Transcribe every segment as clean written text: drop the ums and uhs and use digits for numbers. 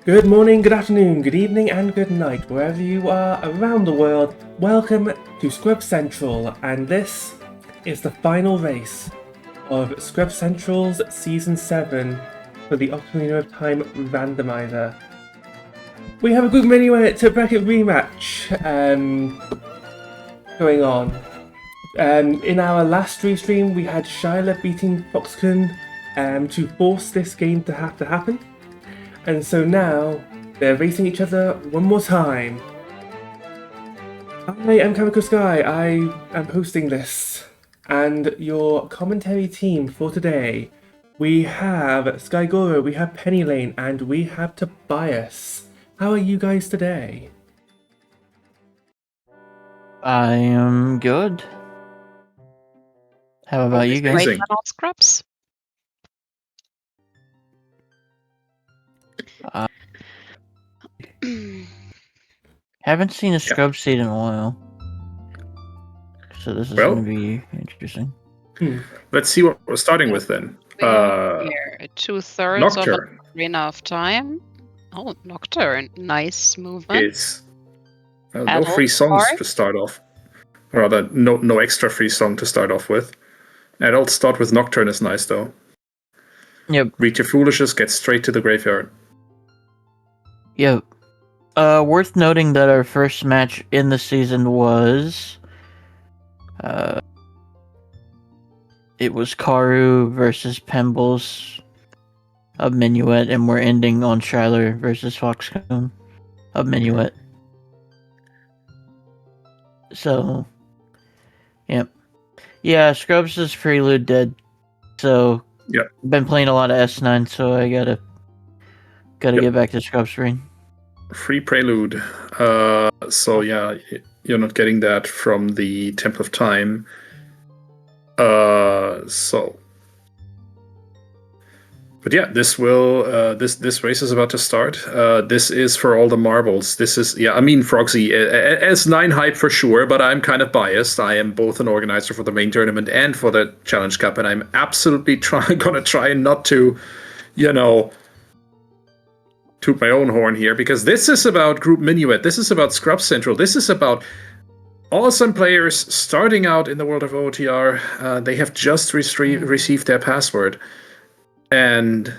Good morning, good afternoon, good evening, and good night, wherever you are around the world. Welcome to Scrub Central, and this is the final race of Scrub Central's Season 7 for the Ocarina of Time Randomizer. We have a group Minuet bracket rematch going on. In our last restream, we had Shyler beating FoxKun to force this game to have to happen. And so now, they're racing each other one more time. I am Kamiko Sky, I am hosting this. And your commentary team for today, we have Sky Goro, we have Penny Lane, and we have Tobias. How are you guys today? I am good. How about you guys? Great Amazing. metal scrubs. Haven't seen a scrub seed in a while. So this is Well- going to be interesting. Let's see what we're starting with then. We have here 2/3 of Nocturne Arena of Time. Oh, Nocturne. Nice movement. is no Adult free songs part. to start off. Rather, no extra free song to start off with. Adult start with Nocturne is nice though. Yep. Read your foolishes, get straight to the graveyard. Yep. Worth noting that our first match in the season was... it was Karu versus Pembles of Minuet, and we're ending on Shyler versus FoxKun of Minuet. So, yep. Yeah, Scrubs' Prelude dead. So, Yep. been playing a lot of S9, so I gotta Yep. get back to Scrubs Ring. Free prelude. So yeah, you're not getting that from the Temple of Time. But yeah, this race is about to start. This is for all the marbles. This is Frogsy S9 hype for sure, but I'm kind of biased. I am both an organizer for the main tournament and for the Challenge Cup, and I'm absolutely gonna try not to, toot my own horn here, because this is about Group Minuet. This is about Scrub Central. This is about awesome players starting out in the world of OTR. They have just received their password. And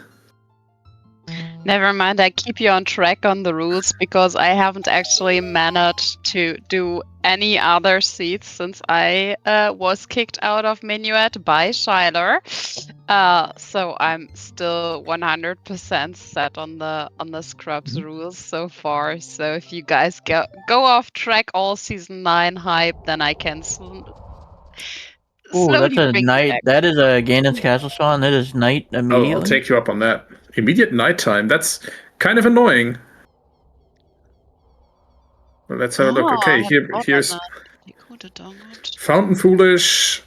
Never mind, I keep you on track on the rules because I haven't actually managed to do any other seats since I was kicked out of Minuet by Shyler. So I'm still 100% set on the Scrubs rules so far. So if you guys go off track all season 9 hype, then I can Ooh, slowly that's a bring it night. back. That is a Ganon's Castle spawn. That is night immediately. I'll take you up on that. Immediate nighttime. That's kind of annoying. Well, let's have a look. Okay, here's Fountain Foolish.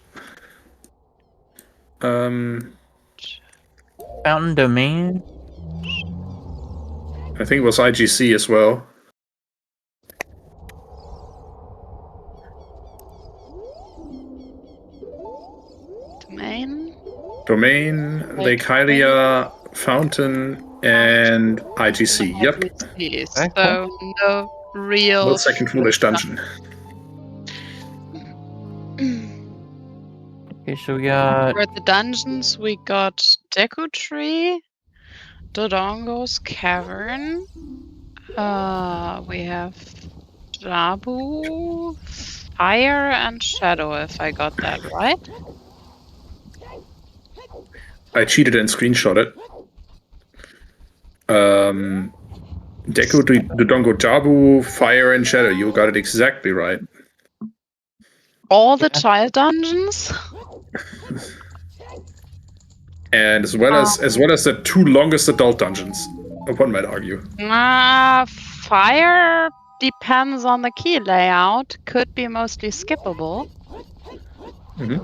Fountain Domain. I think it was IGC as well. Domain, Lake Hylia, Fountain, and IGC. Yep. IGC, so no real. No second Foolish dungeon. Okay, so we got... For the dungeons, we got Deku Tree, Dodongo's Cavern. We have Jabu, Fire, and Shadow, if I got that right. I cheated and screenshot it. Deku, Dodongo, Jabu, Fire, and Shadow. You got it exactly right. All the child dungeons? And as well as the two longest adult dungeons, one might argue. Fire depends on the key layout. Could be mostly skippable. Mm-hmm.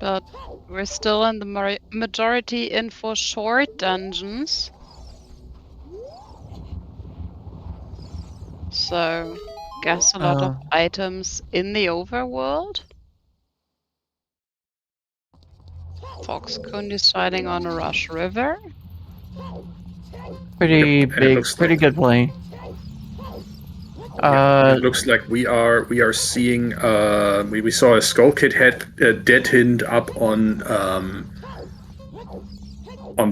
But we're still in the majority in for short dungeons. So, guess a lot of items in the overworld. FoxKun deciding on a Rush River. Pretty Yep, and it big, looks pretty like- good play. It looks like we are seeing we saw a Skull Kid head dead hint up on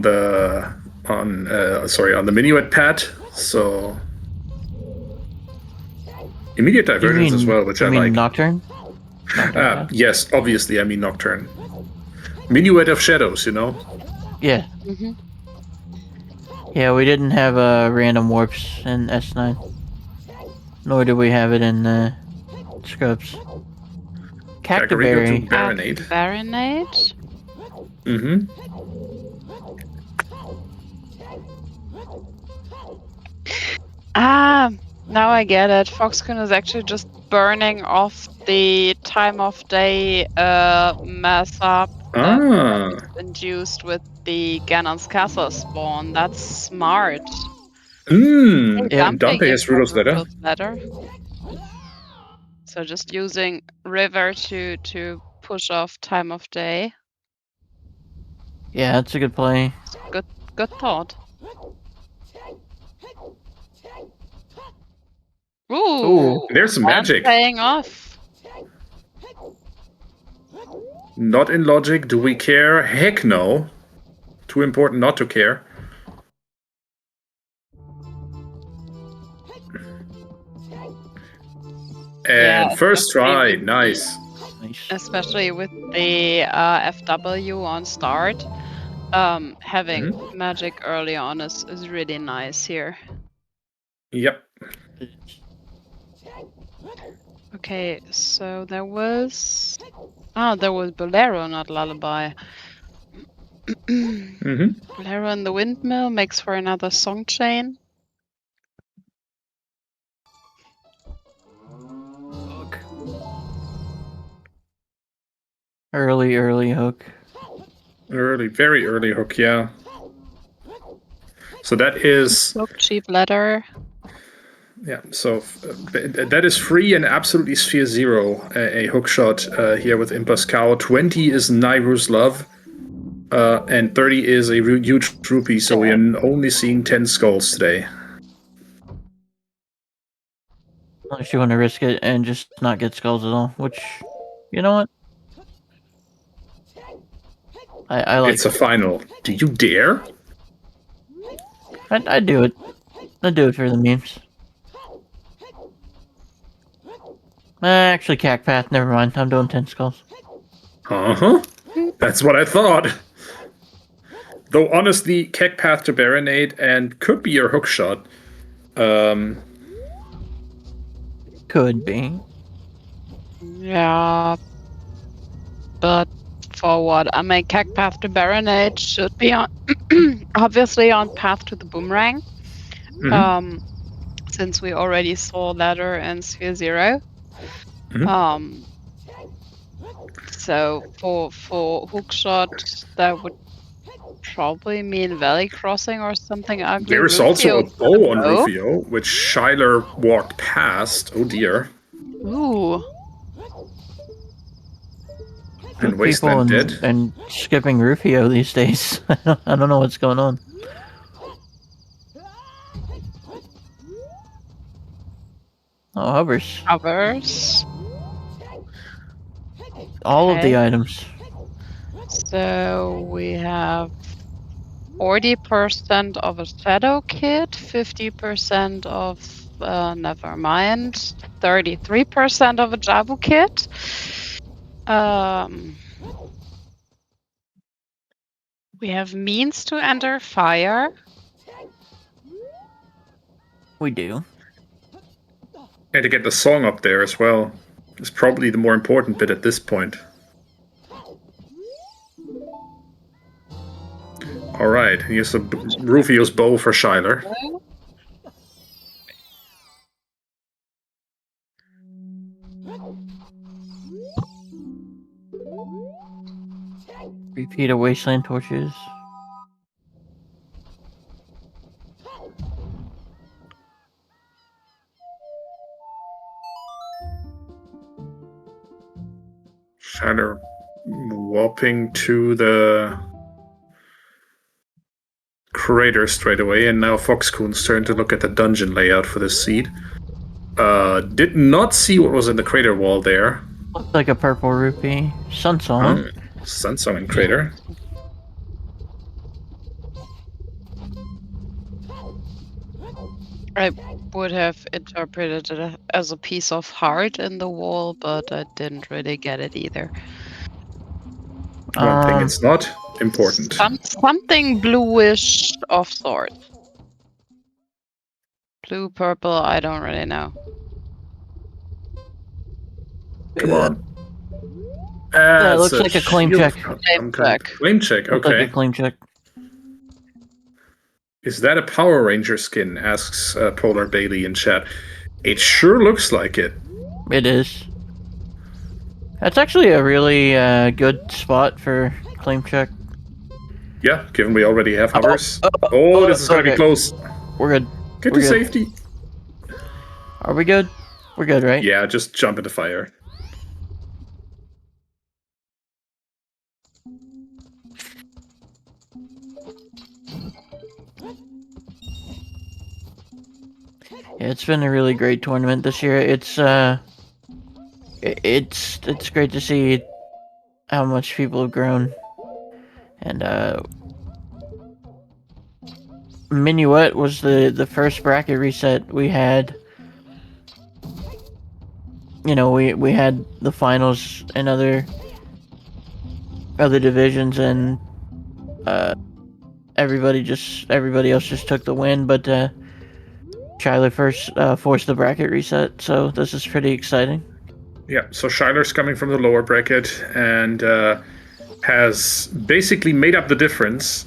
the Minuet pad. So immediate divergence as well, which I like. Nocturne? Nocturne, Yes, obviously I mean Nocturne. Minuet of Shadows, you know. yeah. Mm-hmm. Yeah, we didn't have random warps in S9. Nor did we have it in Scrubs. Kakariko to Cactaberry. Baronade. Baronade. Mm-hmm. Ah, now I get it. FoxKun is actually just burning off the time of day mess up that Ah. was induced with the Ganon's Castle spawn. That's smart. Mmm. Yep. And Dante has Rudolph's letter. Rudolph's letter. So just using River to push off time of day. Yeah, that's a good play. Good thought. Ooh, There's some and magic. paying off. Not in logic. Do we care? Heck no. Too important not to care. And Yeah, first try, especially with nice. Nice. Especially with the FW on start. Having magic early on is really nice here. Yep. Okay, so there was Bolero, not Lullaby. Bolero and the Windmill makes for another song chain. Early hook. Early, very early hook, yeah. So that is Look, cheap letter. yeah. So that is free and absolutely sphere zero. A hook shot here with Impas Cow. 20 is Nairu's Love, and 30 is a huge rupee. So we are only seeing 10 skulls today. Unless you want to risk it and just not get skulls at all, which, you know what? I like. It's a final. Do you dare? I'd do it. I'd do it for the memes. Actually, Cac Path, never mind. I'm doing 10 skulls. Uh-huh. That's what I thought. Though honestly, Keck Path to Baronade and could be your hook shot. Could be. Yeah, but for what? I mean, Cack Path to Baronade should be on, obviously on Path to the Boomerang. Since we already saw Ladder and Sphere 0. So for hookshot, that would probably mean Valley Crossing or something ugly. There's also a bow on Rufio, which Shyler walked past. Oh dear. Ooh. And Wasteland dead. And skipping Rufio these days. I don't know what's going on. Oh, hovers. Hovers. All of the items. So we have 40% of a Shadow Kit, 50% of Nevermind, 33% of a Jabu Kit. We have means to enter fire. We do. And to get the song up there as well is probably the more important bit at this point. Alright, here's Rufio's bow for Shyler. Repeat of Wasteland Torches. Shyler whopping to the crater straight away, and now FoxKun's turn to look at the dungeon layout for this seed. Did not see what was in the crater wall there. Looks like a purple rupee. Sunsong. Sunsong and crater. I would have interpreted it as a piece of heart in the wall, but I didn't really get it either. One thing, it's not important. Something bluish of sorts. Blue, purple, I don't really know. Come on. Yeah, it looks like a claim check. Claim check, Looks okay. like a claim check. Is that a Power Ranger skin? Asks Polar Bailey in chat. It sure looks like it. It is. That's actually a really good spot for claim check. Yeah, given we already have hovers. Oh, this is going to be close. We're good. Get to safety. Are we good? We're good, right? Yeah, just jump into fire. Yeah, it's been a really great tournament this year. It's great to see how much people have grown, and Minuet was the first bracket reset we had. You know, we had the finals in other divisions, and everybody else just took the win, but Shyler first forced the bracket reset, so this is pretty exciting. Yeah, so Shyler's coming from the lower bracket and has basically made up the difference.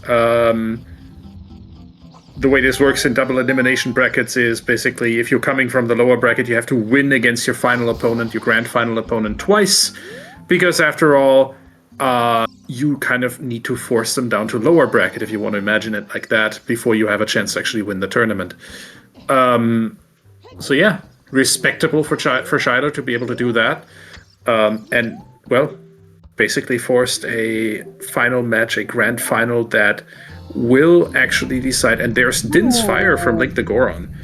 The way this works in double elimination brackets is basically if you're coming from the lower bracket, you have to win against your final opponent, your grand final opponent, twice, because after all, you kind of need to force them down to lower bracket, if you want to imagine it like that, before you have a chance to actually win the tournament. So yeah, respectable for Shyler to be able to do that. And, well, basically forced a final match, a grand final that will actually decide. And there's Din's Fire from Link the Goron.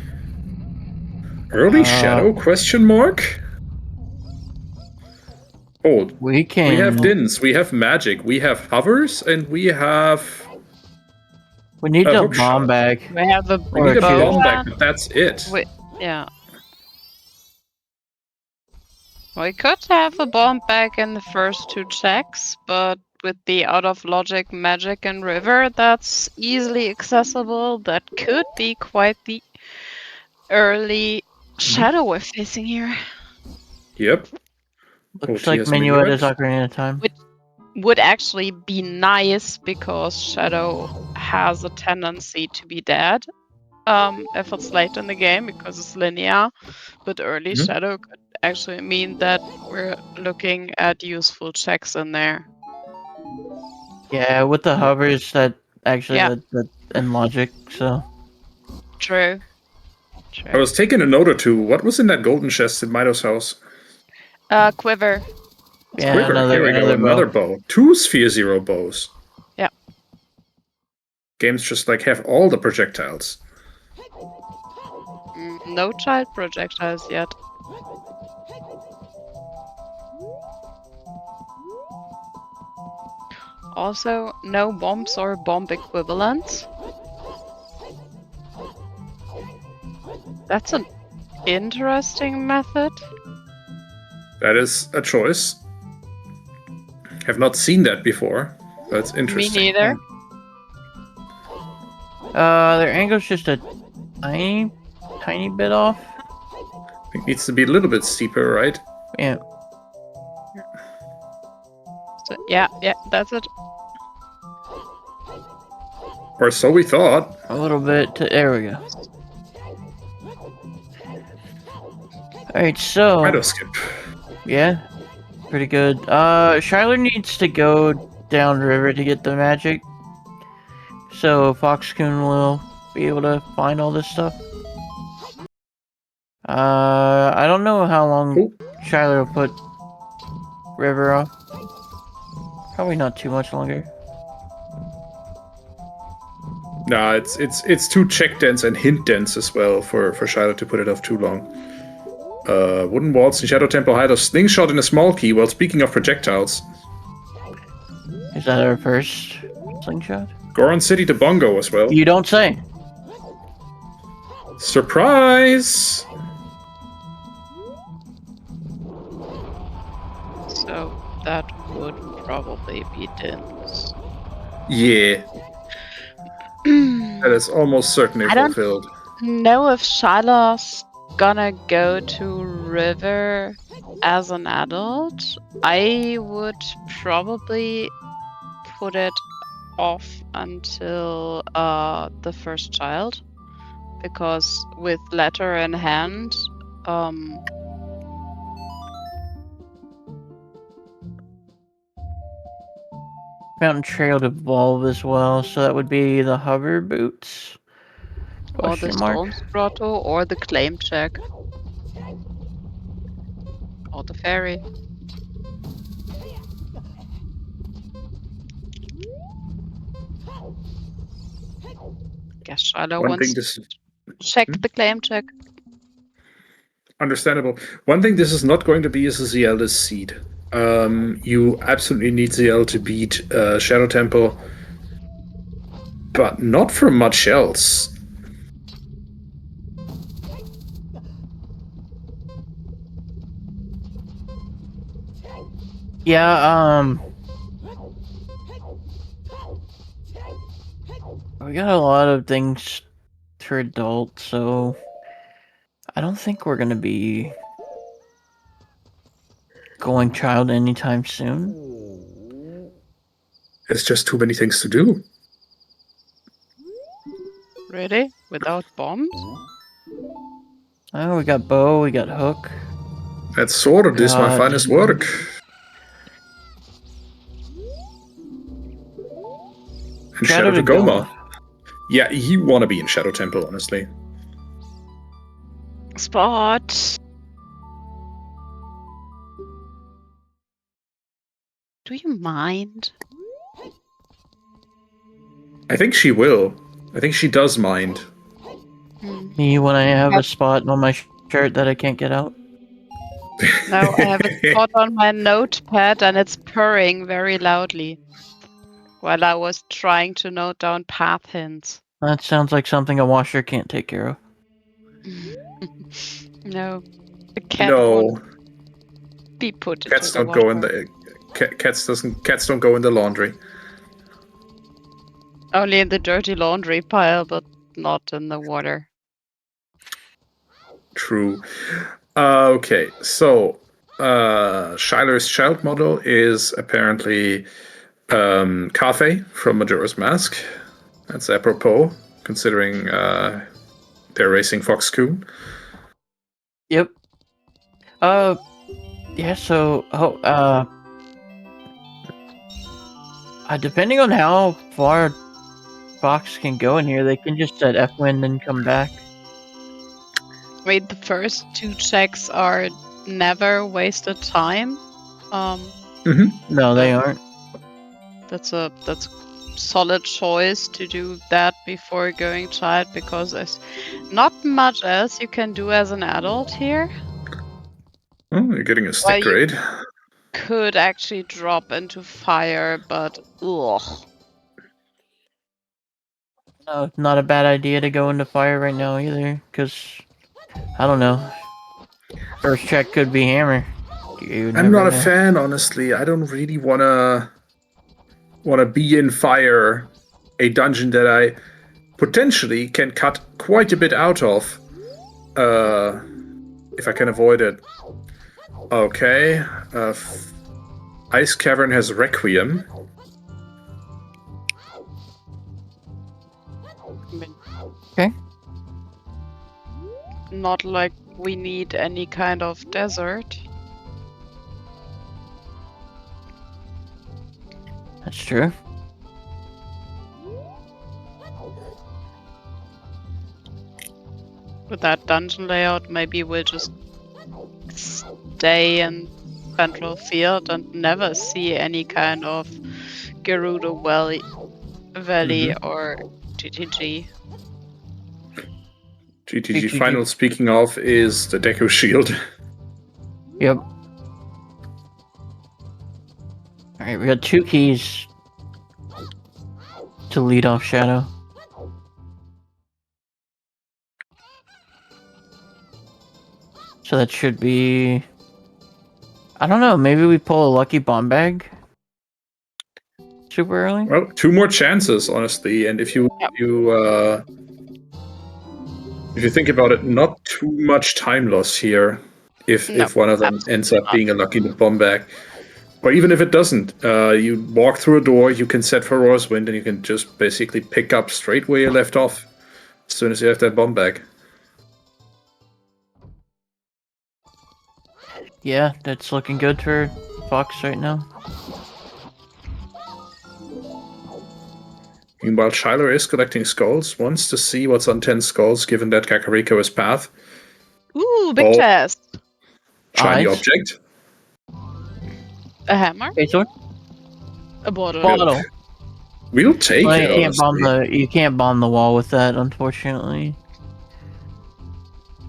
Early Shadow, question mark? Oh, we have Dins, we have Magic, we have Hovers, and we have... We need a bomb bag. We have a We need a bomb bag, but that's it. Yeah. We could have a bomb bag in the first two checks, but with the out of logic magic and river, that's easily accessible. That could be quite the early shadow we're facing here. Yep. Looks like Minuet is Ocarina of Time. Which would actually be nice because Shadow has a tendency to be dead if it's late in the game because it's linear, but early Shadow could actually mean that we're looking at useful checks in there. Yeah, with the hovers that actually that and logic, so. True. I was taking a note or two. What was in that golden chest in Mido's house? Quiver. Yeah, Quiver. Here we go. Another bow. 2 Sphere Zero bows. Yeah. Games just like have all the projectiles. No child projectiles yet. Also, no bombs or bomb equivalents. That's an interesting method. That is a choice. Have not seen that before. That's interesting. Me neither. Their angle's just a tiny bit off. It needs to be a little bit steeper, right? Yeah. So, yeah, that's it. Or so we thought. A little bit. There we go. Alright, so... Mido skip. Yeah, pretty good. Shyler needs to go down river to get the magic. So FoxKun will be able to find all this stuff. I don't know how long Shyler will put river off. Probably not too much longer. Nah, it's too check dense and hint dense as well for Shyler to put it off too long. Wooden walls in Shadow Temple hide a slingshot in a small key. Well, speaking of projectiles, Is that our first slingshot? Goron City to Bongo as well. You don't say. Surprise! So that would probably be dense. Yeah. That is almost certainly I don't- fulfilled. Know if Shyler's gonna go to River as an adult. I would probably put it off until the first child, because with letter in hand, Mountain Trail to evolve as well, so that would be the hover boots. or the Question mark. Storm's Grotto, or the claim check, or the ferry. Guess Shyler One wants thing to this check the claim check. understandable. One thing this is not going to be is a Zelda's seed. You absolutely need ZL to beat Shadow Temple, but not for much else. Yeah, we got a lot of things for adults, so I don't think we're gonna be going child anytime soon. There's just too many things to do. Really? Without bombs? Oh, we got bow, we got hook. That sword is my God. finest work. And Shadow to Goma. Yeah, you want to be in Shadow Temple, honestly. Spot. Do you mind? I think she will. I think she does mind. Me when I have a spot on my shirt that I can't get out. No, I have a spot on my notepad and it's purring very loudly while I was trying to note down path hints. That sounds like something a washer can't take care of. No, the cat No, won't be put into cats the don't go in water. the cats don't go in the laundry. Only in the dirty laundry pile, but not in the water. True. Okay, so Shyler's child model is apparently Kafe from Majora's Mask. That's apropos, considering they're racing FoxKun. Yep. Yeah, so, depending on how far Fox can go in here, they can just set F-Wind and come back. Wait, the first two checks are never wasted time. No, they aren't. That's a solid choice to do that before going child, because there's not much else you can do as an adult here. Oh, you're getting a Well, stick you- grade. Could actually drop into fire, but ugh. No, it's not a bad idea to go into fire right now either, because, I don't know. First check could be hammer. You I'm never not a know. fan, honestly. I don't really wanna be in fire, a dungeon that I potentially can cut quite a bit out of, if I can avoid it. Okay, Ice Cavern has Requiem. I mean, Okay. not like we need any kind of desert. That's true. With that dungeon layout, maybe we'll just stay in Central Field and never see any kind of Gerudo Valley or GTG. GTG GTG. final, speaking of, is the Deku Shield. Yep. Alright, we got 2 keys to lead off Shadow. So that should be... I don't know, maybe we pull a lucky bomb bag? Super early? Well, 2 more chances, honestly, and if you think about it, not too much time loss here. If No, one of them ends up being a lucky bomb bag, or even if it doesn't, you walk through a door, you can set for Roar's Wind, and you can just basically pick up straight where you left off as soon as you have that bomb bag. Yeah, that's looking good for Fox right now. Meanwhile, Shyler is collecting skulls, wants to see what's on 10 skulls, given that Kakariko is path. Ooh, big Oh. chest. Shiny Eyes. object. A hammer? Okay, sword? A bottle. Bottle. We'll take Well, it, honestly. you can't bomb the wall with that, unfortunately.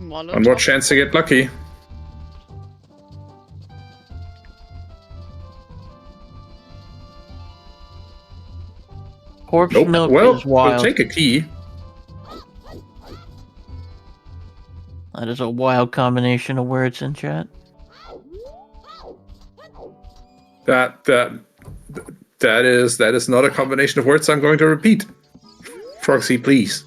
Molotov. One more chance to get lucky. Corpse Nope. milk Well, is wild. we'll take a key. That is a wild combination of words in chat. That is not a combination of words I'm going to repeat. Froxy, please.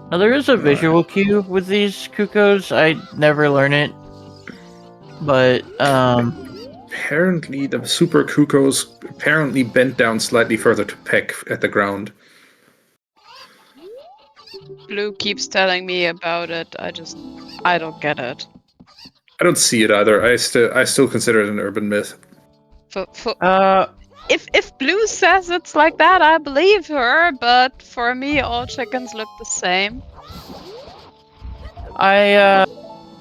Now there is a visual cue with these Kukos. I never learn it, but Apparently, the Super Kukos apparently bent down slightly further to peck at the ground. Blue keeps telling me about it. I don't get it. I don't see it either. I still consider it an urban myth. If Blue says it's like that, I believe her. But for me, all chickens look the same.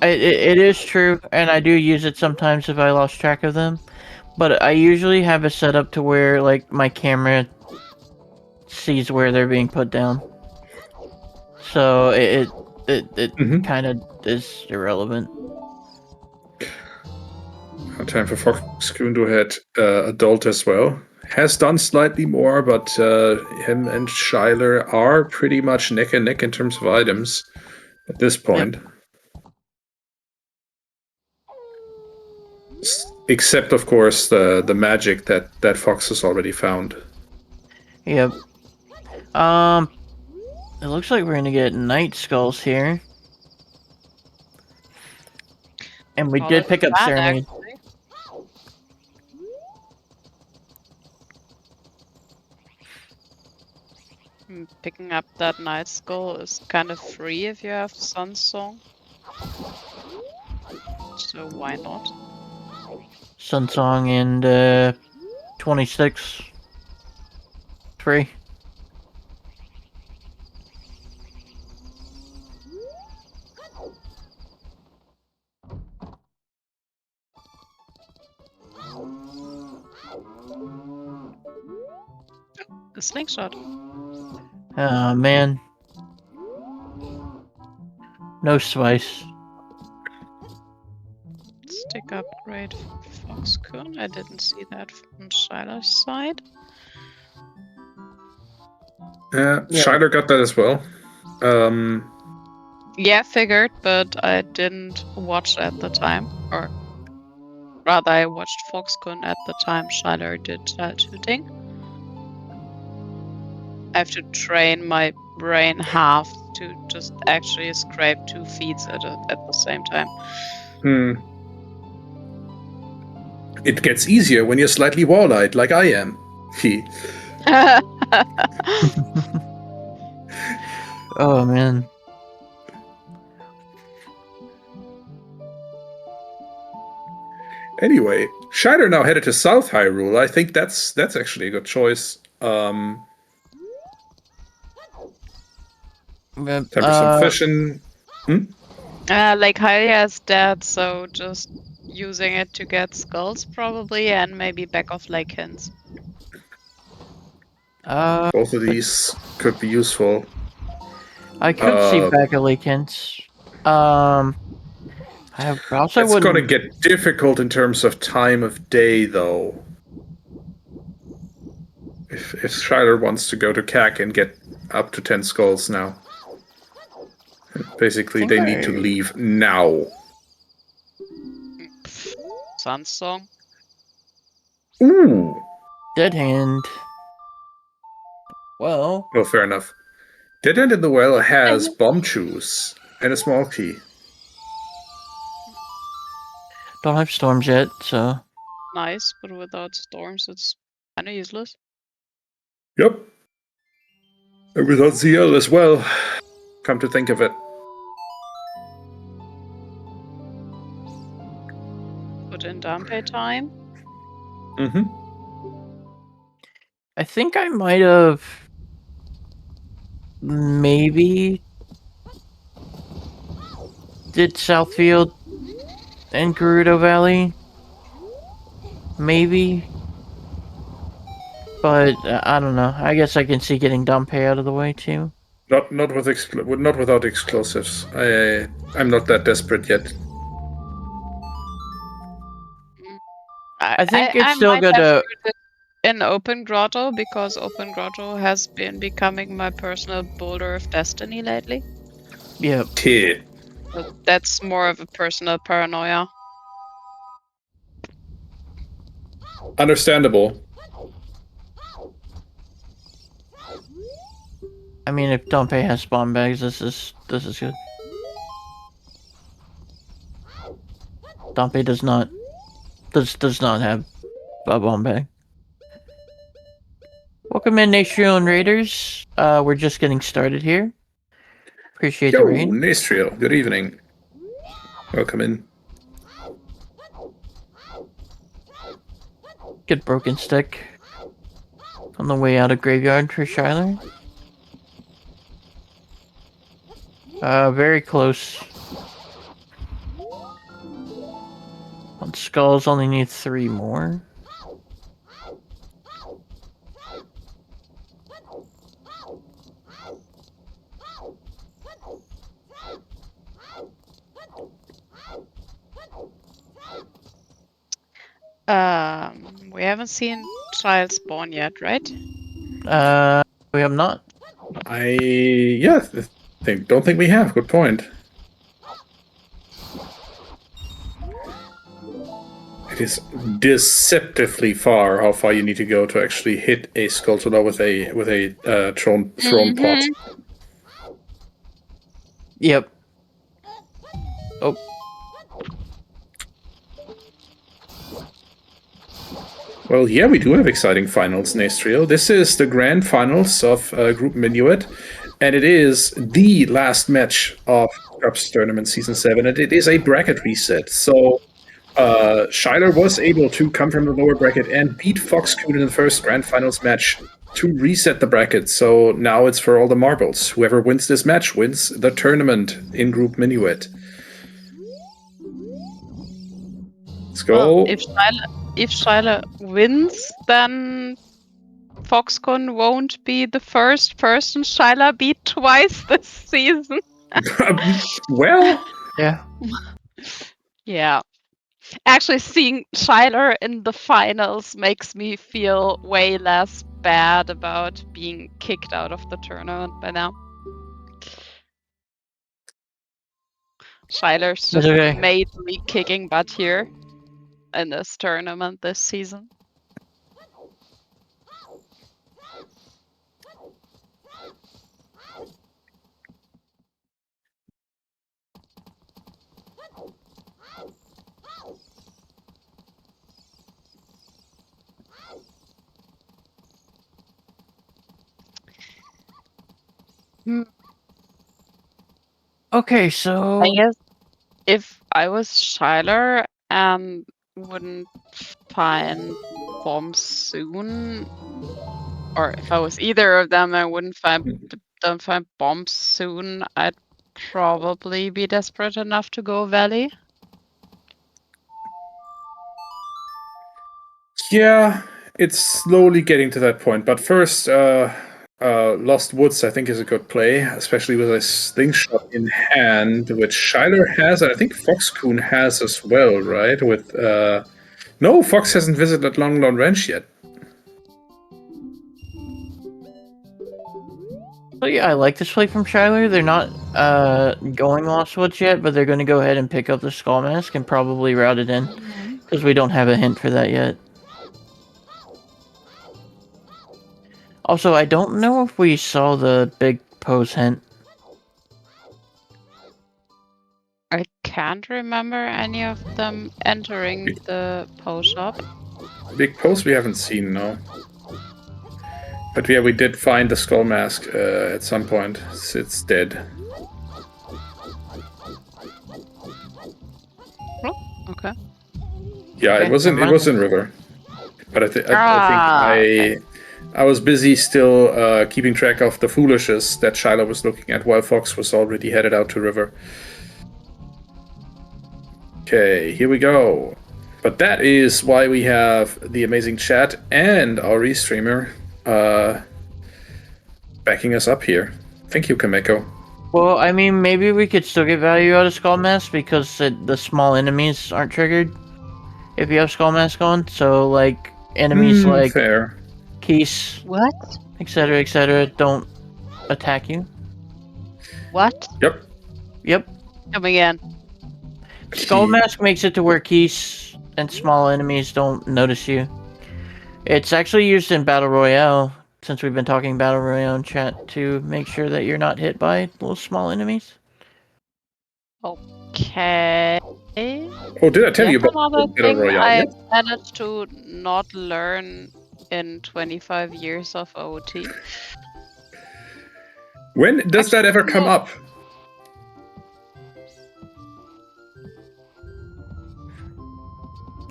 it is true, and I do use it sometimes if I lost track of them. But I usually have it set up to where like my camera sees where they're being put down, so it kind of is irrelevant. Time for FoxKun to hit adult as well. Has done slightly more, but him and Shyler are pretty much neck and neck in terms of items at this point. Yep. Except, of course, the magic that Fox has already found. Yep. It looks like we're gonna get night skulls here, and we did pick up Serenade. Picking up that night skull is kind of free if you have Sun Song. So why not? Sun Song and 26 free. A slingshot. Oh man. No spice. Stick upgrade for FoxKun. I didn't see that from Shyler's side. Shyler got that as well. Yeah, figured, but I didn't watch at the time. Or rather, I watched FoxKun at the time Shyler did shooting. I have to train my brain half to just actually scrape 2 feeds at the same time. It gets easier when you're slightly wall-eyed, like I am. Oh man. Anyway, Shyler now headed to South Hyrule. I think that's actually a good choice. Time for some fishing. Like Hylia is dead, so just using it to get skulls probably, and maybe back off Lycans. Both of these could be useful. I could see back of Leakins. I also It's gonna wouldn't. get difficult in terms of time of day, though. If Shyler wants to go to CAC and get up to 10 skulls now. Basically, they need to leave now. Sunsong. Ooh. Dead hand. Well, Well, fair enough. Dead End in the Well has bomb juice and a small key. don't have storms yet, so. Nice, but without storms, it's kind of useless. Yep. And without ZL as well, come to think of it. Put in Dampe time. Mm-hmm. I think I might have maybe did Southfield and Gerudo Valley. Maybe. But I don't know. I guess I can see getting Dumpe out of the way too. Not without explosives. I'm not that desperate yet. I think it's I still might good have to. used it in Open Grotto, because Open Grotto has been becoming my personal boulder of destiny lately. Yeah. So that's more of a personal paranoia. Understandable. I mean, if Dumpe has spawn bags, this is good. Dumpe does not have a bomb bag. Welcome in, Natriel and Raiders. We're just getting started here. Appreciate the Yo, raid. Nastriel, good evening. Welcome in. Good broken stick on the way out of graveyard for Shyler. Very close. On skulls, only need 3 more. We haven't seen child spawn yet, right? We have not. Don't think we have. Good point. It is deceptively far how far you need to go to actually hit a Skulltula with a thrown pot. Yep. Oh. Well, yeah, we do have exciting finals, Nastriel. This is the grand finals of Group Minuet, and it is the last match of Cups Tournament Season 7, and it is a bracket reset. So, Shyler was able to come from the lower bracket and beat FoxKun in the first grand finals match to reset the bracket. So now it's for all the marbles. Whoever wins this match wins the tournament in Group Minuet. Let's go. Well, if Shyler wins, then FoxKun won't be the first person Shyler beat twice this season. Well, Yeah. Yeah. Actually, seeing Shyler in the finals makes me feel way less bad about being kicked out of the tournament by now. Shyler's just okay. majorly kicking butt here in this tournament this season. Okay, so I guess if I was Shyler and wouldn't find bombs soon, or if I was either of them and wouldn't find bombs soon, I'd probably be desperate enough to go valley. Yeah, it's slowly getting to that point. But first, Lost Woods, I think, is a good play, especially with a slingshot in hand, which Shyler has, and I think FoxKun has as well, right? With no, Fox hasn't visited Long Lone Ranch yet. So yeah, I like this play from Shyler. They're not going Lost Woods yet, but they're going to go ahead and pick up the Skull Mask and probably route it in, because we don't have a hint for that yet. Also, I don't know if we saw the big pose hint. I can't remember any of them entering the pose shop. Big post we haven't seen, no. But yeah, we did find the skull mask at some point. It's dead. Oh, okay. Yeah, Okay, it was in River, but I think okay. I was busy still keeping track of the foolishes that Shyler was looking at while Fox was already headed out to River. Okay, here we go. But that is why we have the amazing chat and our restreamer backing us up here. Thank you, Kameko. Well, I mean, maybe we could still get value out of Skull Mask because the small enemies aren't triggered if you have Skull Mask on. So, like, enemies like fair. Keese, What? etc., don't attack you. What? Yep. Come again. Skull Mask makes it to where Keese and small enemies don't notice you. It's actually used in Battle Royale, since we've been talking Battle Royale in chat, to make sure that you're not hit by little small enemies. Okay. Oh, did I tell you about another Battle thing Royale? I Yeah? managed to not learn in 25 years of OT? When does that ever come up?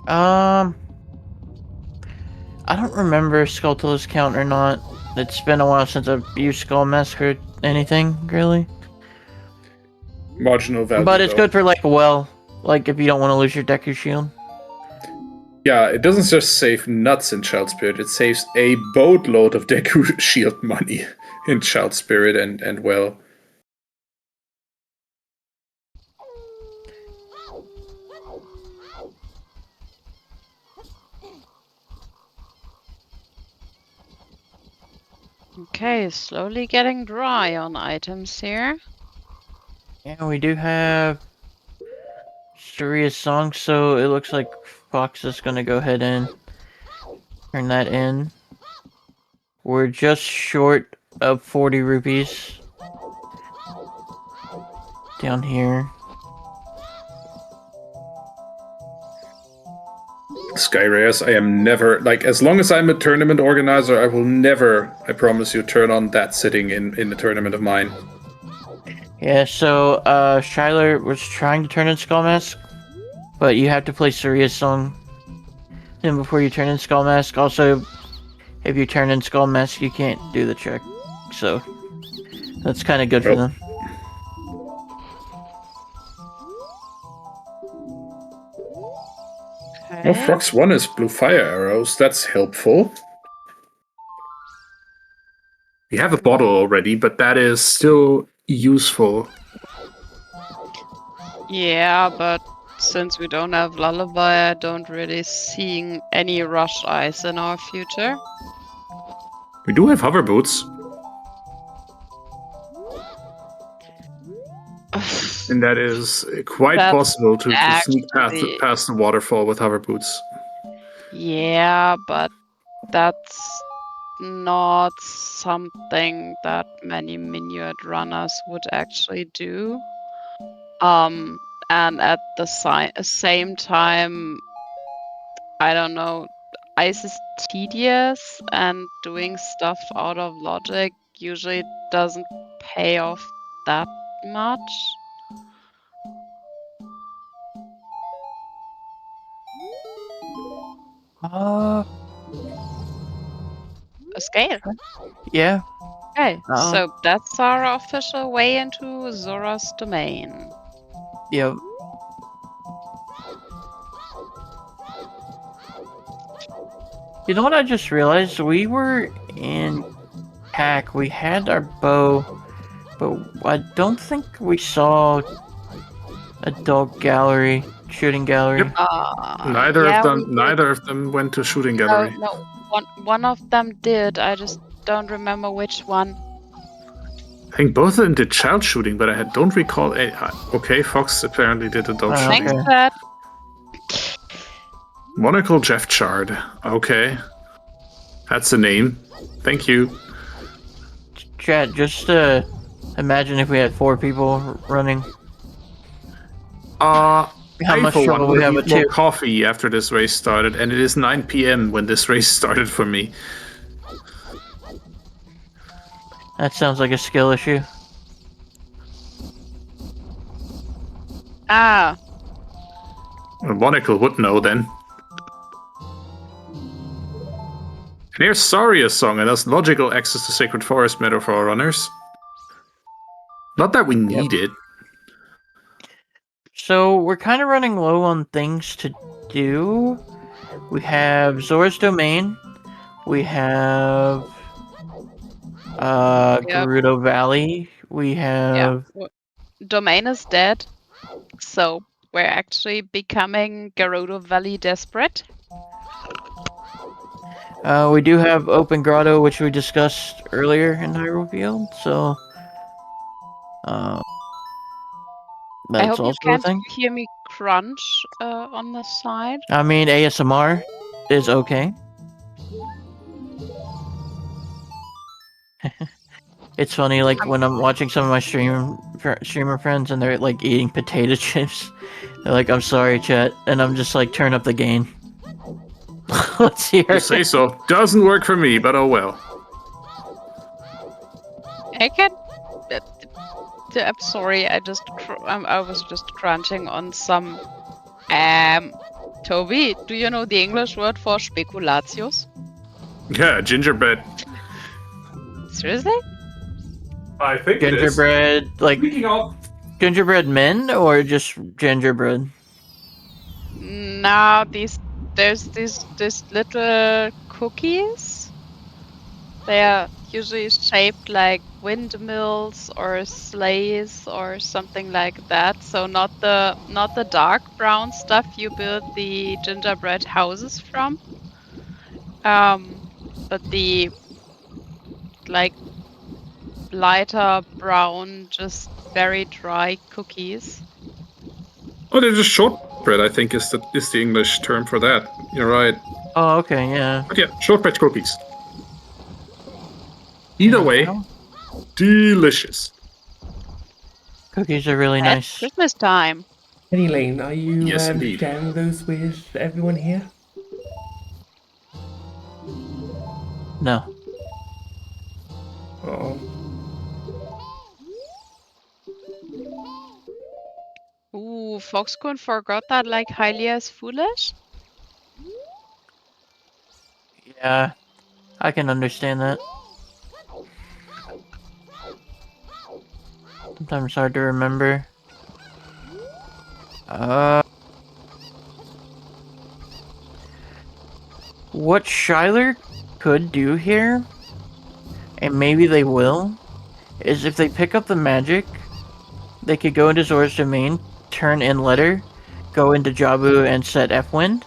I don't remember Skulltulas count or not. It's been a while since I've used Skull Mask or anything, really. Marginal value, But it's though. good for, like, like, if you don't want to lose your Deku Shield. Yeah, it doesn't just save nuts in Child Spirit, it saves a boatload of Deku Shield money in Child Spirit and well. Okay, slowly getting dry on items here. Yeah, we do have Suria's Song, so it looks like Fox is gonna go ahead and turn that in. We're just short of 40 rupees. Down here. Skyrayas, I am never, like, as long as I'm a tournament organizer, I will never, I promise you, turn on that sitting in a tournament of mine. Yeah, so, Shyler was trying to turn in Skull Mask, but you have to play Suria's Song in before you turn in Skull Mask. Also, if you turn in Skull Mask, you can't do the trick. So, that's kind of good for them. Okay. Well, Fox 1 is blue fire arrows, that's helpful. We have a bottle already, but that is still useful. Yeah, but since we don't have Lullaby, I don't really see any Rush Ice in our future. We do have hover boots. And that is quite possible to sneak past the waterfall with hover boots. Yeah, but that's not something that many Minuet runners would actually do. And at the same time, I don't know, ice is tedious, and doing stuff out of logic usually doesn't pay off that much. A scale. Yeah. Okay, Oh. so that's our official way into Zora's domain. Yep. You know what I just realized? We were in pack. We had our bow, but I don't think we saw a dog gallery, shooting gallery. Yep. Neither yeah, of them went to shooting No, gallery. no, one of them did. I just don't remember which one. I think both of them did child shooting, but I don't recall. Okay, Fox apparently did a dog Oh, shooting. Thanks, Chad. Monocle Jeff Chard. Okay. That's the name. Thank you. Chat, just imagine if we had 4 people running. How How much for trouble one, we have would with eat more 2. coffee after this race started, and it is 9 p.m. when this race started for me. That sounds like a skill issue. Ah, Well, Monocle would know then. And here's Saria's song, and that's logical access to Sacred Forest Meadow for our runners. Not that we need it. So we're kind of running low on things to do. We have Zora's Domain. We have Yep. Gerudo Valley. We have domain is dead, so we're actually becoming Gerudo Valley desperate. we do have Open Grotto, which we discussed earlier in Hyrule Field. So I that's hope you also a can't thing. hear me crunch on the side. I mean, ASMR is okay. It's funny, like when I'm watching some of my streamer friends and they're like eating potato chips. They're like, "I'm sorry, chat," and I'm just like, "Turn up the gain." Let's hear You it. say so. Doesn't work for me, but oh well. I can. I'm sorry. I was just crunching on some. Toby, do you know the English word for speculatius? Yeah, gingerbread. Seriously? I think Gingerbread, like Speaking of, gingerbread men or just gingerbread? No, there's these little cookies. They are usually shaped like windmills or sleighs or something like that. So not the dark brown stuff you build the gingerbread houses from. But the like lighter brown, just very dry cookies. oh, they're just shortbread. I think is the English term for that. You're right. Oh, okay, yeah. But yeah, shortbread cookies. Either way, Well, delicious. cookies are really It's nice. Christmas time. Penny Lane, are you Yes, indeed. sharing those with everyone here? No. Oh, Ooh, FoxKun forgot that like Hylia is foolish. Yeah, I can understand that. Sometimes hard to remember. What Shyler could do here, and maybe they will, is if they pick up the magic, they could go into Zora's Domain, turn in Letter, go into Jabu, and set F-Wind.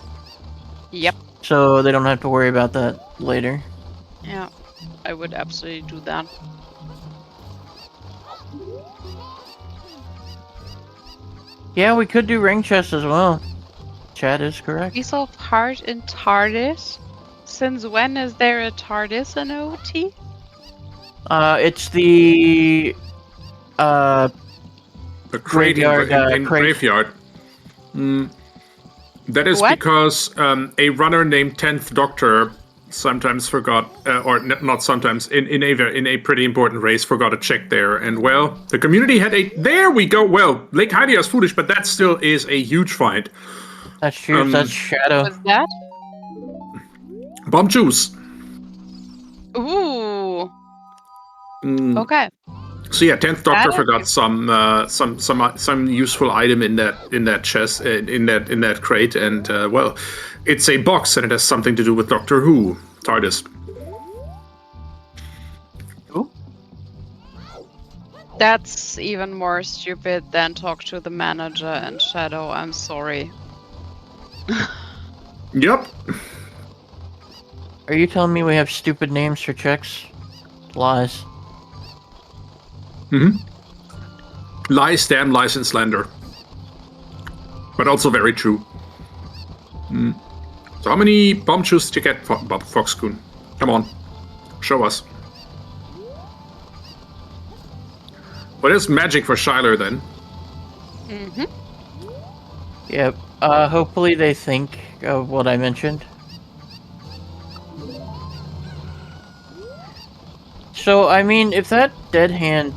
Yep. So they don't have to worry about that later. Yeah, I would absolutely do that. Yeah, we could do ring chest as well. Chat is correct. Piece of heart in TARDIS. Since when is there a TARDIS in OT? It's the The crate in crate. graveyard. That is What? because a runner named 10th Doctor sometimes forgot, not sometimes, in a pretty important race forgot to check there. And well, the community had a. There we go. Well, Lake Hylia is foolish, but that still is a huge find. That's true. That's Shadow. What's that? Bomb juice. Ooh. Okay. So yeah, 10th Doctor That forgot is- some useful item in that chest in that crate, and well, it's a box and it has something to do with Doctor Who TARDIS. Ooh. That's even more stupid than talk to the manager and Shadow. I'm sorry. Yep. Are you telling me we have stupid names for checks? Lies. Lies, damn, lies, and slander. But also very true. So how many bomb shoes did you get, FoxKun? Come on, show us. What is magic for Shyler then? Yep. Hopefully they think of what I mentioned. So, I mean, if that dead hand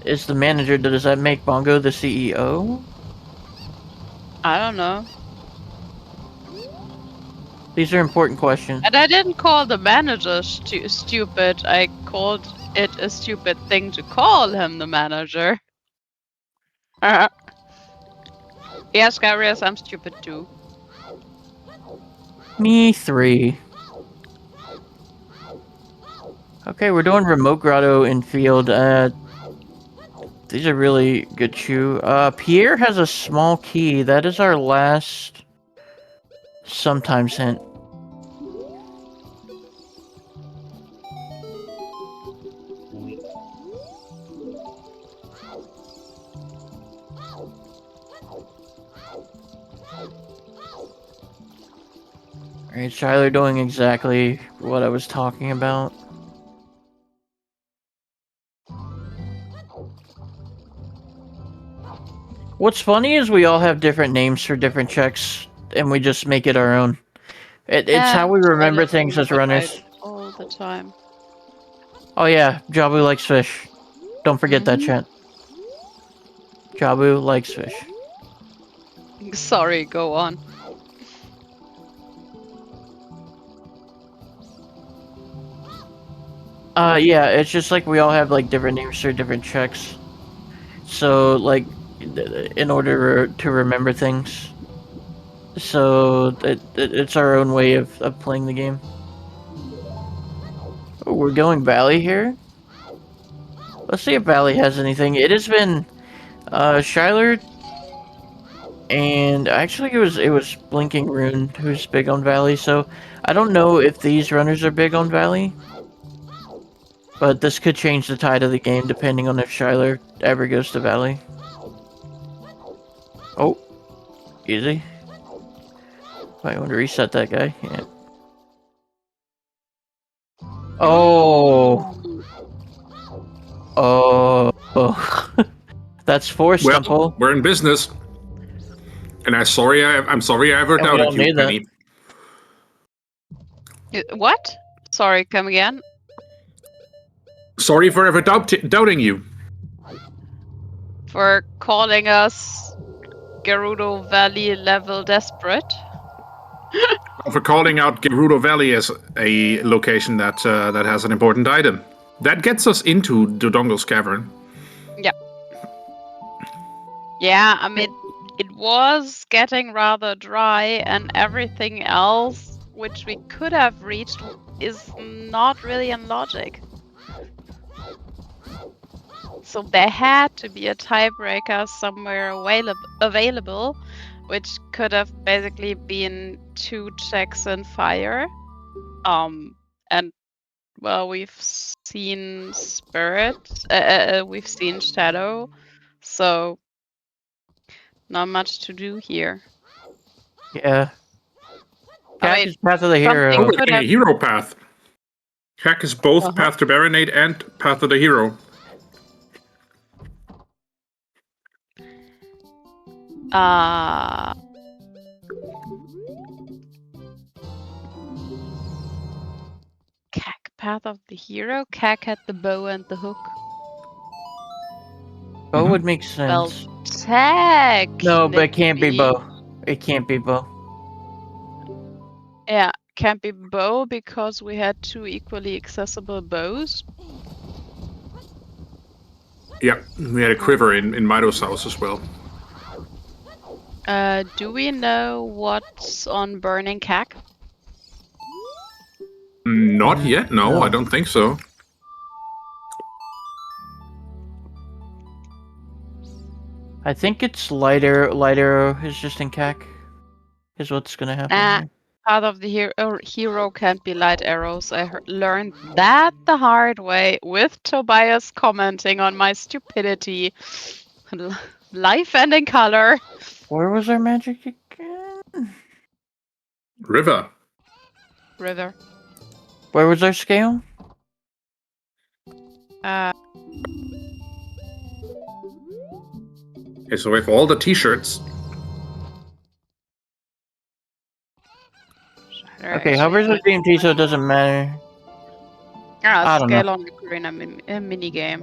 is the manager, does that make Bongo the CEO? I don't know. These are important questions. And I didn't call the manager stupid. I called it a stupid thing to call him the manager. Yes, Garius, I'm stupid too. Me 3. Okay, we're doing remote grotto in field. These are really good chew. Pierre has a small key. That is our last sometimes hint. Alright, Shyler doing exactly what I was talking about. What's funny is we all have different names for different checks, and we just make it our own. It's how we remember things as runners. All the time. Oh yeah, Jabu likes fish. Don't forget that, chat. Jabu likes fish. Sorry, go on. Yeah, it's just like we all have like different names for different checks. So like, in order to remember things. So it's our own way of playing the game. Oh, we're going Valley here. Let's see if Valley has anything. It has been Shyler, and actually it was Blinking Rune who's big on Valley. So I don't know if these runners are big on Valley, but this could change the tide of the game depending on if Shyler ever goes to Valley. Oh, easy. Might want to reset that guy. Yeah. Oh. Oh. That's 4 Well, Stumple. we're in business, and I'm sorry I ever And we doubted don't you, need that. Penny. What? Sorry, come again? Sorry for ever doubting you. For calling us Gerudo Valley level desperate? For calling out Gerudo Valley as a location that that has an important item. That gets us into Dodongo's Cavern. Yeah, I mean, it was getting rather dry, and everything else which we could have reached is not really in logic. So there had to be a tiebreaker somewhere available, which could have basically been 2 checks in fire. And well, we've seen Spirit, we've seen Shadow, so not much to do here. Yeah. I Cack mean, is Path of the something Hero. could have- Hero Path. Hack is both Path to Baronade and Path of the Hero. Cack, Path of the Hero? Cack had the bow and the hook. Bow would make Well, sense. technically... No, but it can't be Bow. It can't be Bow. Yeah, can't be bow because we had 2 equally accessible bows. Yeah, we had a quiver in Mido's house as well. Do we know what's on Burning Cack? Not yet, no, I No. don't think so. I think it's lighter. Lighter is just in CAC. Is what's gonna happen. Nah. Here. Part of the hero can't be light arrows. I learned that the hard way with Tobias commenting on my stupidity. Life and in color. Where was our magic again? River. River. Where was our scale? Okay, so we have all the t-shirts. Okay, Hubbard's a DMT, so it doesn't matter. I don't scale know. on the green a mini game.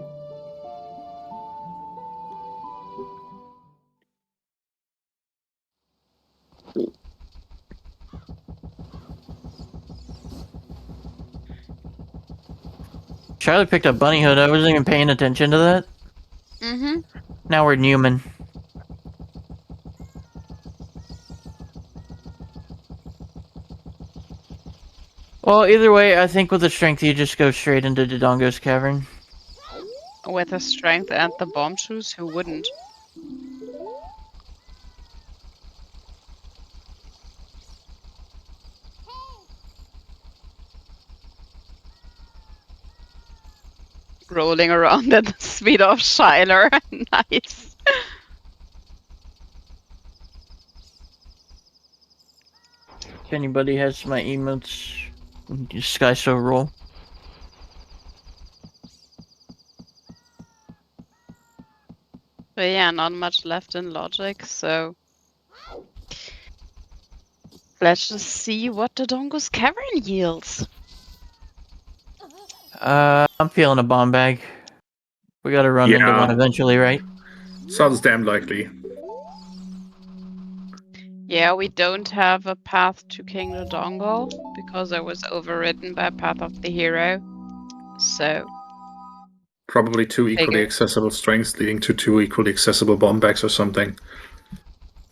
Shyler picked up Bunny Hood. I wasn't even paying attention to that. Mm-hmm. Now we're Newman. Well, either way, I think with the strength, you just go straight into Dodongo's cavern. With the strength and the bomb shoes, who wouldn't? Rolling around at the speed of Shyler. Nice. If anybody has my emotes, Sky So roll. But yeah, not much left in logic, so let's just see what the Dongo's cavern yields. I'm feeling a bomb bag. We gotta run into one eventually, right? Sounds damn likely. Yeah, we don't have a path to King Dodongo because I was overridden by Path of the Hero. So Probably two equally Figure. accessible strengths leading to two equally accessible bomb bags or something.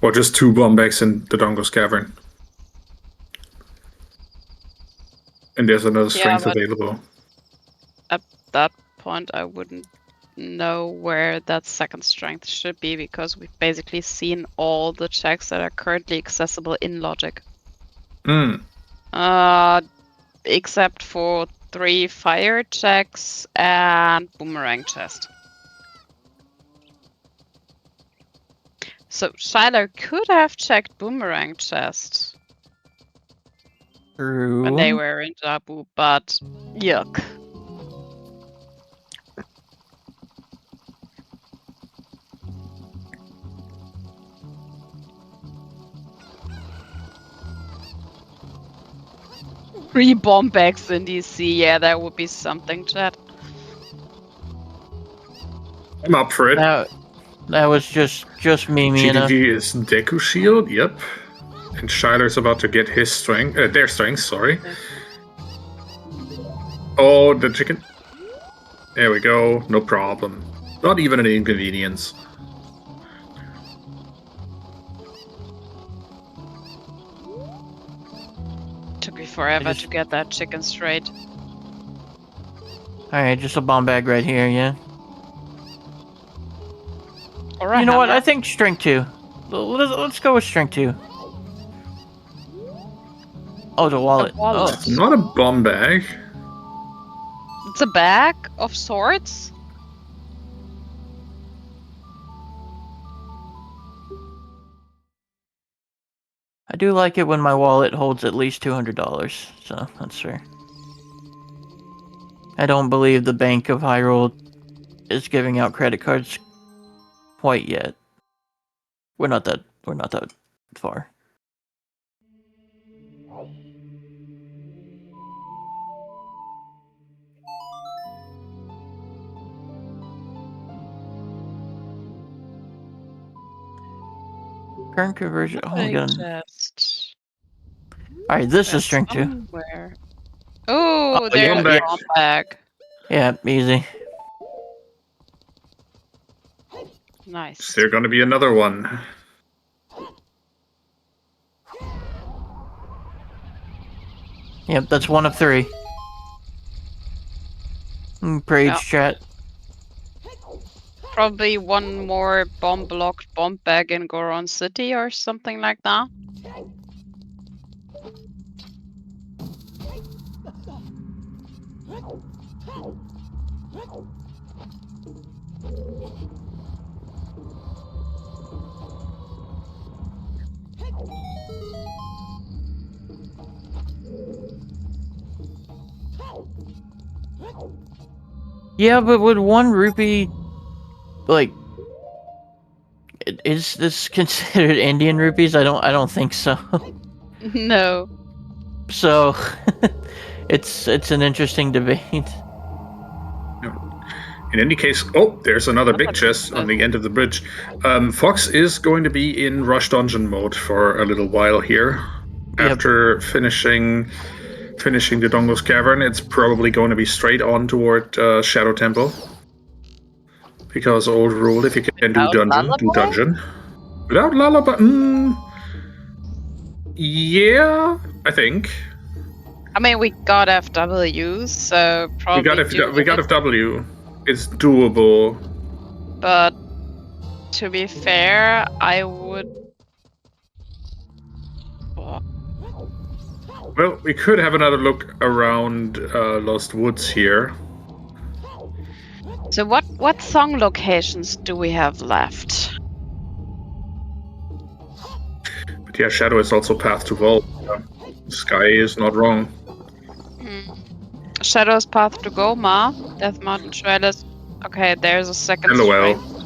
Or just two bomb bags in the Dongo's cavern. And there's another strength but- available. at that point, I wouldn't know where that second strength should be because we've basically seen all the checks that are currently accessible in logic. Except for 3 fire checks and boomerang chest. So Shyler could have checked boomerang chest True. when they were in Jabu, but yuck. Three bomb bags in DC, yeah, that would be something, chat. I'm up for it. That was just me, Mina. GDG is Deku Shield, yep. And Shyler's about to get his strength, their strength, sorry. Oh, the chicken. There we go, no problem. Not even an inconvenience. Took me forever to get that chicken straight. Alright, just a bomb bag right here, yeah. Or a You know what? hammer. I think strength 2. Let's go with strength 2. Oh, the wallet. wallet. It's not a bomb bag. It's a bag of sorts. I do like it when my wallet holds at least $200, so that's fair. I don't believe the Bank of Hyrule is giving out credit cards quite yet. We're not that far. Current conversion. Oh my god. Alright, this is strength 2. Somewhere. Oh, Oh, there's yeah, the bomb bag. Yeah, easy. Nice. Is there going to be another one? Yep, that's one of 3. Praise Yeah. chat. Probably one more bomb-blocked bomb bag in Goron City or something like that. Yeah, but would 1 rupee, like, is this considered Indian rupees? I don't think so. No. So, it's an interesting debate. In any case, there's another big chest on the end of the bridge. Fox is going to be in rush dungeon mode for a little while here. Yep. After finishing the Dongo's Cavern, it's probably going to be straight on toward Shadow Temple. Because old rule, if you can do dungeon, do dungeon. Without lullaby? Yeah, I think. I mean, we got FWs, so probably we got FW. It's doable. But to be fair, I would... Well, we could have another look around Lost Woods here. So what song locations do we have left? But yeah, Shadow is also Path to Vault. Sky is not wrong. Shadow's Path to Goma, Death Mountain Trailers. Okay, there's a second LOL. string.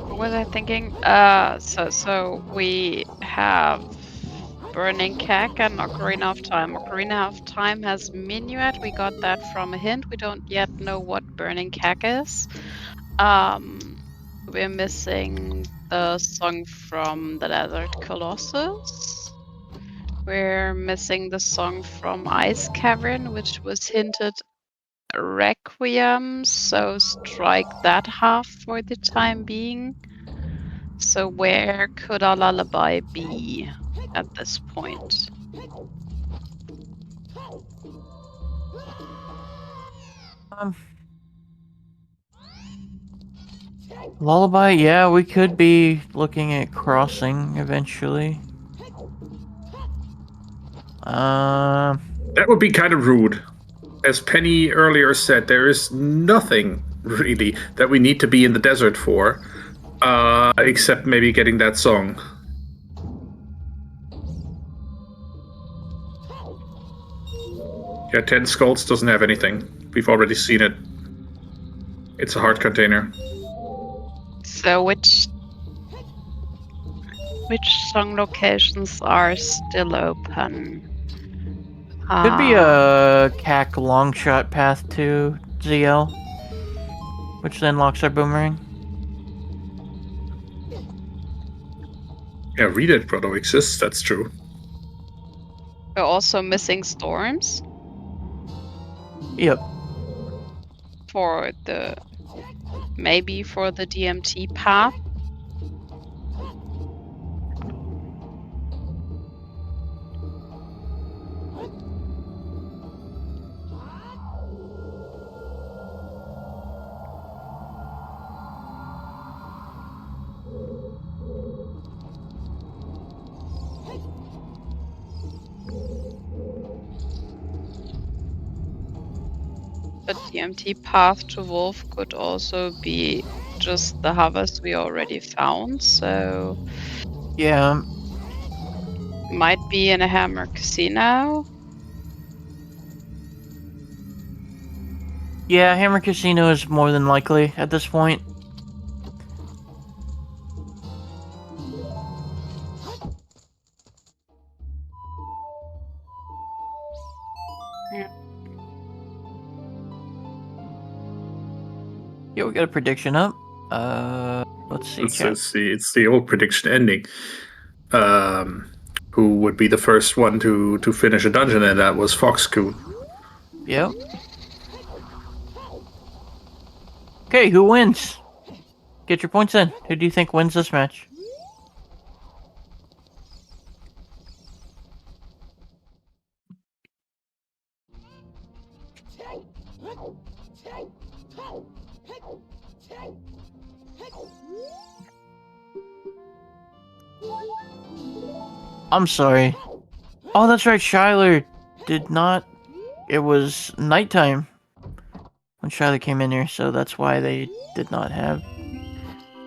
What was I thinking? So we have Burning Cack and Ocarina of Time. Ocarina of Time has Minuet. We got that from a hint. We don't yet know what Burning Cack is. We're missing the song from the Desert Colossus. We're missing the song from Ice Cavern, which was hinted Requiem, so strike that half for the time being. So where could our lullaby be at this point? Lullaby, yeah, we could be looking at crossing eventually. That would be kind of rude. As Penny earlier said, there is nothing really that we need to be in the desert for, except maybe getting that song. Yeah, 10 Skulls doesn't have anything. We've already seen it. It's a heart container. So which song locations are still open? Could be a CAC long shot path to ZL, which then locks our boomerang. Yeah, Read It Grotto exists, that's true. We're also missing storms Yep. for the DMT path. The DMT path to Wolf could also be just the harvest we already found, so Yeah. might be in a Hammer Casino. Yeah, Hammer Casino is more than likely at this point. Yeah, we got a prediction up. Let's see. It's the old prediction ending. Who would be the first one to finish a dungeon, and that was FoxKun. Yep. Okay, who wins? Get your points in. Who do you think wins this match? I'm sorry. Oh, that's right. Shyler did not. It was nighttime when Shyler came in here, so that's why they did not have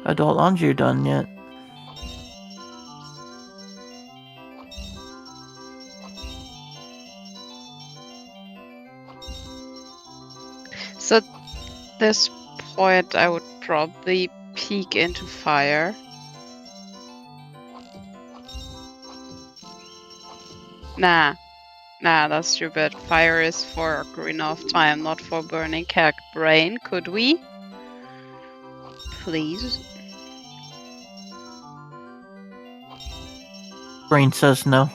adult Anju done yet. So at this point, I would probably peek into fire. Nah, that's stupid. Fire is for Ocarina of Time, not for Burning Cat Brain. Could we? Please? Brain says no.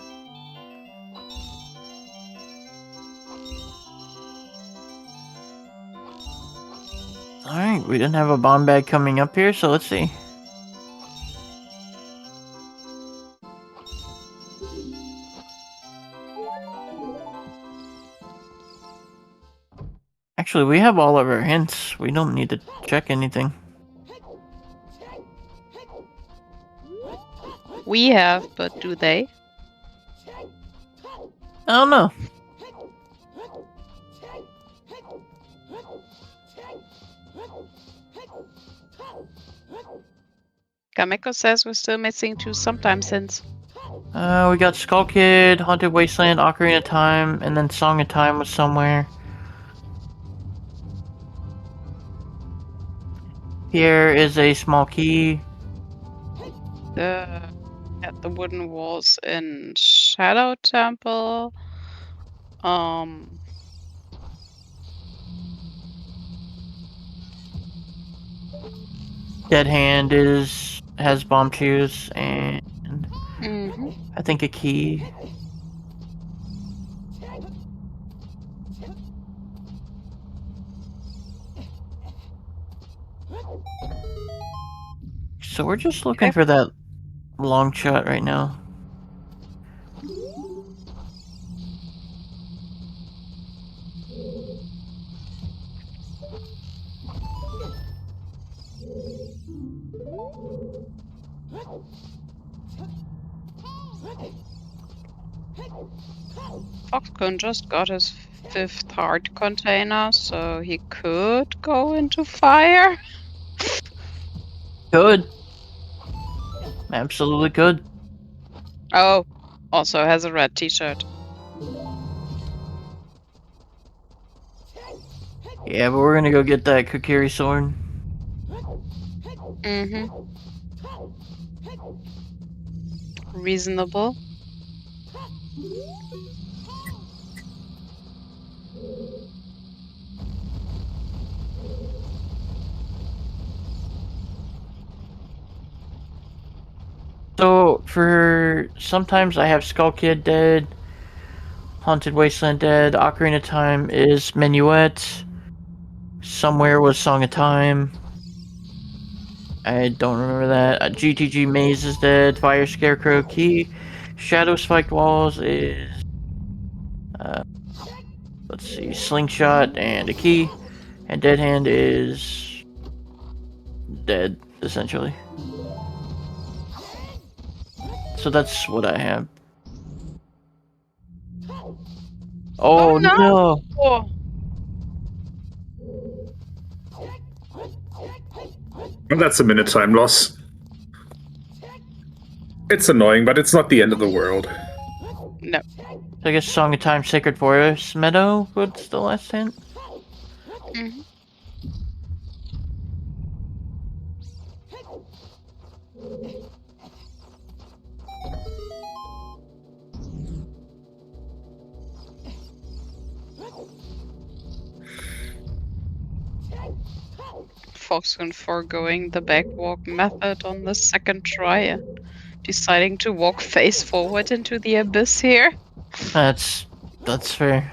Alright, we didn't have a bomb bag coming up here, so let's see. Actually, we have all of our hints. We don't need to check anything. We have, but do they? I don't know. Kameko says we're still missing 2 sometimes hints. We got Skull Kid, Haunted Wasteland, Ocarina of Time, and then Song of Time was somewhere. Here is a small key. At the wooden walls in Shadow Temple. Dead Hand has bomb shoes and I think a key. So we're just looking for that long shot right now. FoxKun just got his 5th heart container, so he could go into fire. Good. Absolutely good. Oh, also has a red t-shirt. Yeah, but we're gonna go get that Kokiri sword. Reasonable. So, for sometimes I have Skull Kid dead, Haunted Wasteland dead, Ocarina of Time is Minuet, somewhere was Song of Time. I don't remember that. GTG Maze is dead, Fire Scarecrow Key, Shadow Spiked Walls is, let's see, Slingshot and a key, and Dead Hand is dead, essentially. So that's what I have. Oh no! Oh. Well, that's a minute time loss. It's annoying, but it's not the end of the world. No. So I guess Song of Time, Sacred Forest, Meadow. What's the last hint? FoxKun foregoing the backwalk method on the 2nd try and deciding to walk face forward into the abyss here. That's fair.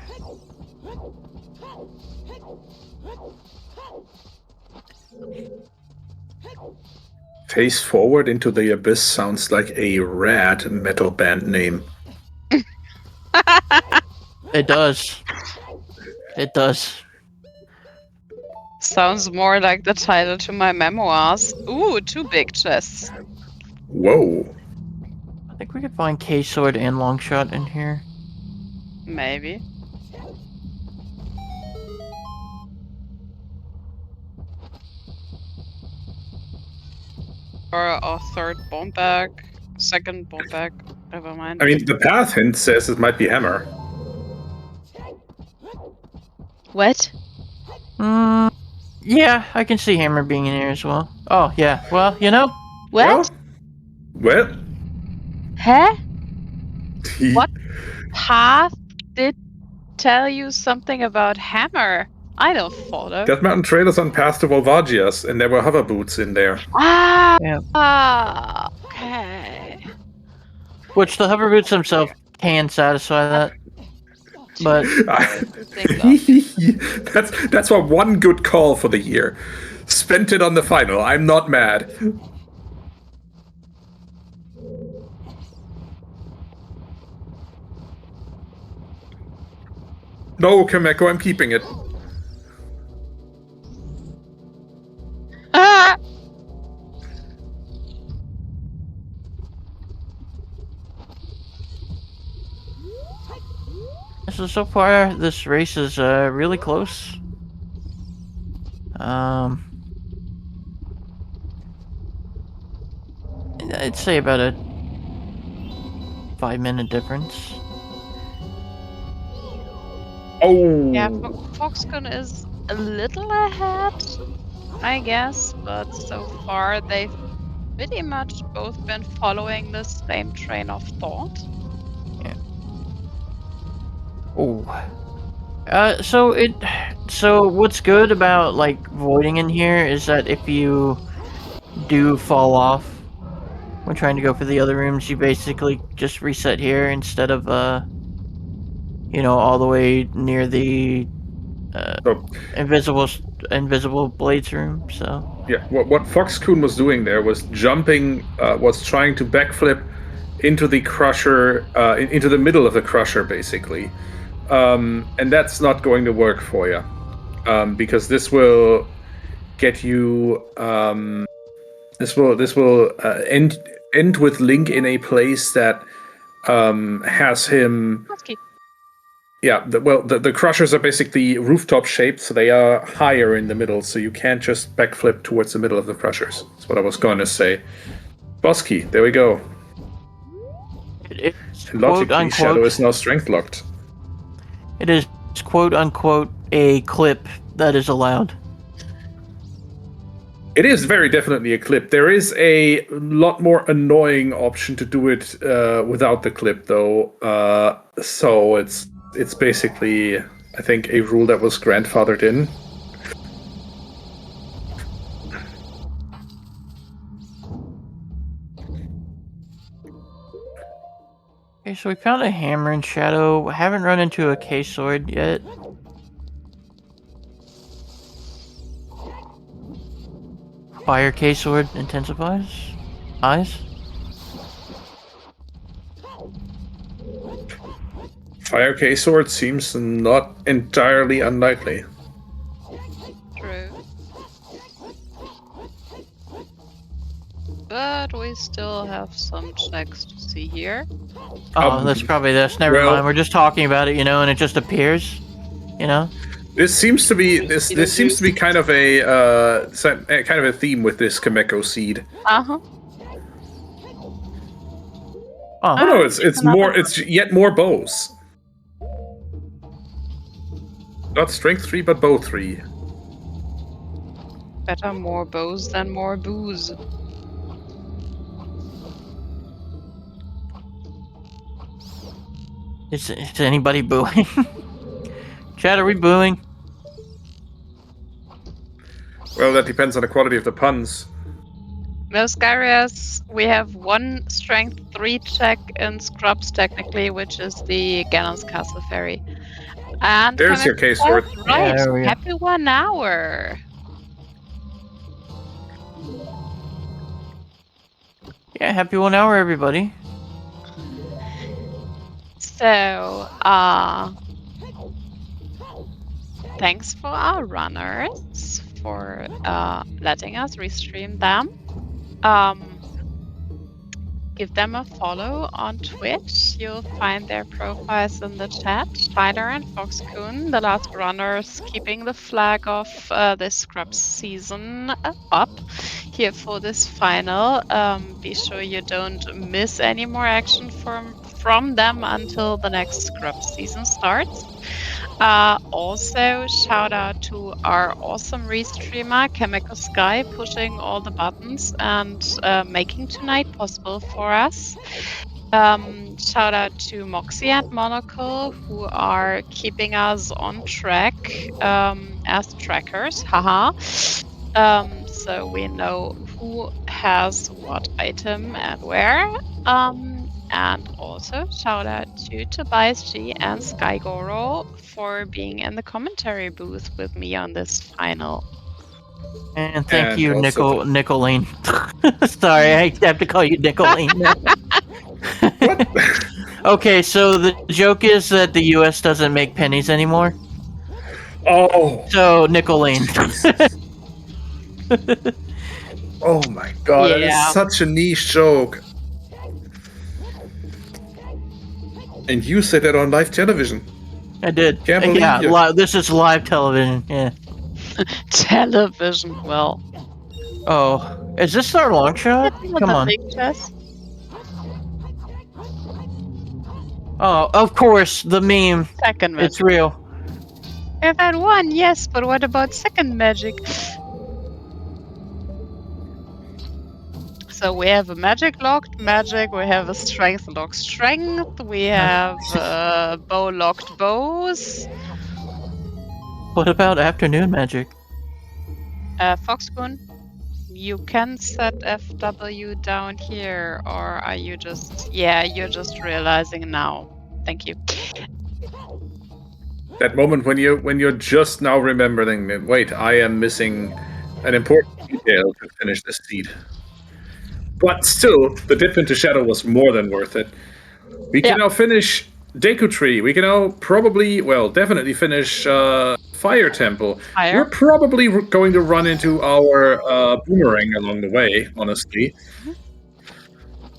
Face Forward into the Abyss sounds like a rad metal band name. It does. It does. Sounds more like the title to my memoirs. Ooh, 2 big chests. Whoa. I think we could find K-Sword and Longshot in here. Maybe. Or a third bomb bag, second bomb bag, never mind. I mean, the path hint says it might be Hammer. What? Yeah, I can see Hammer being in here as well. Oh, yeah. Well, you know. What? Well. Huh? What path did tell you something about Hammer? I don't follow. That mountain trail is on path to Volvagias, and there were hover boots in there. Ah! Yeah. Okay. Which the hover boots themselves can satisfy that. But that's what one good call for the year. Spent it on the final. I'm not mad. No, Kameko, I'm keeping it. Ah! so far, this race is really close. I'd say about a 5-minute difference. Oh. Yeah, FoxKun is a little ahead, I guess, but so far they've pretty much both been following the same train of thought. Yeah. Oh. So what's good about like voiding in here is that if you do fall off when trying to go for the other rooms, you basically just reset here instead of all the way near the invisible blades room. So yeah, what FoxKun was doing there was jumping, was trying to backflip into the crusher, into the middle of the crusher, basically. And that's not going to work for you, because this will get you. This will end with Link in a place that has him. Let's keep. Yeah, the crushers are basically rooftop shaped, so they are higher in the middle, so you can't just backflip towards the middle of the crushers. That's what I was going to say. Boss key, there we go. It's Logically, Shadow is now strength locked. It is quote unquote a clip that is allowed. It is very definitely a clip. There is a lot more annoying option to do it without the clip, though. So it's basically, I think, a rule that was grandfathered in. Okay, so we found a hammer in Shadow. I haven't run into a K-sword yet. Fire K-sword intensifies eyes. Fire K-sword seems not entirely unlikely. True. But we still have some checks to see here. Oh, that's probably this. Never mind. We're just talking about it, and it just appears, This seems to be this seems to be kind of a theme with this Kameko seed. Uh-huh. Oh no, it's yet more bows. Not strength 3, but bow 3. Better more bows than more booze. Is anybody booing? Chad, are we booing? Well, that depends on the quality of the puns. No, Skyrias, we have one strength 3 check in Scrubs, technically, which is the Ganon's Castle Ferry. And there's your K-sword. Right, Yeah, happy 1 hour. Yeah, happy 1 hour, everybody. So, thanks for our runners for letting us restream them. Give them a follow on Twitch. You'll find their profiles in the chat. Shyler and FoxKun, the last runners, keeping the flag of this Scrubs season up here for this final. Be sure you don't miss any more action from them until the next Scrubs season starts. Also, shout out to our awesome restreamer, Chemical Sky, pushing all the buttons and making tonight possible for us. Shout out to Moxie and Monocle, who are keeping us on track as trackers. Haha. So we know who has what item and where. And also shout out to Tobias G and Skygoro for being in the commentary booth with me on this final. And thank And you, also Nicolene. Sorry, I have to call you Nicolene now. What? Okay, so the joke is that the U.S. doesn't make pennies anymore. Oh, So, Nicolene. Jesus. Oh my god, that Yeah. is such a niche joke. And you said that on live television. I did. Can't believe Yeah, you. this is live television. Yeah. Television, well. Oh, is this our long shot? Come on. Pictures. Oh, of course, the meme. Second It's magic. real. We've had one, yes, but what about second magic? So we have a magic locked magic, we have a strength locked strength, we have bow locked bows. What about afternoon magic? FoxKun, you can set FW down here, or are you just... Yeah, you're just realizing now. Thank you. That moment when you're just now remembering that, wait, I am missing an important detail to finish this seed. But still, the dip into shadow was more than worth it. We can now finish Deku Tree. We can now definitely finish Fire Temple. Fire. We're probably going to run into our Boomerang along the way, honestly.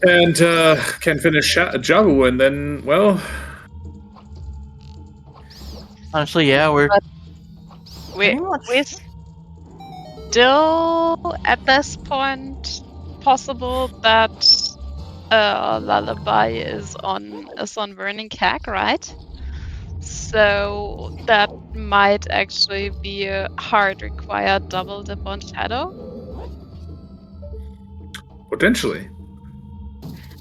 And can finish Jabu, and then, well... Honestly, yeah, we're We're still at this point possible that Lullaby is on Burning Cag, right? So that might actually be a hard required double dip on Shadow. Potentially.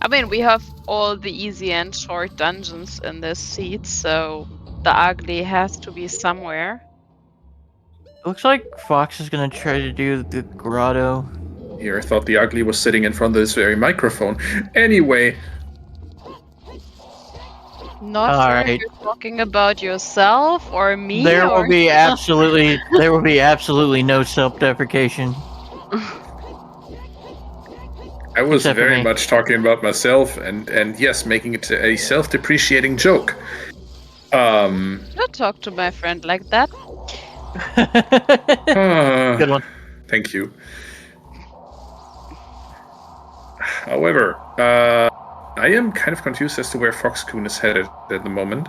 I mean, we have all the easy and short dungeons in this seat, so the ugly has to be somewhere. looks like Fox is gonna try to do the grotto. Here, I thought the ugly was sitting in front of this very microphone. Anyway. Not All sure right. if you're talking about yourself or me. There or... will be absolutely no self-deprecation. I was Except for very me. much talking about myself and yes, making it a self-depreciating joke. Don't talk to my friend like that. Good one. Thank you. However, I am kind of confused as to where FoxKun is headed at the moment.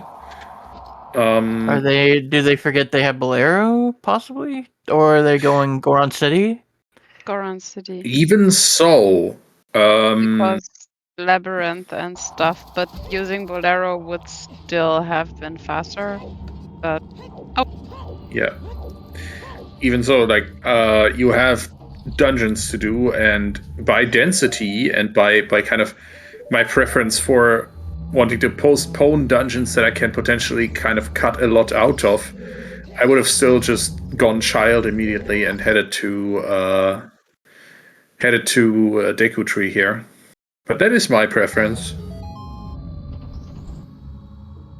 Do they forget they have Bolero, possibly? Or are they going Goron City? Goron City. Even so, Because Labyrinth and stuff, but using Bolero would still have been faster. But yeah. Even so, like, you have dungeons to do, and by density and by kind of my preference for wanting to postpone dungeons that I can potentially kind of cut a lot out of, I would have still just gone Child immediately and headed to Deku Tree here. But that is my preference.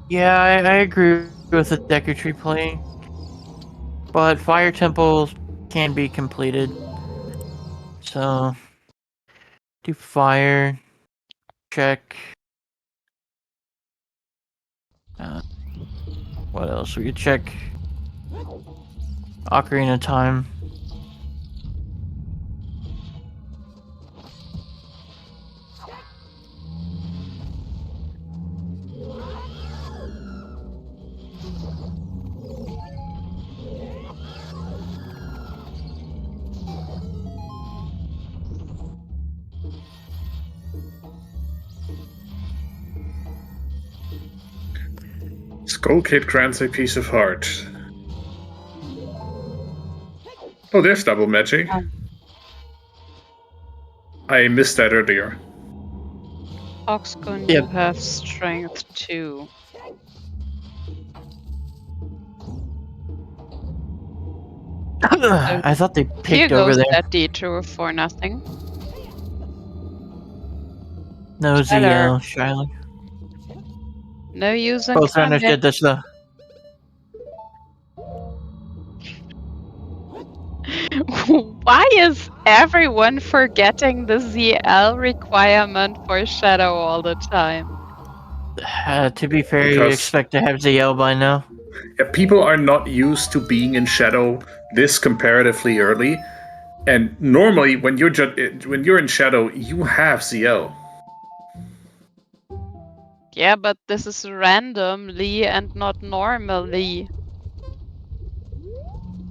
Yeah, I agree with the Deku Tree play. But Fire Temple can be completed. So, Do fire. Check. What else? We could check. Ocarina of Time. Skull Kid grants a piece of heart. Oh, there's double magic. I missed that earlier. FoxKun, Yep. you have strength 2. I thought they Here picked goes over there. that detour for nothing. No Shyler. Shyler. No use in Both combat. runners did this though. Why is everyone forgetting the ZL requirement for Shadow all the time? To be fair, you Because- expect to have ZL by now. Yeah, people are not used to being in Shadow this comparatively early, and normally when you're in Shadow, you have ZL. Yeah, but this is randomly and not normally.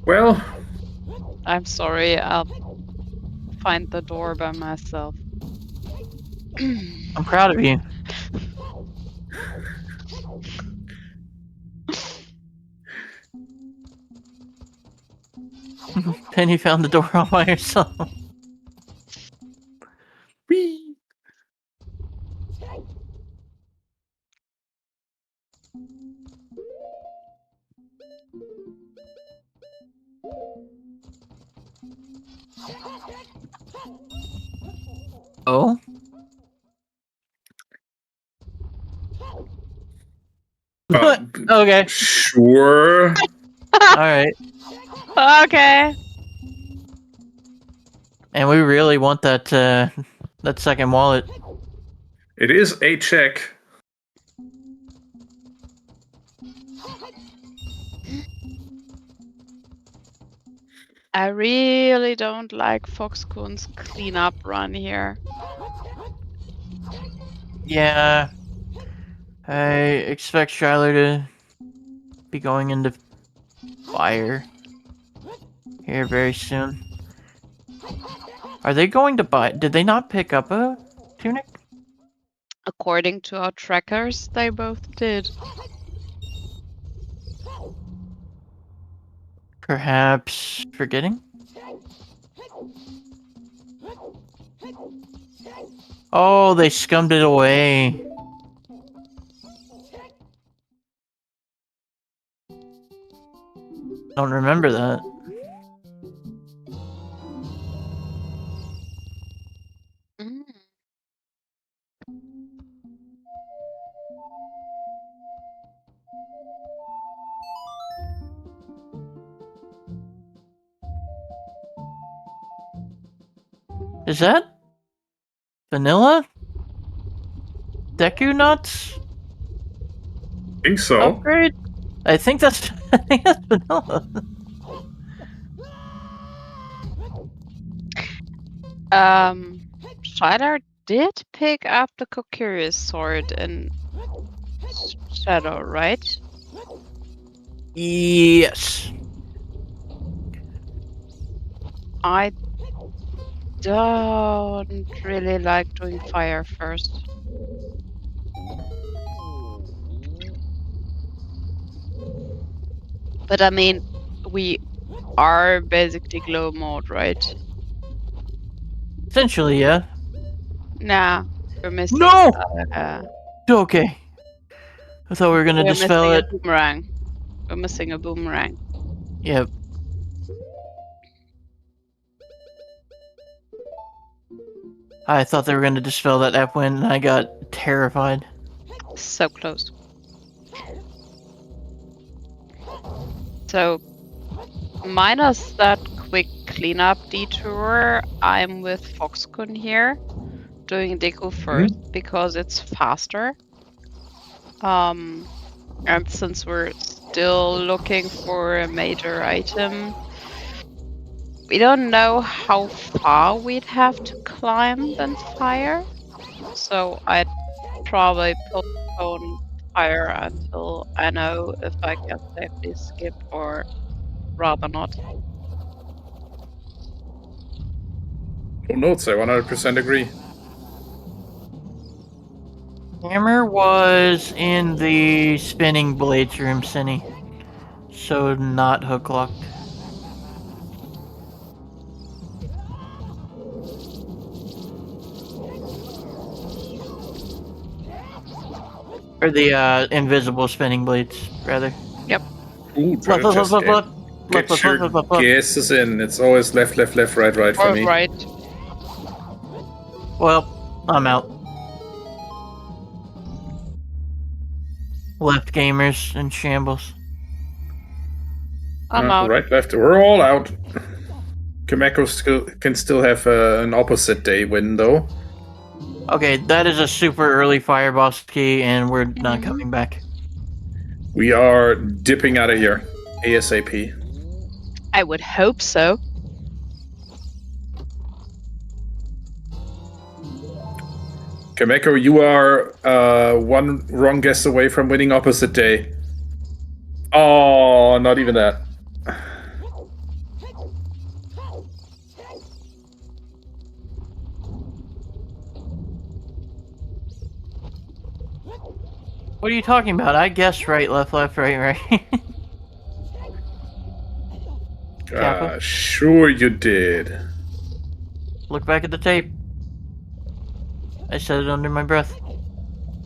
Well, I'm sorry, I'll find the door by myself. I'm proud of you. Penny found the door all by herself. whee. Oh? Okay. Sure. Alright. Okay. And we really want that that second wallet. It is a check. I really don't like FoxKun's cleanup run here. Yeah. I expect Shyler to be going into fire here very soon. Are they going to buy? Did they not pick up a tunic? According to our trackers, they both did. Perhaps forgetting? Oh, they scummed it away. Don't remember that. Mm. Is that vanilla? Deku nuts? Think so. Upgrade? I think that's vanilla. Shyler did pick up the Kokiri's sword in Shadow, right? Yes. I don't really like doing fire first. But I mean, we are basically glow mode, right? Essentially, yeah. Nah, we're missing. No! Uh, Okay. I thought we were gonna we're dispel missing it. a boomerang. We're missing a boomerang. Yep. I thought they were gonna dispel that F-Wind and I got terrified. So close. So, minus that quick cleanup detour, I'm with FoxKun here. doing Deku first because it's faster. And since we're still looking for a major item, we don't know how far we'd have to climb than fire. So I'd probably postpone fire until I know if I can safely skip or rather not. Oh, notes, I 100% agree. Hammer was in the spinning blades room, Cinny. So not hook locked. Or the invisible spinning blades, rather. Ooh, try to Look, just look, look, get look, your look. guesses in. It's always left, left, left, right, right for Or me. right. Well, I'm out. Left gamers in shambles. I'm out. Right, left. We're all out. Kameko can still have an opposite day win, though. Okay, that is a super early fire boss key, and we're not coming back. We are dipping out of here. ASAP. I would hope so. Kameko, you are one wrong guess away from winning opposite day. Oh, not even that. What are you talking about? I guessed right, left, right. Kappa? Sure you did. Look back at the tape. I said it under my breath.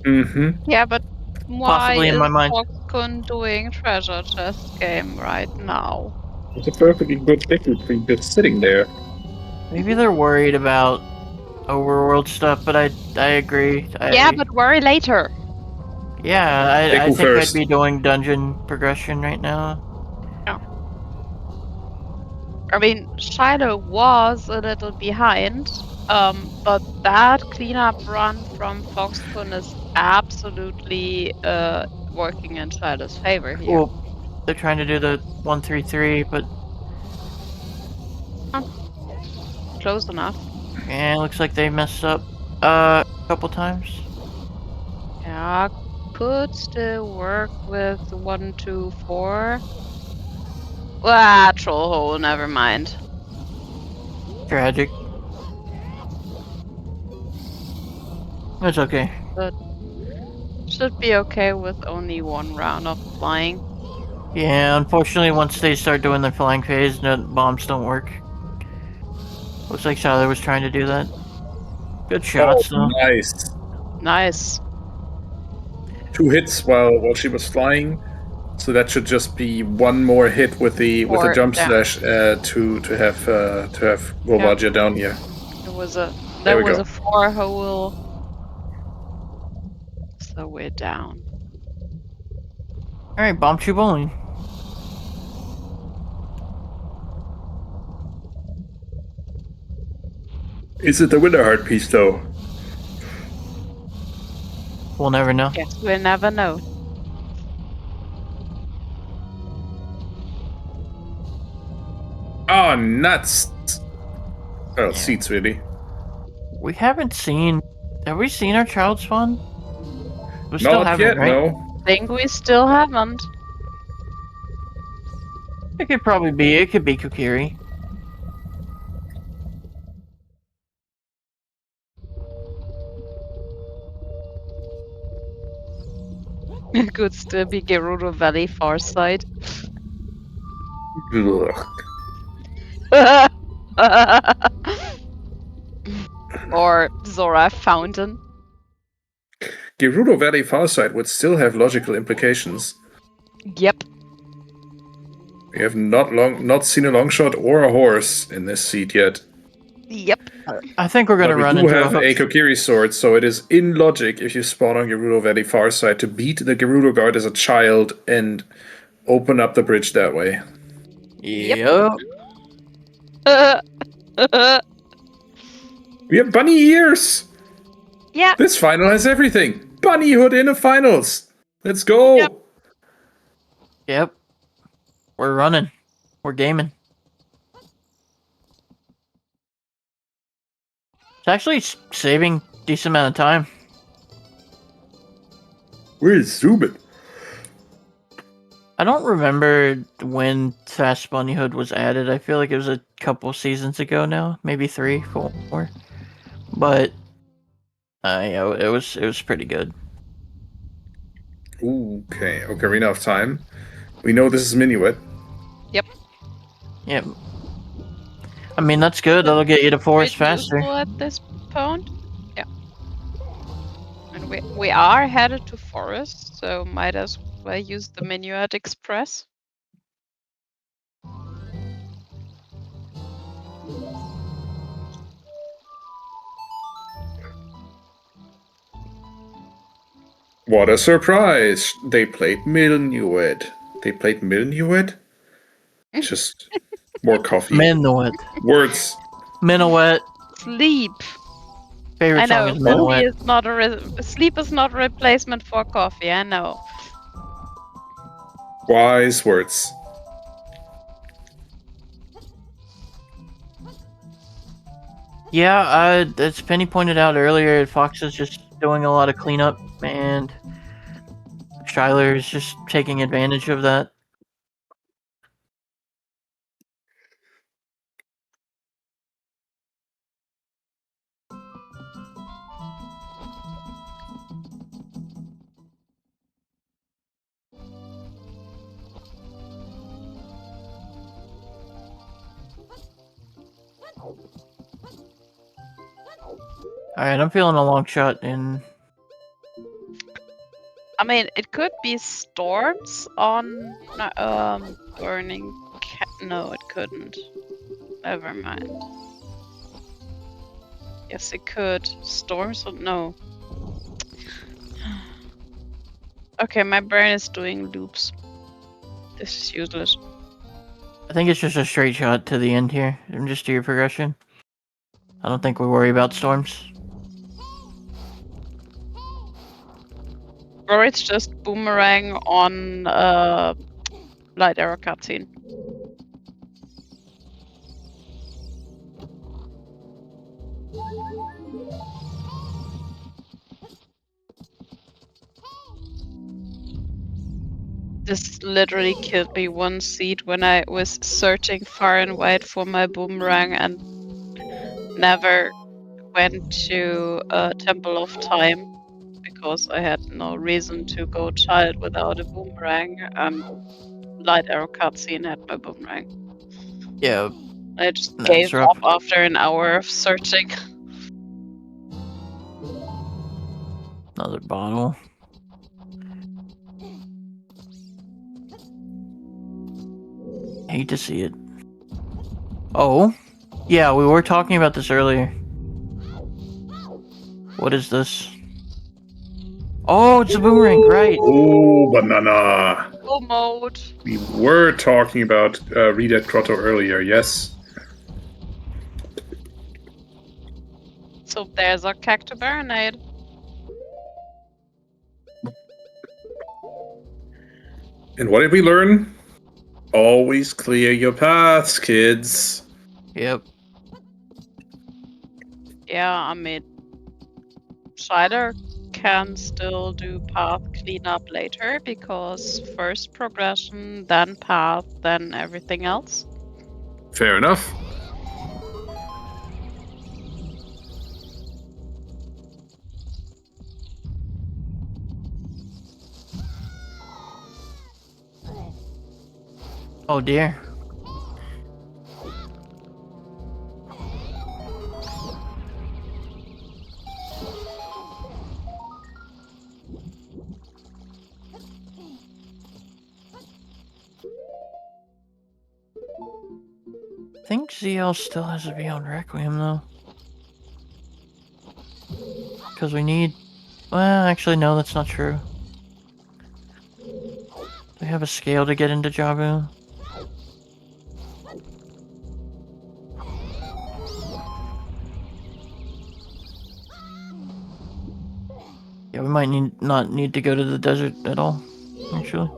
Mm-hmm. Yeah, but why Possibly in is my mind. FoxKun doing treasure chest game right now? It's a perfectly good thing just sitting there. Maybe they're worried about overworld stuff, but I agree. Yeah, but worry later. Yeah, I Deku think first. I'd be doing dungeon progression right now. I mean, Shyler was a little behind, but that cleanup run from FoxKun is absolutely working in Shyler's favor here. Well, they're trying to do the 133, but Close enough. yeah, it looks like they messed up a couple times. Yeah, could still work with 1, 2, 4. Ah, troll hole, never mind. Tragic. It's okay. But should be okay with only one round of flying. Yeah, unfortunately, once they start doing their flying phase, the bombs don't work. Looks like Shyler was trying to do that. Good shots, though. Nice. Nice. 2 hits while she was flying, so that should just be one more hit with the jump slash to have Volvagia down here. It was a There we that was go. a 4 hole. So we're down. All right, bomb tube bowling. Is it the winner heart piece though? We'll never know. Guess we'll never know. Oh, nuts! Oh, seats really. We haven't seen. Have we seen our child spawn? We still Not haven't, yet, right? no. Think we still haven't. It could probably be. It could be Kokiri. It could still be Gerudo Valley far side. Ugh. Or Zora Fountain. Gerudo Valley Farside would still have logical implications. Yep. We have not seen a long shot or a horse in this seat yet. Yep. I think we're gonna But run we do into have a a hook. Kokiri sword, so it is in logic if you spawn on Gerudo Valley Farside to beat the Gerudo Guard as a child and open up the bridge that way. Yep. We have bunny ears! Yeah. This final has everything. Bunnyhood in the finals. Let's go. Yep. Yep. We're running. We're gaming. It's actually saving decent amount of time. Where's Zubin? I don't remember when Fast Bunnyhood was added. I feel like it was a couple seasons ago now, maybe 3, 4. But yeah, it was pretty good. Okay, we know of time. We know this is Minuet. Yep. Yep. I mean, that's good. That'll get you to forest Pretty faster. useful at this point. Yeah. And we are headed to forest, so might as well use the Minuet Express. What a surprise! They played Minuet. They played Minuet? Just more coffee. Minuet. Words. Minuet. Sleep. Favorite I know. song is Minuet. Sleep is not a replacement for coffee. I know. Wise words. Yeah, as Penny pointed out earlier, Fox is just doing a lot of cleanup, and Shyler is just taking advantage of that. Alright, I'm feeling a long shot in. I mean, it could be storms on burning. No, it couldn't. Never mind. Yes, it could. Storms? No. Okay, my brain is doing loops. This is useless. I think it's just a straight shot to the end here, and just do your progression. I don't think we worry about storms. Or it's just boomerang on light arrow cutscene. This literally killed me one seed when I was searching far and wide for my boomerang and never went to Temple of Time because I had no reason to go child without a boomerang. Light arrow cutscene had my boomerang. Yeah, I just that's gave rough. up after an hour of searching. Another bottle. Hate to see it. Oh, yeah, we were talking about this earlier. What is this? Oh, it's a boomerang, right? Oh, banana. Full mode. We were talking about Redet Grotto earlier, yes. So there's our Cactobaronade. And what did we learn? Always clear your paths, kids. Yep. Yeah, I mean, Shyler can still do path cleanup later because first progression, then path, then everything else. Fair enough. Oh dear. I think ZL still has to be on Requiem though. Because we need... Well, actually no, that's not true. Do we have a scale to get into Jabu? Yeah, we might not need to go to the desert at all, actually.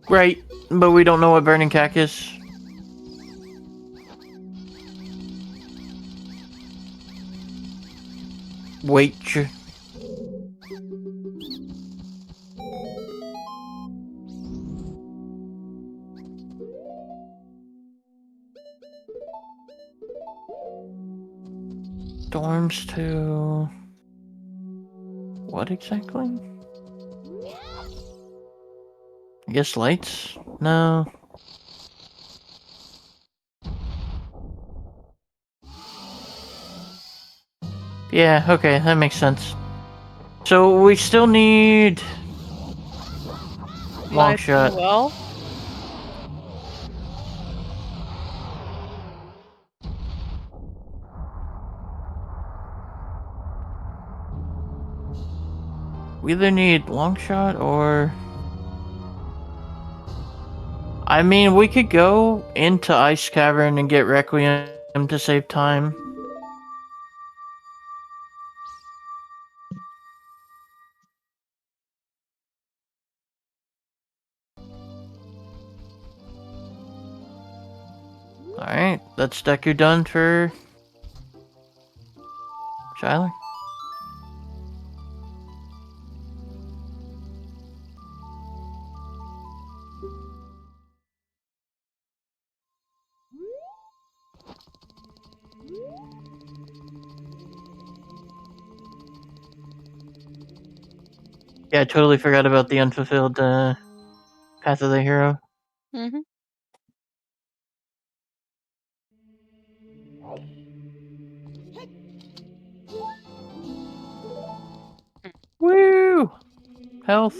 Right, but we don't know what burning cack is. Wait. Storms to... What exactly? I guess lights? No. Yeah, okay, that makes sense. So we still need... Long Light shot. well. We either need long shot or... I mean, we could go into Ice Cavern and get Requiem to save time. Alright, that's Deku done for... Shyler? Yeah, I totally forgot about the unfulfilled Path of the Hero. Mm-hmm. Woo! Health.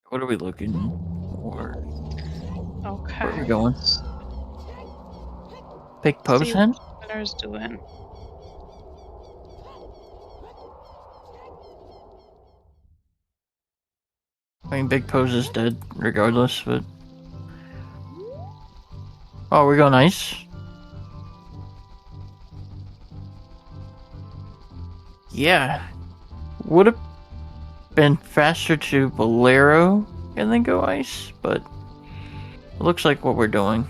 What are we looking for? Okay. Where are we going? Big See Posen? what Shyler's doing. I mean, Big Pose is dead regardless, but... Oh, we're going ice? Yeah. Would have been faster to Bolero and then go ice, but... It looks like what we're doing.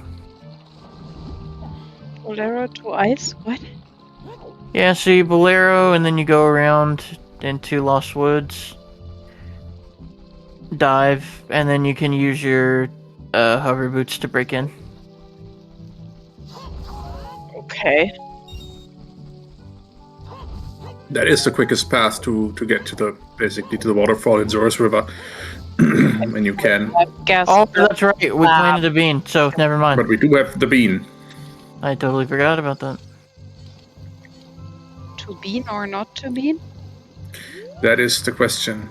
Bolero to ice? What? Yeah, see, Bolero, and then you go around into Lost Woods, dive, and then you can use your hover boots to break in. Okay. That is the quickest path to get to the basically to the waterfall in Zora's River, and you can. I guess. Oh, that's right, we planted a bean, so never mind. But we do have the bean. I totally forgot about that. To bean or not to bean? That is the question.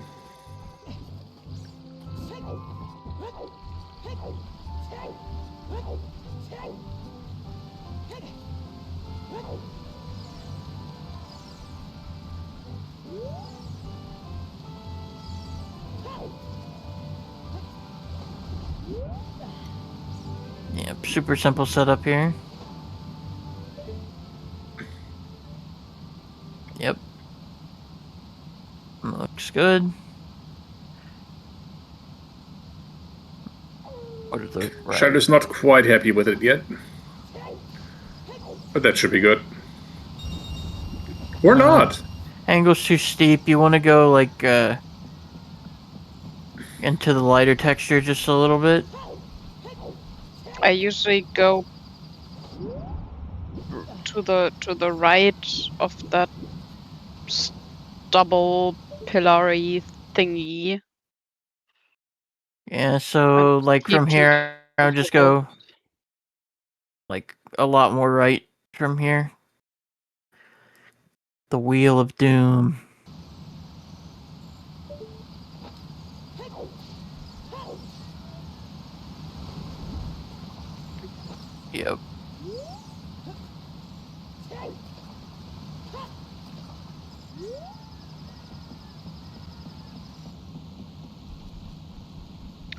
Yep, super simple setup here. Yep. Looks good. What are the right? Shyler's not quite happy with it yet. But that should be good. Or not. Angle's too steep. You want to go like into the lighter texture just a little bit. I usually go to the right of that double pillar-y thingy. Yeah, so like from here, I'll just go like a lot more right from here. The Wheel of Doom. Yep.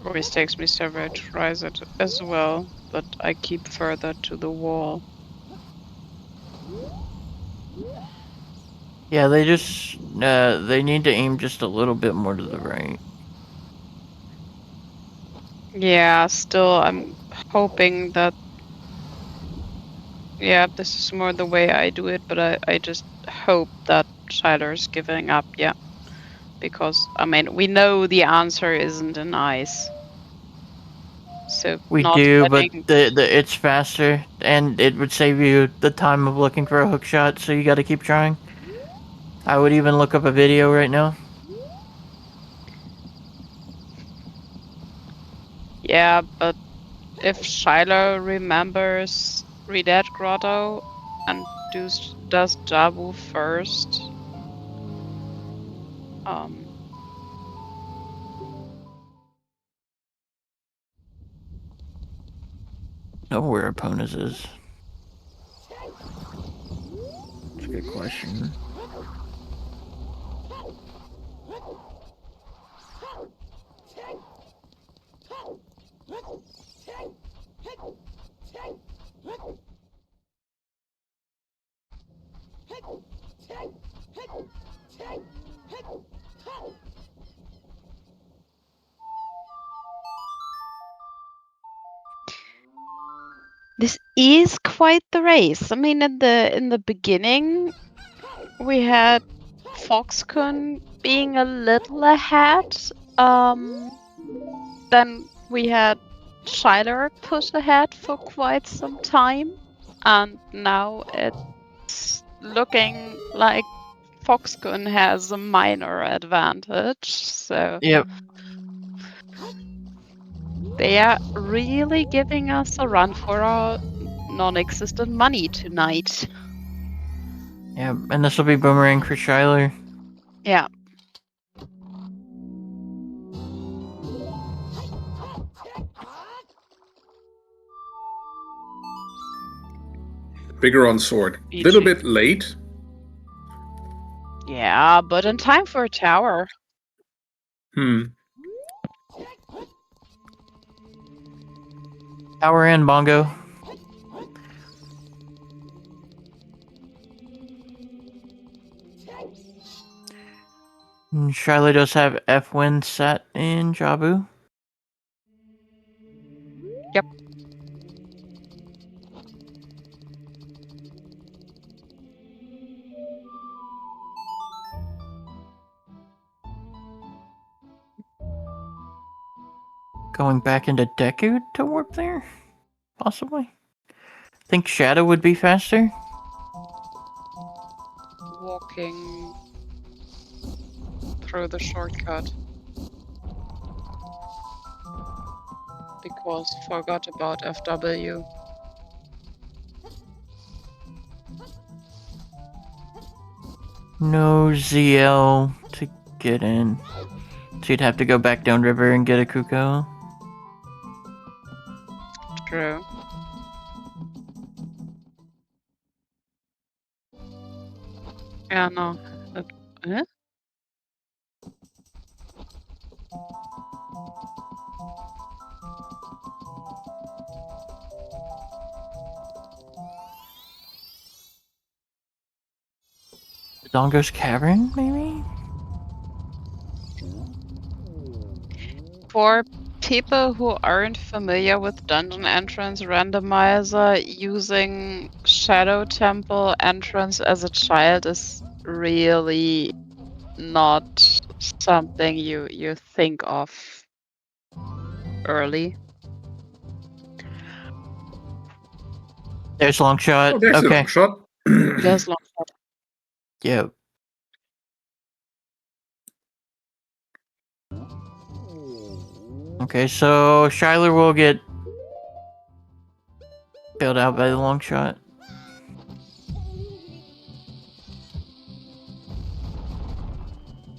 Always takes me several tries as well, but I keep further to the wall. Yeah, they just they need to aim just a little bit more to the right. Yeah, still I'm hoping that this is more the way I do it, but I just hope that Shyler's giving up, yeah. Because I mean we know the answer isn't an ice. So We not do, but letting it's faster, and it would save you the time of looking for a hook shot. So you got to keep trying. I would even look up a video right now. Yeah, but if Shyler remembers Redet Grotto and does Jabu first, Know where opponents is. That's a good question. this is quite the race. I mean, in the beginning, we had FoxKun being a little ahead. Then we had Shyler push ahead for quite some time, and now it's looking like FoxKun has a minor advantage. So Yep. they are really giving us a run for our non-existent money tonight. Yeah, and this will be boomerang for Shyler. Yeah. Bigger on sword. BG. Little bit late. Yeah, but in time for a tower. Tower and bongo. And Shyler does have F-Wind set in Jabu. Yep. Going back into Deku to warp there? Possibly. Think Shadow would be faster? Walking through the shortcut. Because forgot about FW. No ZL to get in. So you'd have to go back downriver and get a Kuko. True. Yeah, no. Huh? Dongo's Cavern, maybe? For people who aren't familiar with Dungeon Entrance Randomizer, using Shadow Temple entrance as a child is really not something you think of early. There's long shot. Oh, there's a Okay. long shot. There's long shot. Yep. Okay, so Shyler will get bailed out by the long shot.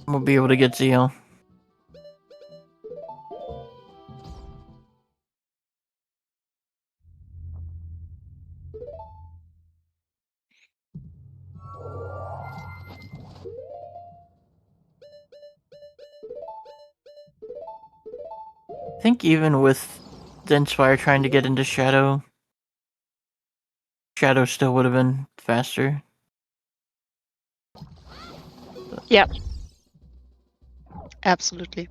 We'll be able to get ZL. I think even with the Inspire trying to get into Shadow, Shadow still would have been faster. Yep. Absolutely.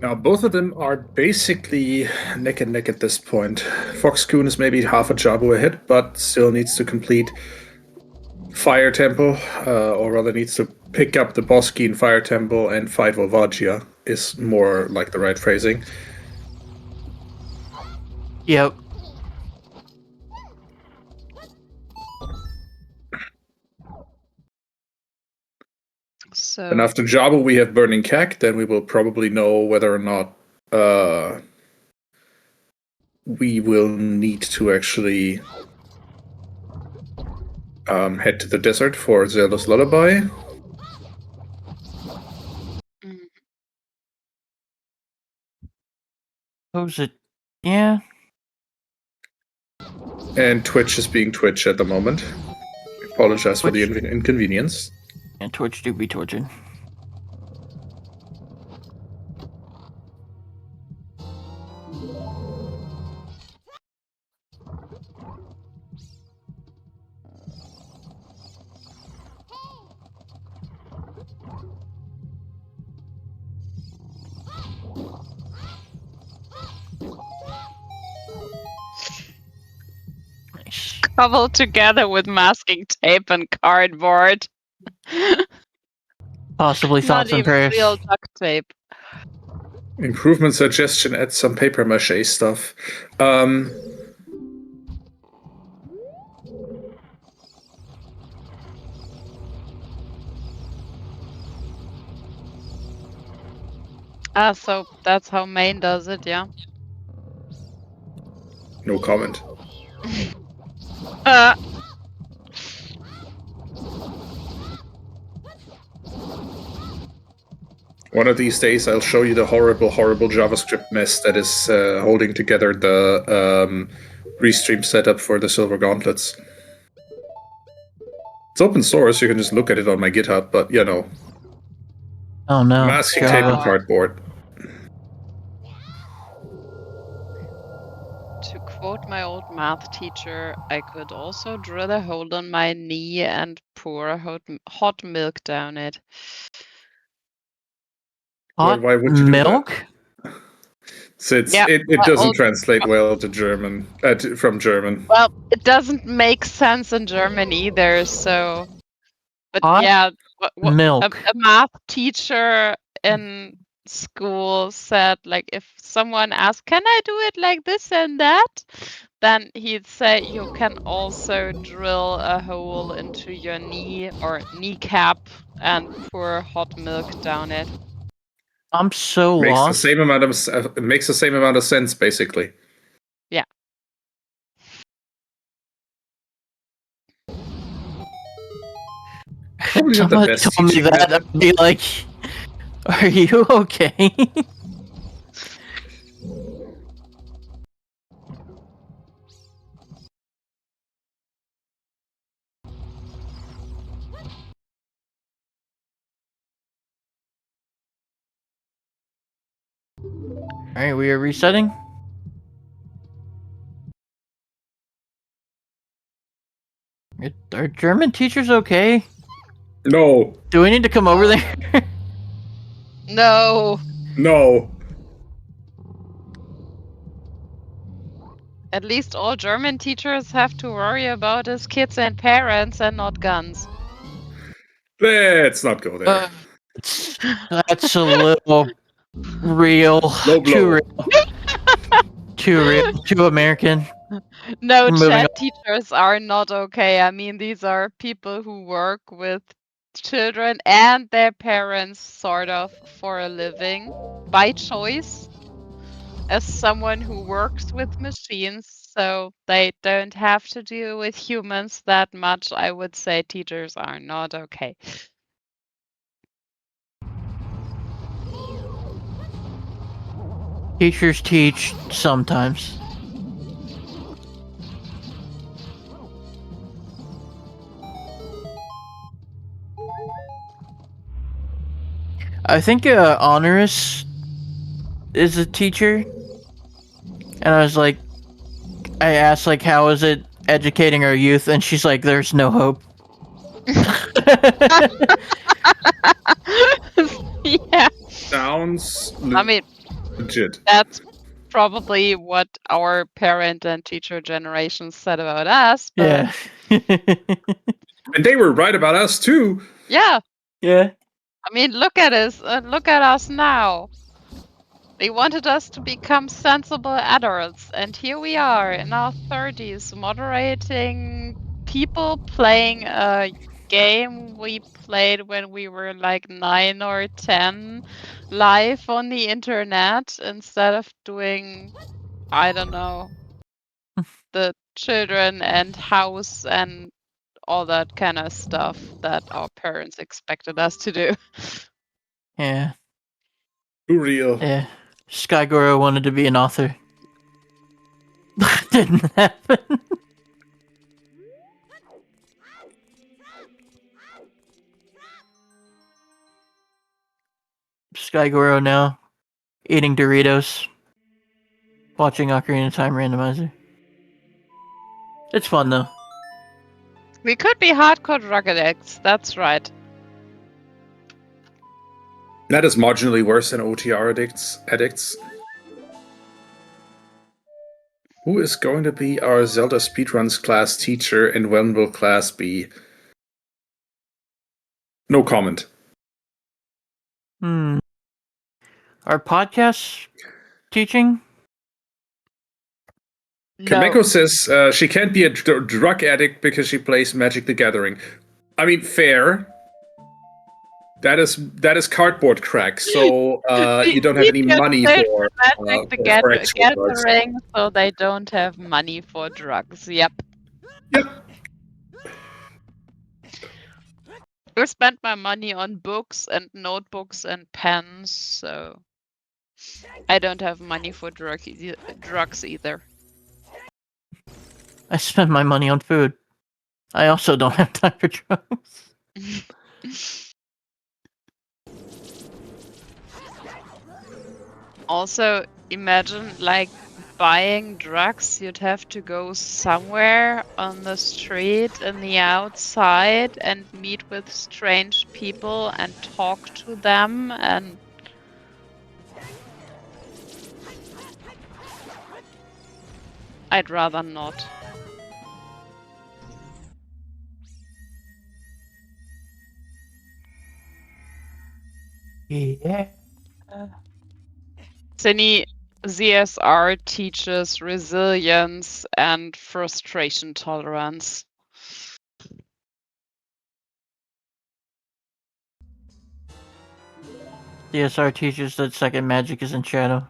Now, both of them are basically neck and neck at this point. FoxKun is maybe half a Jabu ahead, but still needs to complete Fire Temple, or rather needs to pick up the boss key in Fire Temple and fight Volvagia, is more like the right phrasing. Yep. So And after Jabu, we have Burning Cack. Then we will probably know whether or not we will need to actually head to the desert for Zelda's Lullaby. Who's it? Yeah. And Twitch is being Twitch at the moment. I apologize for the Twitch. inconvenience. And Twitch do be tortured. Nice. cobbled together with masking tape and cardboard. Possibly Not thoughts and even prayers. real duct tape. Improvement suggestion: add some paper mache stuff. So that's how Maine does it, yeah? No comment. Uh, One of these days, I'll show you the horrible, horrible JavaScript mess that is holding together the restream setup for the Silver Gauntlets. It's open source, you can just look at it on my GitHub, but you know. Oh no. Masking tape and Java. cardboard. to quote my old math teacher, I could also drill a hole in my knee and pour hot milk down it. Hot Why would you do that? milk? So Yeah, it doesn't also- translate well to German, from German. Well, it doesn't make sense in German either, so. But Hot yeah, milk. a math teacher in school said, like, if someone asked, can I do it like this and that? Then he'd say, you can also drill a hole into your knee or kneecap and pour hot milk down it. I'm so Makes lost. the same amount of it makes the same amount of sense, basically. Yeah. Probably If not the someone best told me teaching that, method. I'd be like, are you okay? Alright, we are resetting. Are German teachers okay? No, Do we need to come over there? No. no. At least all German teachers have to worry about is kids and parents and not guns. Let's not go there. That's a little real. Low Too blow. real. Too real. Too American. No, Moving chat on. teachers are not okay. I mean, these are people who work with children and their parents, sort of, for a living, by choice, as someone who works with machines, so they don't have to deal with humans that much. I would say teachers are not okay. Teachers teach sometimes. I think Honorus is a teacher, and I was like, I asked like, how is it educating our youth, and she's like, there's no hope. Yeah. Sounds I mean, legit. that's probably what our parent and teacher generation said about us. But Yeah. And they were right about us too. yeah, Yeah. I mean, look at us. Look at us now. They wanted us to become sensible adults, and here we are in our 30s, moderating people playing a game we played when we were like 9 or 10 live on the internet instead of doing, I don't know, the children and house and all that kind of stuff that our parents expected us to do. Yeah. Too real. Yeah. Skygoro wanted to be an author. Didn't happen. Skygoro now eating Doritos, watching Ocarina of Time Randomizer. It's fun though. We could be hardcore drug addicts, that's right. That is marginally worse than OTR addicts. Who is going to be our Zelda speedruns class teacher, and when will class be? No comment. Our podcast teaching? Kameko says she can't be a drug addict because she plays Magic the Gathering. I mean, fair. That is cardboard crack, so you don't have any money for Magic the actual drugs. Gathering, so they don't have money for drugs. Yep. Yep. I spent my money on books and notebooks and pens, so I don't have money for drugs either. I spend my money on food. I also don't have time for drugs. Also, imagine like buying drugs, you'd have to go somewhere on the street in the outside and meet with strange people and talk to them, and I'd rather not. Yeah. Cine ZSR teaches resilience and frustration tolerance. DSR teaches that second magic is in shadow.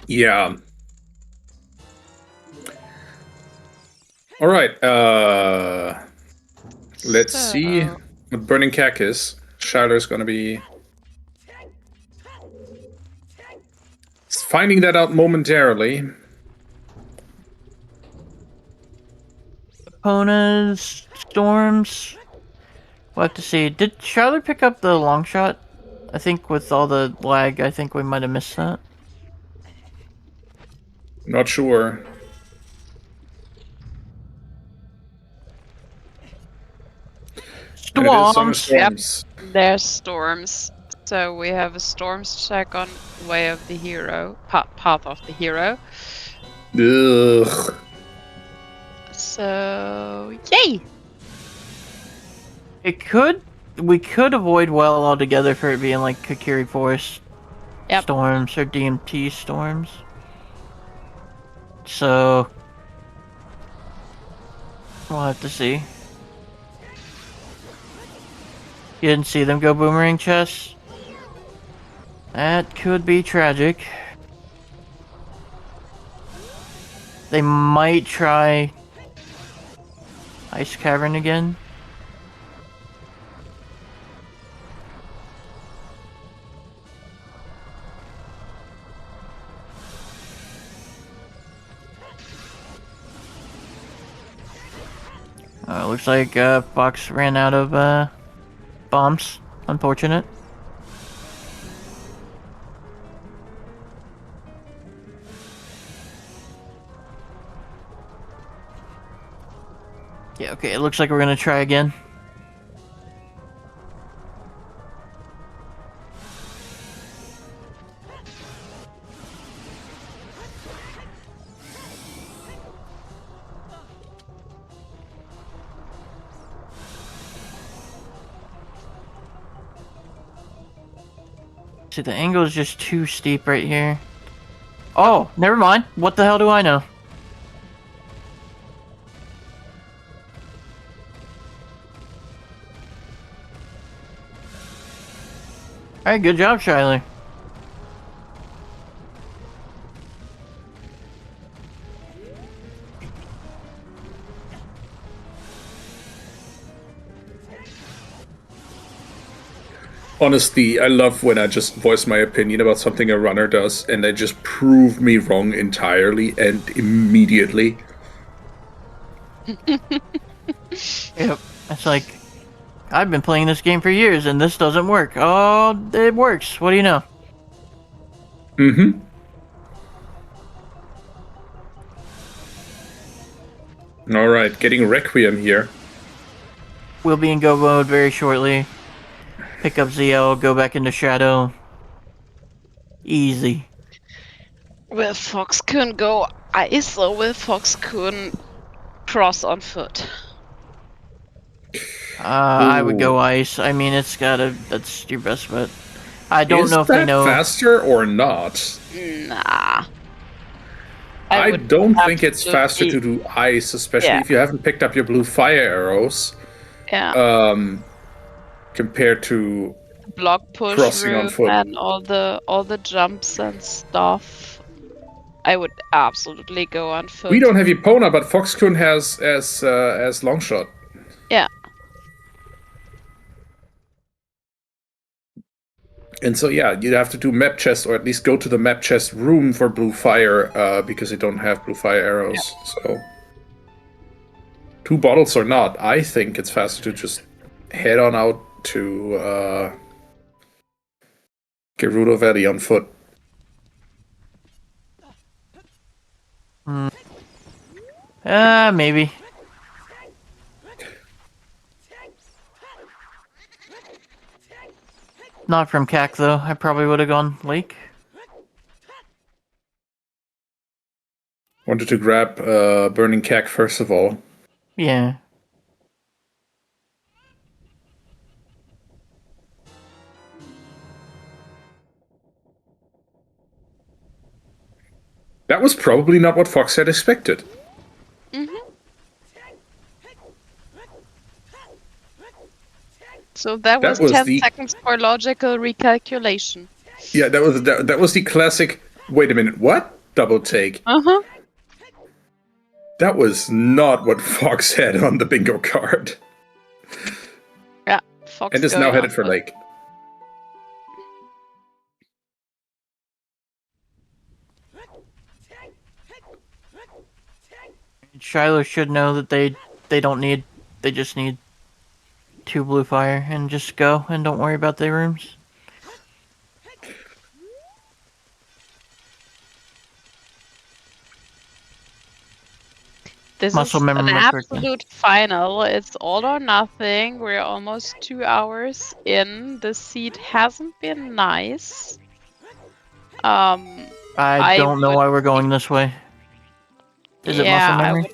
Yeah. All right. Let's see what Burning Cack is. Shyler's gonna be finding that out momentarily. Opponents, storms. We'll have to see. Did Shyler pick up the long shot? I think with all the lag, I think we might have missed that. Not sure. Storms. Yep, there's storms. So we have a storms check on Way of the Hero, Path of the Hero. Ugh. So yay! We could avoid well altogether for it being like Kakiri Forest Yep. storms or DMT storms. So we'll have to see. You didn't see them go boomerang chest? That could be tragic. They might try Ice Cavern again. Well, looks like Fox ran out of bombs. Unfortunate. Yeah, okay, it looks like we're gonna try again. See, the angle is just too steep right here. Oh, never mind. What the hell do I know? Alright, good job, Shyler. Honestly, I love when I just voice my opinion about something a runner does, and they just prove me wrong entirely and immediately. Yep. It's like, I've been playing this game for years and this doesn't work. Oh, it works. What do you know? Mm-hmm. Alright, getting Requiem here. We'll be in go mode very shortly. Pick up ZL, go back into Shadow. Easy. Will FoxKun go ice or will FoxKun cross on foot? I would go Ooh. ice. I mean, that's your best bet. I don't Is know if that they know. faster or not? Nah. I would don't think it's faster to absolutely- do ice, especially Yeah. if you haven't picked up your blue fire arrows, Yeah. compared to Block push crossing on route foot. and all the jumps and stuff. I would absolutely go on foot. We don't have Epona, but FoxKun has as Longshot. Yeah. And so yeah, you'd have to do map chest, or at least go to the map chest room for blue fire, because they don't have blue fire arrows. So 2 bottles or not, I think it's faster to just head on out to Gerudo Valley on foot. Maybe. Not from CAC though. I probably would have gone Lake. Wanted to grab Burning Cack first of all. Yeah. That was probably not what Fox had expected. So that was was 10 the- seconds for logical recalculation. Yeah, that was the classic. Wait a minute, what? Double take. Uh-huh. That was not what Fox had on the bingo card, Yeah. Fox and is going now on headed for foot. Lake. Shyler should know that they don't need. They just need 2 blue fire and just go and don't worry about their rooms. This Muscle is memory an record, yeah. absolute final. It's all or nothing. We're almost 2 hours in. The seat hasn't been nice. I don't know why we're going this way. Is it muscle memory?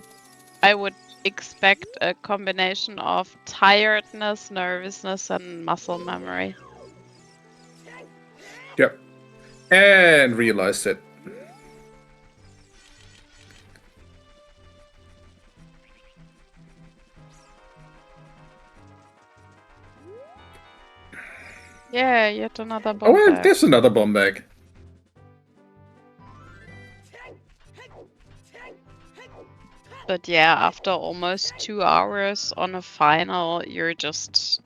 I would expect a combination of tiredness, nervousness, and muscle memory. Yep. And realized it. Yeah, yet another bomb. Oh, well, bag. there's another bomb bag. But yeah, after almost 2 hours on a final, you're just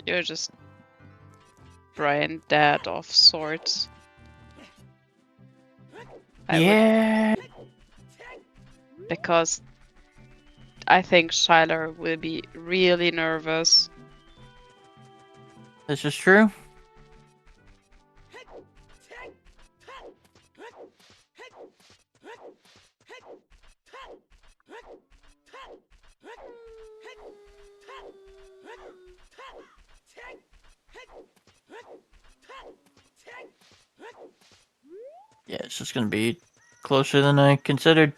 brain dead of sorts. Yeah. Because I think Shyler will be really nervous. This is true. Yeah, it's just gonna be closer than I considered.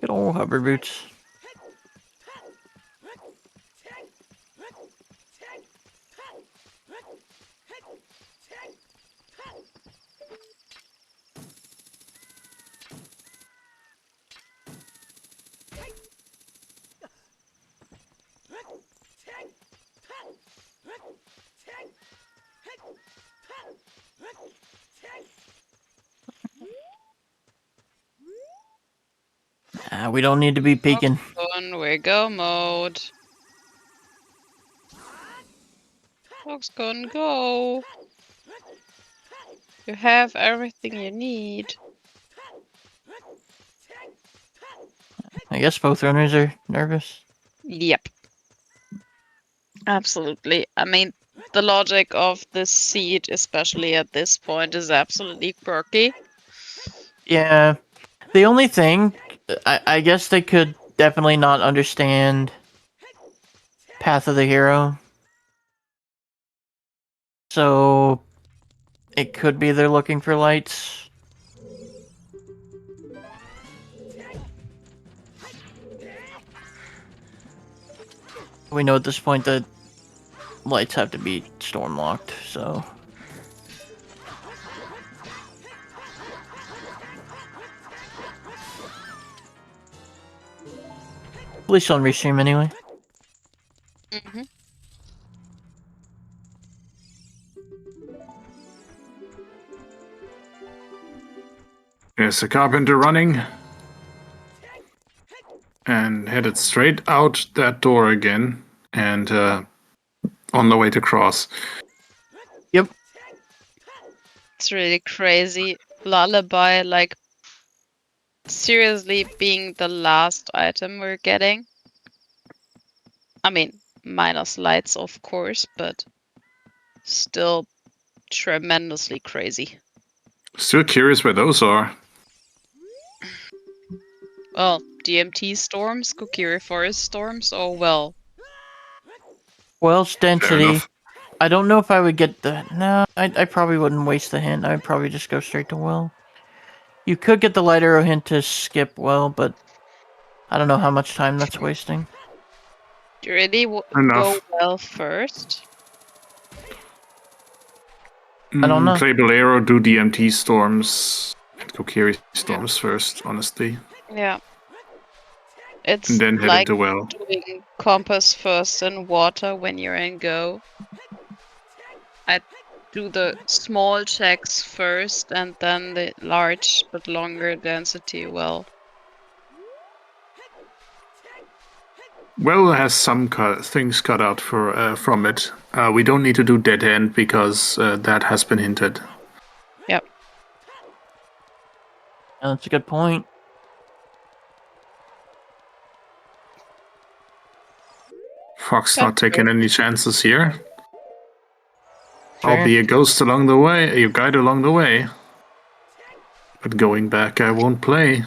Good old hover boots. We don't need to be peeking. FoxKun, we go mode. FoxKun, go. You have everything you need. I guess both runners are nervous. Yep. Absolutely. I mean, the logic of this seed, especially at this point, is absolutely quirky. Yeah. The only thing, I guess they could definitely not understand Path of the Hero. So it could be they're looking for lights. We know at this point that lights have to be storm locked, so. At least on restream anyway. Mm-hmm. There's the carpenter running. And headed straight out that door again. And on the way to cross. Yep. It's really crazy. Lullaby, like, seriously being the last item we're getting. I mean, minus lights, of course, but still tremendously crazy. Still curious where those are. Well, DMT storms, Kokiri Forest storms, oh well. Wells Fair density. enough. I don't know if I would get the... No, I probably wouldn't waste the hint. I'd probably just go straight to well. You could get the light arrow hint to skip well, but I don't know how much time that's wasting. Do you really Enough. go well first? I don't know. Play Bolero, do DMT storms, and Kokiri storms first, honestly. Yeah. It's And then head like into well. doing compass first and water when you're in go. I do the small checks first and then the large but longer density well. Well has some things cut out from it. We don't need to do dead end because that has been hinted. Yep. That's a good point. Fox not taking any chances here. Sure. I'll be a ghost along the way, your guide along the way. But going back, I won't play.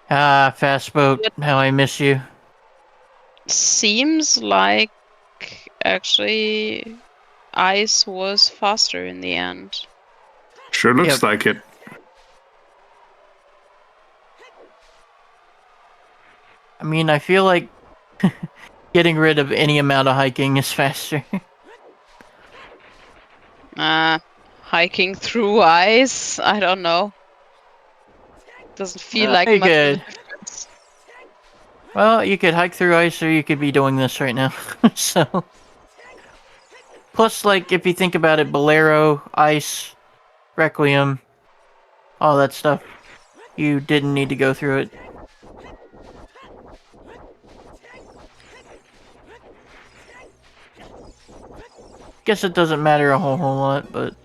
Ah, fast boat. How I miss you. Seems like actually ice was faster in the end. Sure looks Yep. like it. I mean, I feel like getting rid of any amount of hiking is faster. Hiking through ice? I don't know. Doesn't feel like Very much of a good. difference. Well, you could hike through ice, or you could be doing this right now. So, plus, like, if you think about it, Bolero, ice, Requiem, all that stuff, you didn't need to go through it. guess it doesn't matter a whole lot, but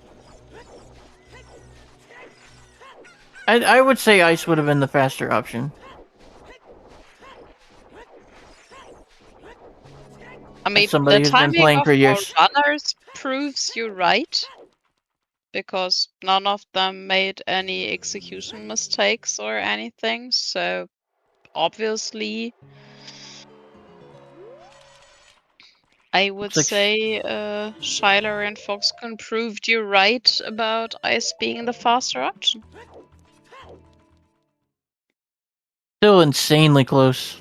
I would say ice would have been the faster option. I mean, somebody the who's been timing playing of for years. our runners proves you right, because none of them made any execution mistakes or anything. So obviously, I would Looks like say Shyler and FoxKun proved you right about ice being the faster option. Still insanely close.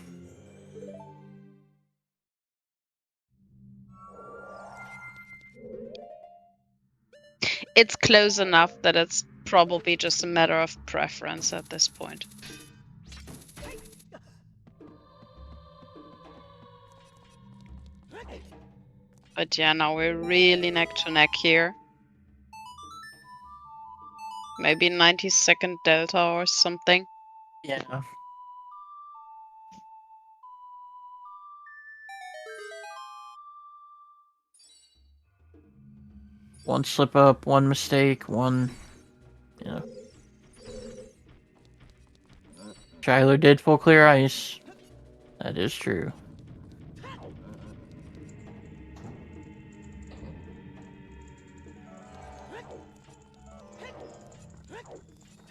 It's close enough that it's probably just a matter of preference at this point. But yeah, now we're really neck to neck here. Maybe 90-second delta or something. Yeah. One slip up, one mistake, one. Yeah. Shyler did full clear ice. That is true.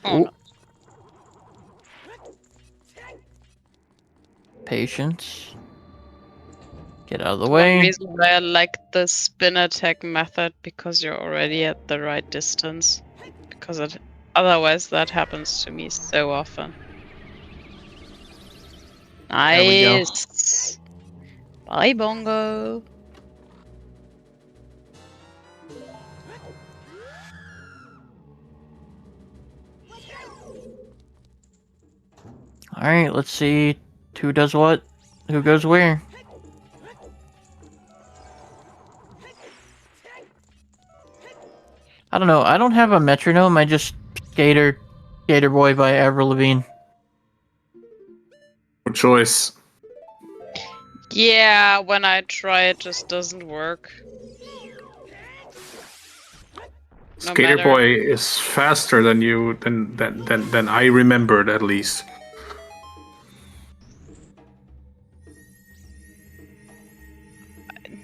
Oh, no. Patience. Get out of the One way. reason why I like the spin attack method, because you're already at the right distance. Because otherwise that happens to me so often. There we go. Nice. Bye, Bongo. Alright, let's see who does what, who goes where. I don't know, I don't have a metronome, I just Skater Boy by Avril Lavigne. Good choice. Yeah, when I try it just doesn't work. No Skater matter- Boy is faster than you than I remembered, at least.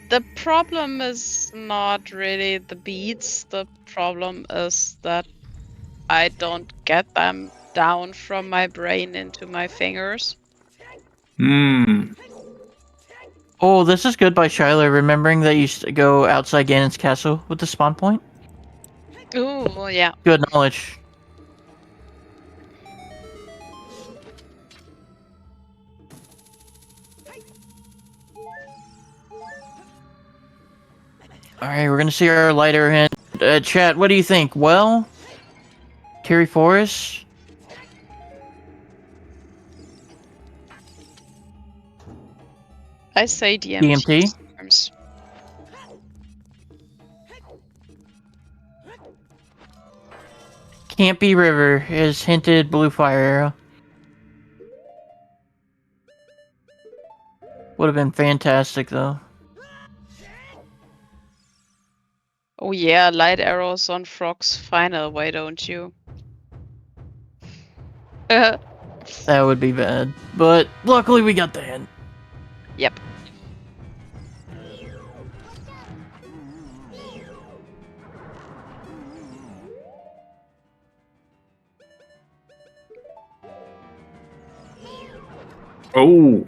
The problem is not really the beats. The problem is that I don't get them down from my brain into my fingers. Hmm. Oh, this is good by Shyler, remembering that you used to go outside Ganon's castle with the spawn point. Ooh, yeah. Good knowledge. Alright, we're gonna see our lighter hand. Chat, what do you think? Well? Terry Forrest? I say DMT. DMT? Sometimes. Can't be River is hinted blue fire arrow. Would have been fantastic though. Oh yeah, light arrows on Frog's final, why don't you? That would be bad. But luckily we got the hint. Yep. Oh.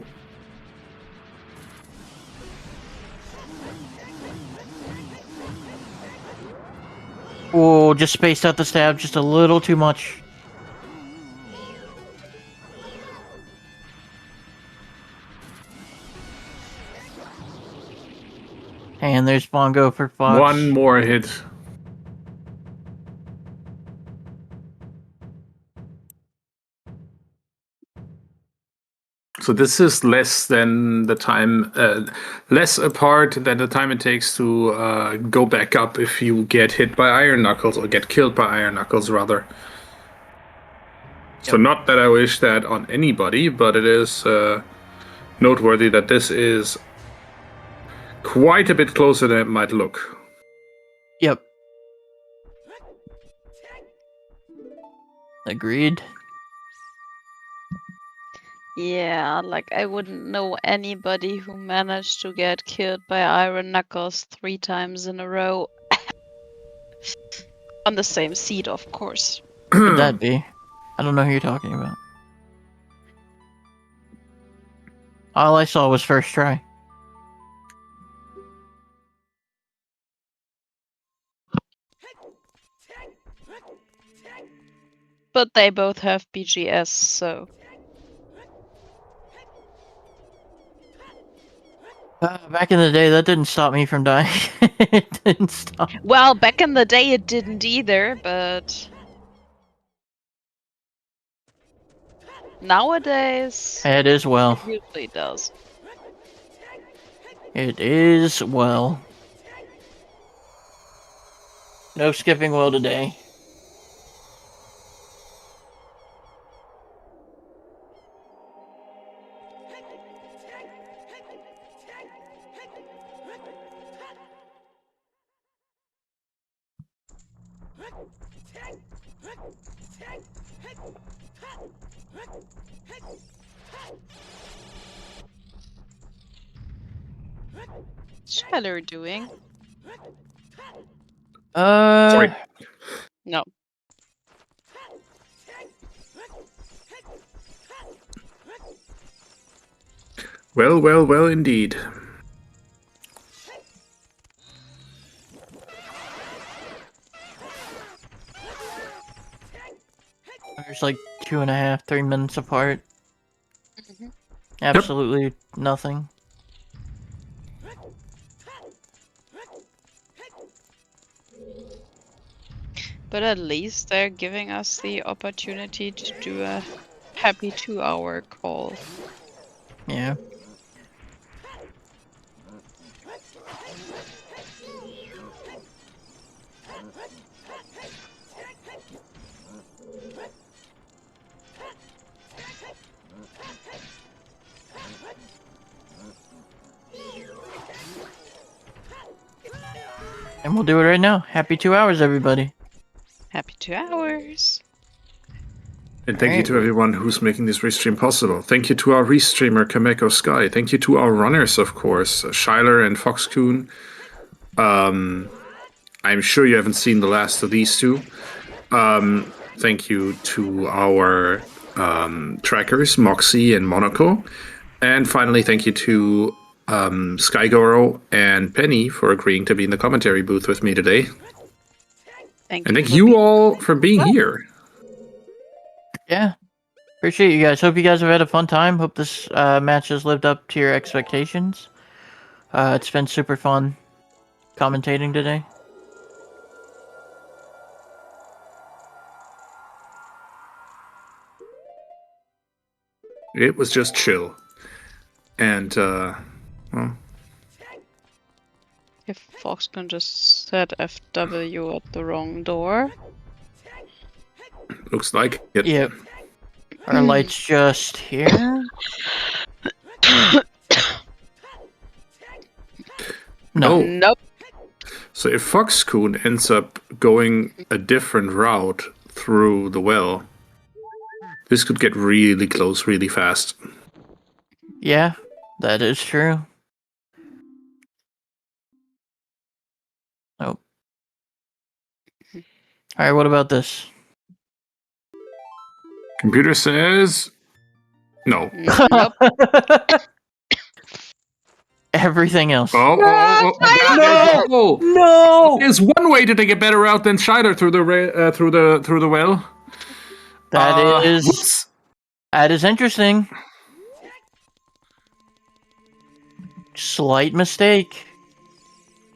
Oh, just spaced out the stab just a little too much. And there's Bongo for Fox. One more hit. So this is less than the time, less apart than the time it takes to go back up if you get hit by Iron Knuckles, or get killed by Iron Knuckles, rather. So not that I wish that on anybody, but it is noteworthy that this is quite a bit closer than it might look. Agreed. Yeah, like I wouldn't know anybody who managed to get killed by Iron Knuckles 3 times in a row. On the same seat, of course. Who could that be? I don't know who you're talking about. All I saw was first try. But they both have BGS, so. Back in the day, that didn't stop me from dying. It didn't stop. Well, back in the day it didn't either, but. Nowadays. It is well. It usually does. It is well. No skipping well today. What's Shyler doing? Sorry. No. Well, indeed. There's like 2.5, 3 minutes apart. Mhm. Absolutely nothing. But at least they're giving us the opportunity to do a happy 2-hour call. Yeah. And we'll do it right now. Happy 2 hours, everybody. Happy 2 hours. And thank you Alright. to everyone who's making this restream possible. Thank you to our restreamer, Kameko Sky. Thank you to our runners, of course, Shyler and FoxKun. I'm sure you haven't seen the last of these two. Thank you to our trackers, Moxie and Monaco. And finally, thank you to Skygoro and Penny for agreeing to be in the commentary booth with me today. Thank And you. thank for you being- all for being here. Yeah. Appreciate you guys. Hope you guys have had a fun time. Hope this match has lived up to your expectations. It's been super fun commentating today. It was just chill. And, well, If Fox can just set FW at the wrong door. looks like it. Yep. Our light's just here. No. Oh. Nope. So if FoxKun ends up going a different route through the well, this could get really close really fast. Yeah, that is true. Oh. Alright, what about this? Computer says no. Nope. Everything else. Oh, No! no! No! There's one way to take a better route than Shyler through the well. That is whoops. that is interesting. Slight mistake.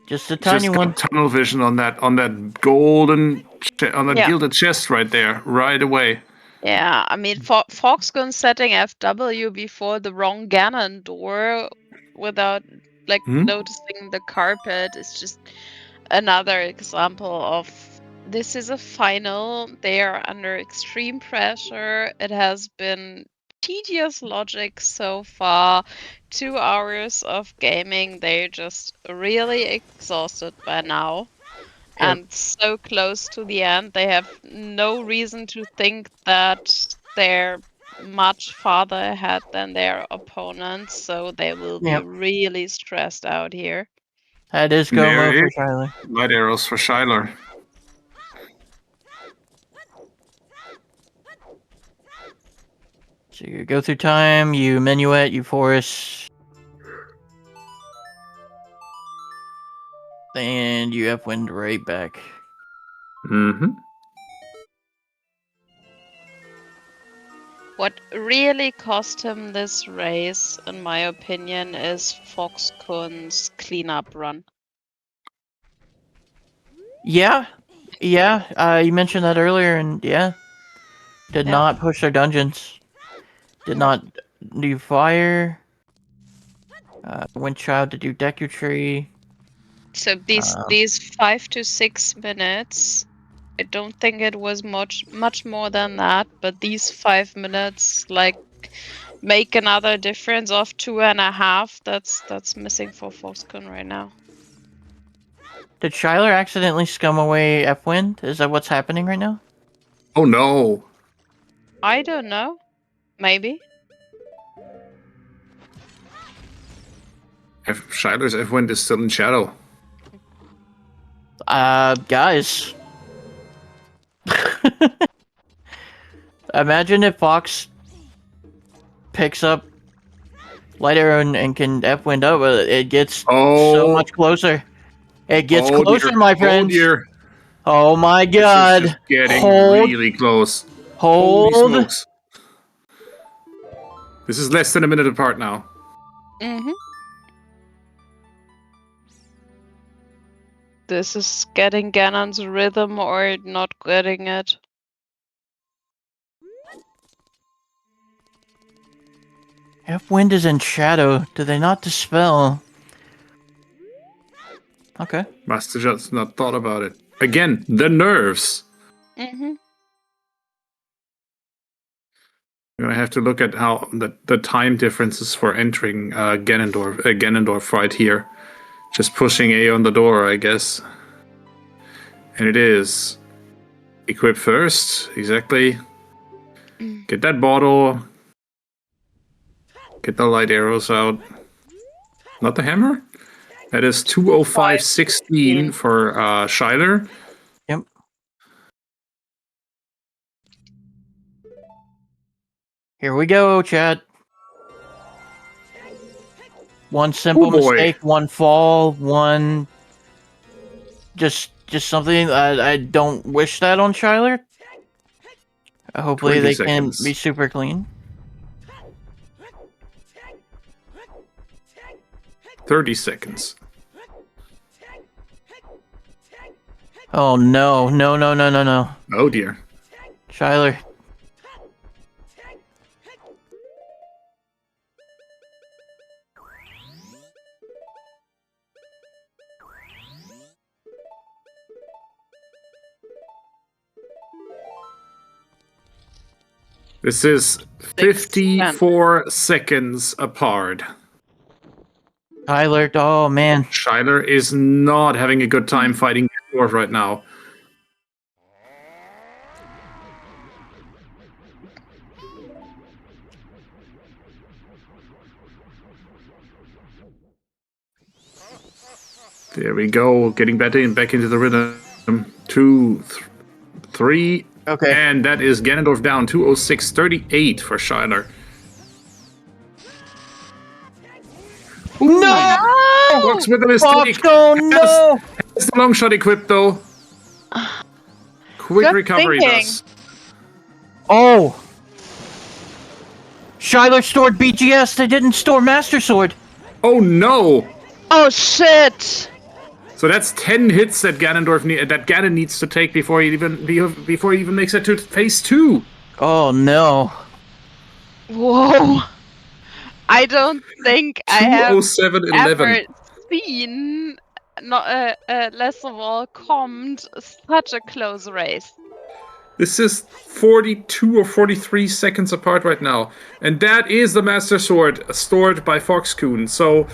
Just a tiny Just got one. tunnel vision on that golden Yeah. gilded chest right there, right away. Yeah, I mean, FoxKun setting FW before the wrong Ganon door without noticing the carpet is just another example of this is a final. They are under extreme pressure. It has been tedious logic so far. 2 hours of gaming. They're just really exhausted by now. and so close to the end. They have no reason to think that they're much farther ahead than their opponents, so they will be Yep. really stressed out here. That is go There mode for is. Shyler. Light arrows for Shyler. So you go through time, you Minuet, you Force, and you have wind right back. Mm-hmm. What really cost him this race, in my opinion, is FoxKun's cleanup run. Yeah, you mentioned that earlier, and yeah, did Yeah. not push their dungeons, did not do fire. Went child to do Decutry. So these 5 to 6 minutes, I don't think it was much more than that, but these 5 minutes like make another difference of 2.5. That's missing for FoxKun right now. Did Shyler accidentally scum away F-Wind? Is that what's happening right now? Oh no. I don't know. Maybe. Shyler's F-Wind is still in shadow. Guys. Imagine if Fox picks up Light Arrow and can F-Wind up, it gets so much closer. It gets closer, dear. my friends. Oh dear. Oh my god. This is just getting Hold. really close. Hold. Holy smokes. This is less than a minute apart now. Mm-hmm. This is getting Ganon's rhythm or not getting it. F-Wind is in shadow. Do they not dispel? Okay. Must have just not thought about it. Again, the nerves. Mm-hmm. You're gonna have to look at how the time differences for entering Ganondorf right here. Just pushing A on the door, I guess. And it is. Equip first, exactly. Get that bottle. Get the light arrows out. Not the hammer? That is 205.16 for Shyler. Yep. Here we go, chat. One simple mistake, one fall, one just something. I don't wish that on Shyler. Hopefully they can be super clean. 30 seconds. Oh no, no, no, no, no, no. Oh dear. Shyler. This is 54 seconds apart. Shyler, oh man. Shyler is not having a good time fighting Dwarf right now. There we go, getting back into the rhythm. 2, 3. Okay. And that is Ganondorf down, 206.38 for Shyler. No! Fox with a mistake. FoxKun, no! Has the long shot equipped though. Quick Good recovery thinking. does. Oh! Shyler stored BGS, they didn't store Master Sword. Oh no! Oh shit! So that's 10 hits that Ganon needs to take before he even makes it to phase 2. Oh no. Whoa! I don't think I have 207.11. ever seen less of all commed such a close race. This is 42 or 43 seconds apart right now. And that is the Master Sword stored by FoxKun. So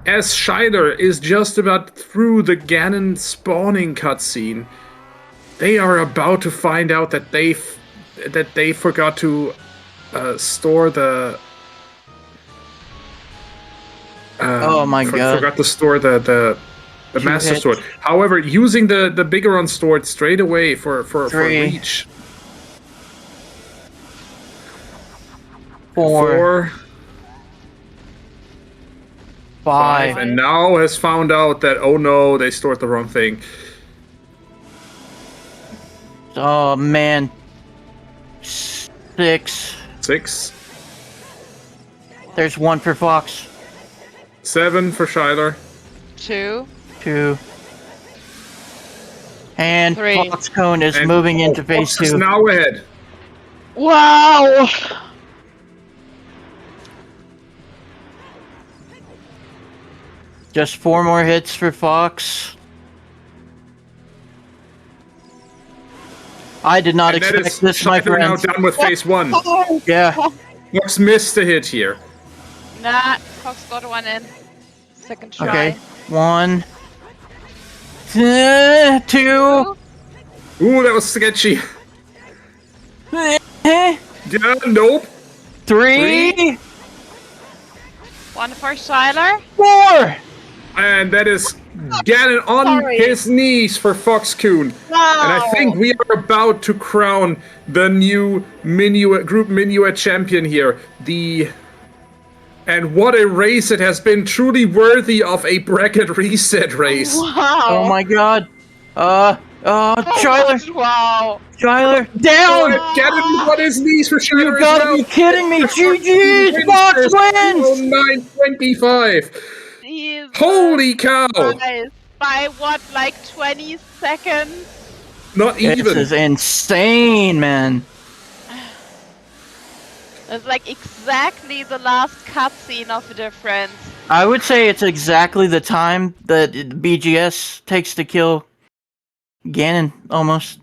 as Shyler is just about through the Ganon spawning cutscene, they are about to find out that they forgot to store the. Oh my god. Forgot to store the Master hits. Sword. However, using the Bigoron sword straight away for 3, reach. 4, 5. And now has found out that, oh no, they stored the wrong thing. Oh man. 6. 6. There's 1 for Fox. 7 for Shyler. 2. 2. And 3. FoxKun is And moving into phase Fox is 2. now ahead. Wow! Just 4 more hits for Fox. I did not And that expect is this, my Shyler now friends. done with phase 1. Yeah. Fox missed a hit here. Nah, Fox got one in. Second try. Okay. 1. 2. Ooh, that was sketchy. Yeah, nope. 3. 1 for Shyler. 4. And that is Ganon on Sorry. his knees for FoxKun. Wow. And I think we are about to crown the new Group Minuet champion here. And what a race it has been, truly worthy of a bracket reset race. Wow. Oh my god. Shyler. Wow. Shyler. Down. Ganon on his knees for Shyler You as gotta well. be kidding me. GG's. Fox wins. 9:25. Jesus Holy cow! Christ. By what, like 20 seconds? Not This even. is insane, man. It's like exactly the last cutscene of a difference. I would say it's exactly the time that BGS takes to kill Ganon, almost.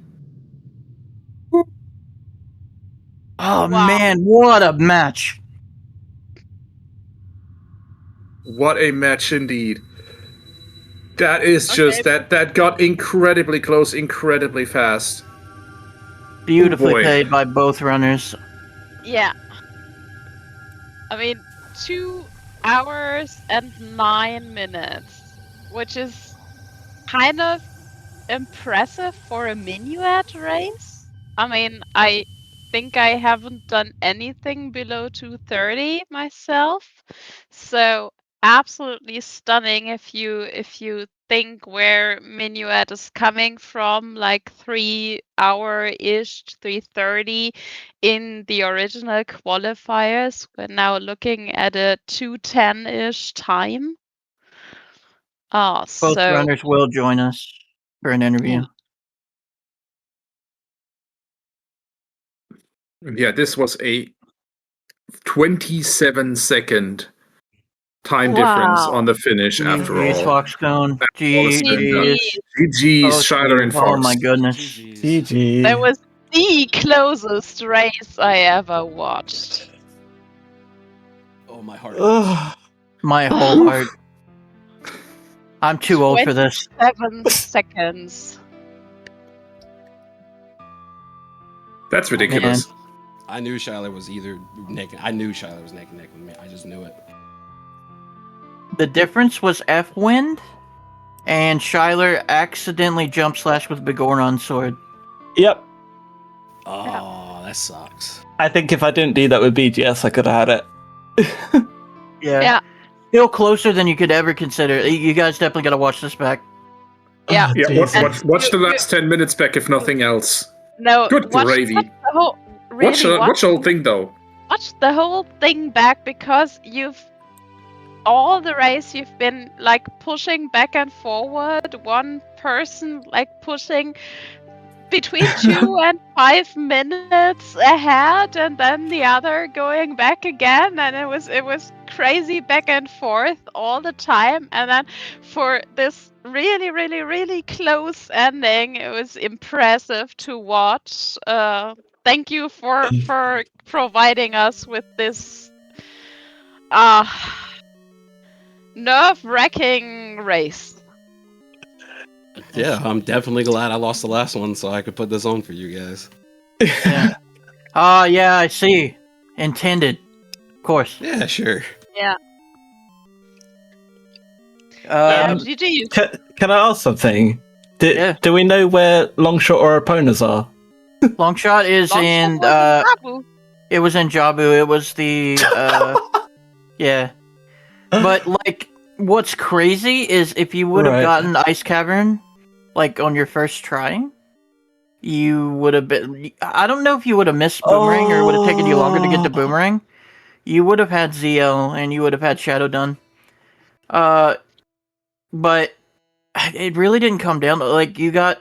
Oh Wow. man, what a match. What a match indeed. That is just Okay. that got incredibly close, incredibly fast. Beautifully boy. played by both runners. Yeah. I mean, 2 hours and 9 minutes, which is kind of impressive for a Minuet race. I mean, I think I haven't done anything below 2:30 myself, so absolutely stunning if you think where Minuet is coming from, like 3-hour-ish, 3:30 in the original qualifiers. We're now looking at a 2:10-ish time. Both So runners will join us for an interview. Yeah, this was a 27-second time difference on the finish after GG's, all. FoxKun. all is said and done. GG's. GG's, Shyler and Fox. Oh my goodness. GG. that was the closest race I ever watched. Oh, my heart. Ugh. My whole heart. I'm too old for this. 7 seconds. That's ridiculous. I knew Shyler was either naked. I knew Shyler was neck and neck with me. I just knew it. The difference was F-Wind, and Shyler accidentally jump slash with Bigoron's sword. Yep. Oh, that sucks. I think if I didn't do that with BGS, I could have had it. Yeah. Still closer than you could ever consider. You guys definitely gotta watch this back. Yeah. Oh, Yeah, Jesus. watch the last 10 minutes back, if nothing else. No. Good gravy. Watch the whole, Watch really, the whole thing, though. watch the whole thing back, because all the race you've been like pushing back and forward, one person like pushing between 2 and 5 minutes ahead, and then the other going back again, and it was crazy back and forth all the time. And then for this really, really, really close ending, it was impressive to watch. Thank you for providing us with this nerve-wracking race. Yeah, I'm definitely glad I lost the last one so I could put this on for you guys. Yeah. Oh, yeah, I see. Intended. Of course. Yeah, sure. Yeah. Um, GG. Can I ask something? Yeah. Do we know where Longshot or opponents are? Longshot is in, it was in Jabu. It was the, yeah. But, like, what's crazy is if you would have Right. gotten the Ice Cavern, like, on your first try, you would have been... I don't know if you would have missed Boomerang or it would have taken you longer to get to Boomerang. You would have had Zeo and you would have had Shadow done. But it really didn't come down to, like, you got...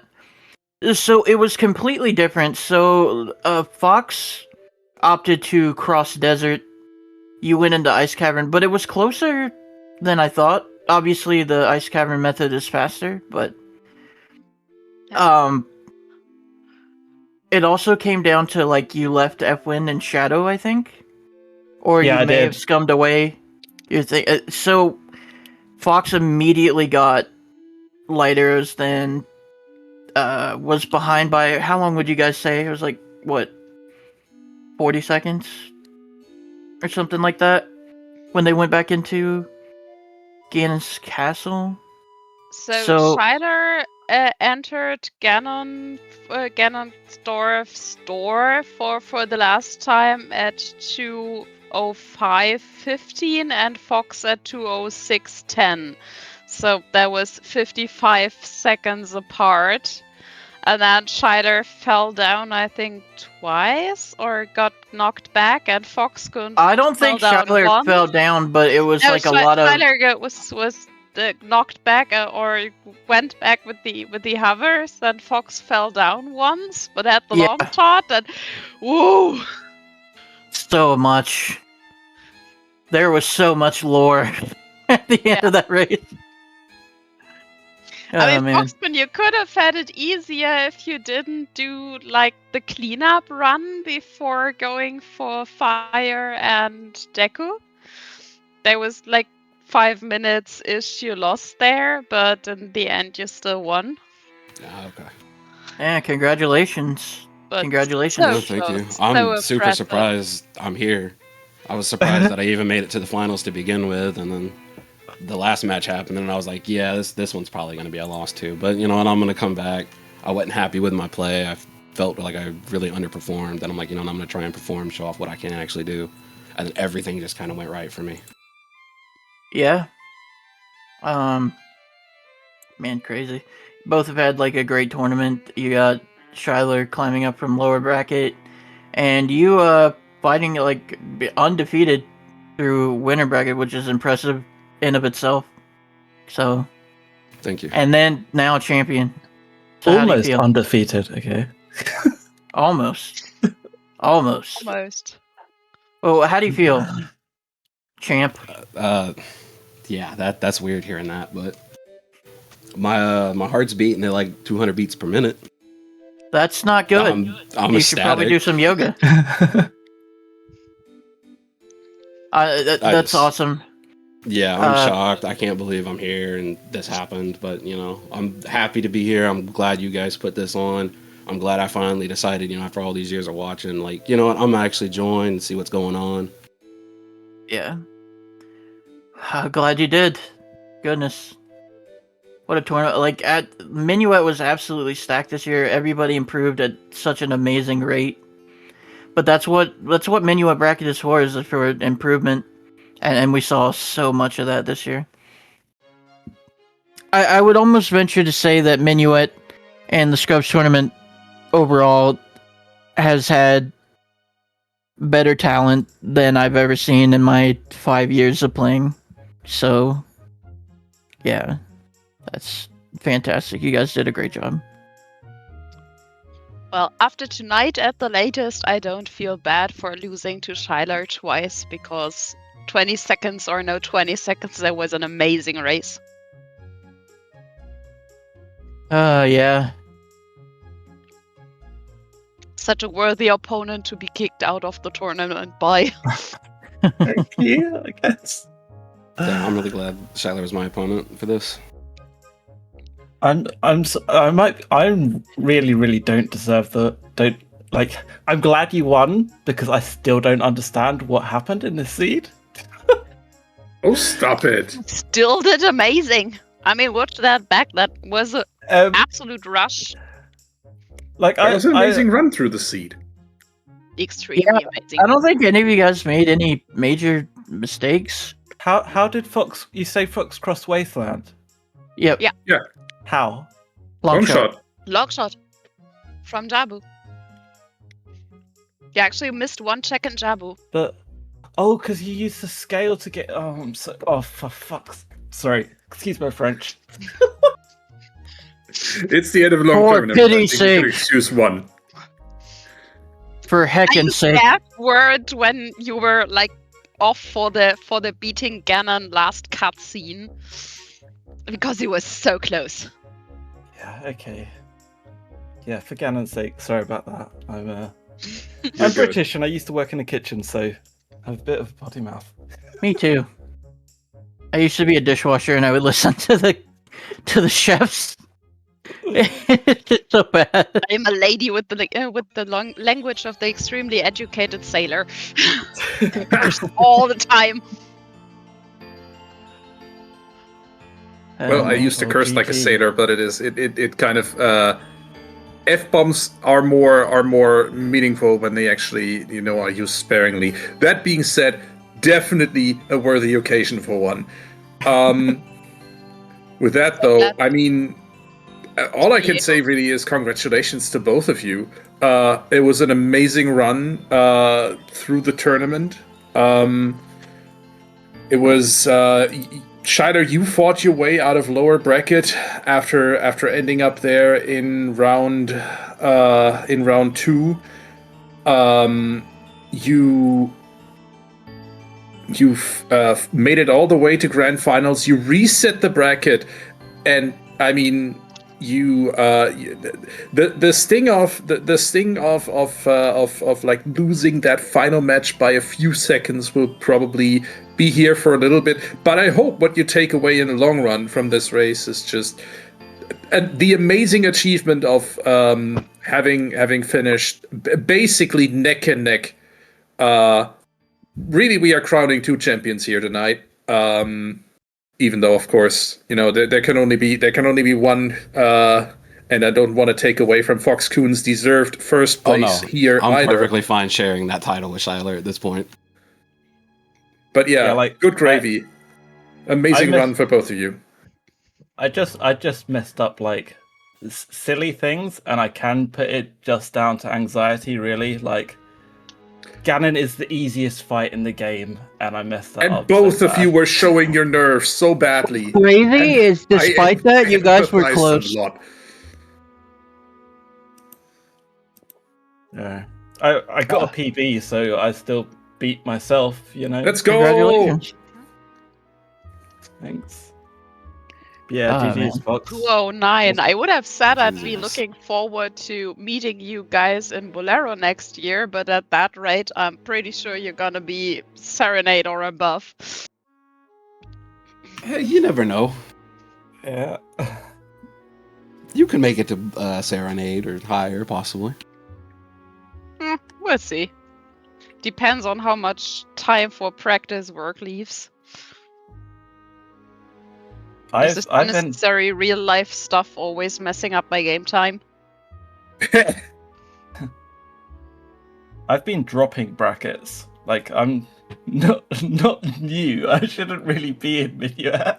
So it was completely different. So Fox opted to cross desert. You went into Ice Cavern, but it was closer than I thought. Obviously, the Ice Cavern method is faster, but it also came down to, like, you left F-Wind and Shadow, I think, or Yeah, you I may did. have scummed away. So Fox immediately got light arrows, then was behind by, how long would you guys say? It was like, what, 40 seconds? Or something like that? When they went back into Ganon's castle? So Shyler entered Ganondorf's door for the last time at 2:05:15 and Fox at 2:06:10. So that was 55 seconds apart. And then Shyler fell down, I think, twice or got knocked back, and FoxKun I don't think fell down Shyler once. fell down, but it was No, like a lot of... Shyler was knocked back or went back with the hovers, and Fox fell down once, but at the long shot, and woo! So much. There was so much lore at the end of that race. I mean, man. FoxKun, you could have had it easier if you didn't do, like, the cleanup run before going for Fire and Deku. There was, like, 5 minutes-ish you lost there, but in the end you still won. Okay. Yeah, congratulations. But Congratulations. No, thank you. so I'm super impressive. surprised I'm here. I was surprised that I even made it to the finals to begin with, and then the last match happened, and I was like, yeah, this one's probably going to be a loss too. But you know what, I'm going to come back. I wasn't happy with my play. I felt like I really underperformed, and I'm like, you know, I'm going to try and perform, show off what I can actually do. And then everything just kind of went right for me. Yeah. Man, crazy. Both have had, like, a great tournament. You got Shyler climbing up from lower bracket, and you fighting, like, undefeated through winter bracket, which is impressive in of itself. So, thank you. And then now champion. So Almost undefeated. Okay. Almost. Almost. Almost. Oh, how do you feel, champ? Yeah, that's weird hearing that, but my heart's beating at like 200 beats per minute. That's not good. I'm you ecstatic. should probably do some yoga. That's awesome. Yeah, I'm shocked. I can't believe I'm here and this happened, but you know, I'm happy to be here. I'm glad you guys put this on. I'm glad I finally decided, you know, after all these years of watching, like, you know what, I'm actually join and see what's going on. Yeah. Glad you did. Goodness. What a tournament. Like, Minuet was absolutely stacked this year. Everybody improved at such an amazing rate. But that's what Minuet bracket is for improvement. And we saw so much of that this year. I would almost venture to say that Minuet and the Scrubs tournament overall has had better talent than I've ever seen in my 5 years of playing. So, yeah, that's fantastic. You guys did a great job. Well, after tonight at the latest, I don't feel bad for losing to Shyler twice, because 20 seconds or no 20 seconds, that was an amazing race. Yeah. Such a worthy opponent to be kicked out of the tournament by. Yeah, I guess. I'm really glad Shyler was my opponent for this. I really don't deserve I'm glad you won because I still don't understand what happened in this seed. Oh, stop it! Still did amazing. I mean, watch that back. That was an absolute rush. Like That was an amazing run through the seed. Extremely amazing. I don't think any of you guys made any major mistakes. How did Fox? You say Fox crossed Wasteland? Yep. Yeah. How? Long shot. Long shot from Jabu. You actually missed one check in Jabu. But because you used the scale to get. For fuck's. Sorry, excuse my French. It's the end of a long For tournament. I pity's think you sake. can excuse one. For heckin's sake. That word when you were like off for the beating Ganon last cutscene because he was so close. Yeah. Okay. Yeah, for Ganon's sake, sorry about that. I'm British and I used to work in a kitchen, so I have a bit of potty mouth. Me too. I used to be a dishwasher and I would listen to the chefs. It's so bad. I'm a lady with the long language of the extremely educated sailor. All the time. Well, I used to curse like a sailor, but it kind of F-bombs are more meaningful when they actually are used sparingly. That being said, definitely a worthy occasion for one. With that though, I mean, all I can say really is congratulations to both of you. It was an amazing run through the tournament. It was Shyler, you fought your way out of lower bracket after ending up there in round 2. You've made it all the way to grand finals. You reset the bracket, and I mean, the sting of like losing that final match by a few seconds will probably be here for a little bit. But I hope what you take away in the long run from this race is just the amazing achievement of having finished basically neck and neck. Really, we are crowning 2 champions here tonight. Even though, of course, there can only be one, and I don't want to take away from FoxKun's deserved first place here I'm either. perfectly fine sharing that title with Shyler at this point. But good gravy. Amazing run for both of you. I just messed up like silly things, and I can put it just down to anxiety, really. Like, Ganon is the easiest fight in the game, and I messed that up. And both of you were showing your nerves so badly. Crazy is, despite that, you guys were close. A lot. Yeah, I got a PB, so I still beat myself. Let's go! Congratulations. Thanks. Yeah, GG's Fox. 209. I would have said I'd be Jesus. looking forward to meeting you guys in Bolero next year, but at that rate, I'm pretty sure you're gonna be Serenade or above. You never know. Yeah. You can make it to Serenade or higher, possibly. We'll see. Depends on how much time for practice work leaves. Is this unnecessary real life stuff always messing up my game time? I've been dropping brackets. Like, I'm not new. I shouldn't really be in Minuet.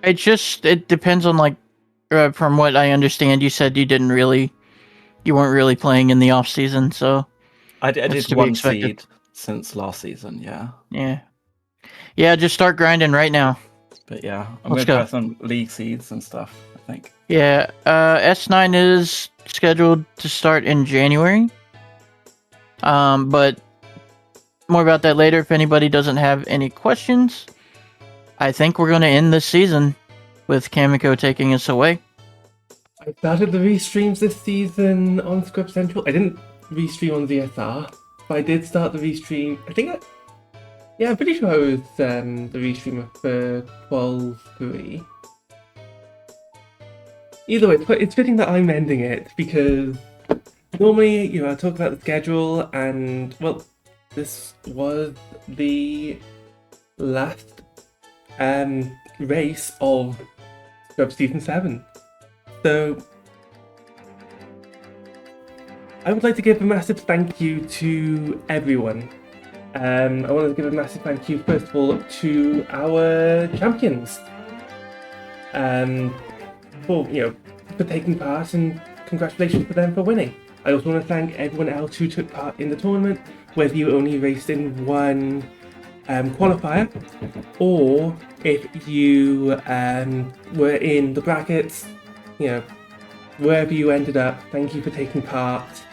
It depends on, like, from what I understand, you said you weren't really playing in the off season, so I did one seed since last season. Yeah, just start grinding right now. But yeah, I'm going to try some league seeds and stuff, I think. Yeah, S9 is scheduled to start in January. But more about that later if anybody doesn't have any questions. I think we're going to end this season with Kamiko taking us away. I started the restreams this season on Script Central. I didn't restream on VSR, but I did start the restream. I think Yeah, I'm pretty sure I was the restreamer for 12.3. Either way, it's fitting that I'm ending it because normally, I talk about the schedule and, well, this was the last race of Scrub Season 7. So, I would like to give a massive thank you to everyone. I want to give a massive thank you, first of all, to our champions. For taking part, and congratulations to them for winning. I also want to thank everyone else who took part in the tournament, whether you only raced in one qualifier, or if you were in the brackets, wherever you ended up, thank you for taking part.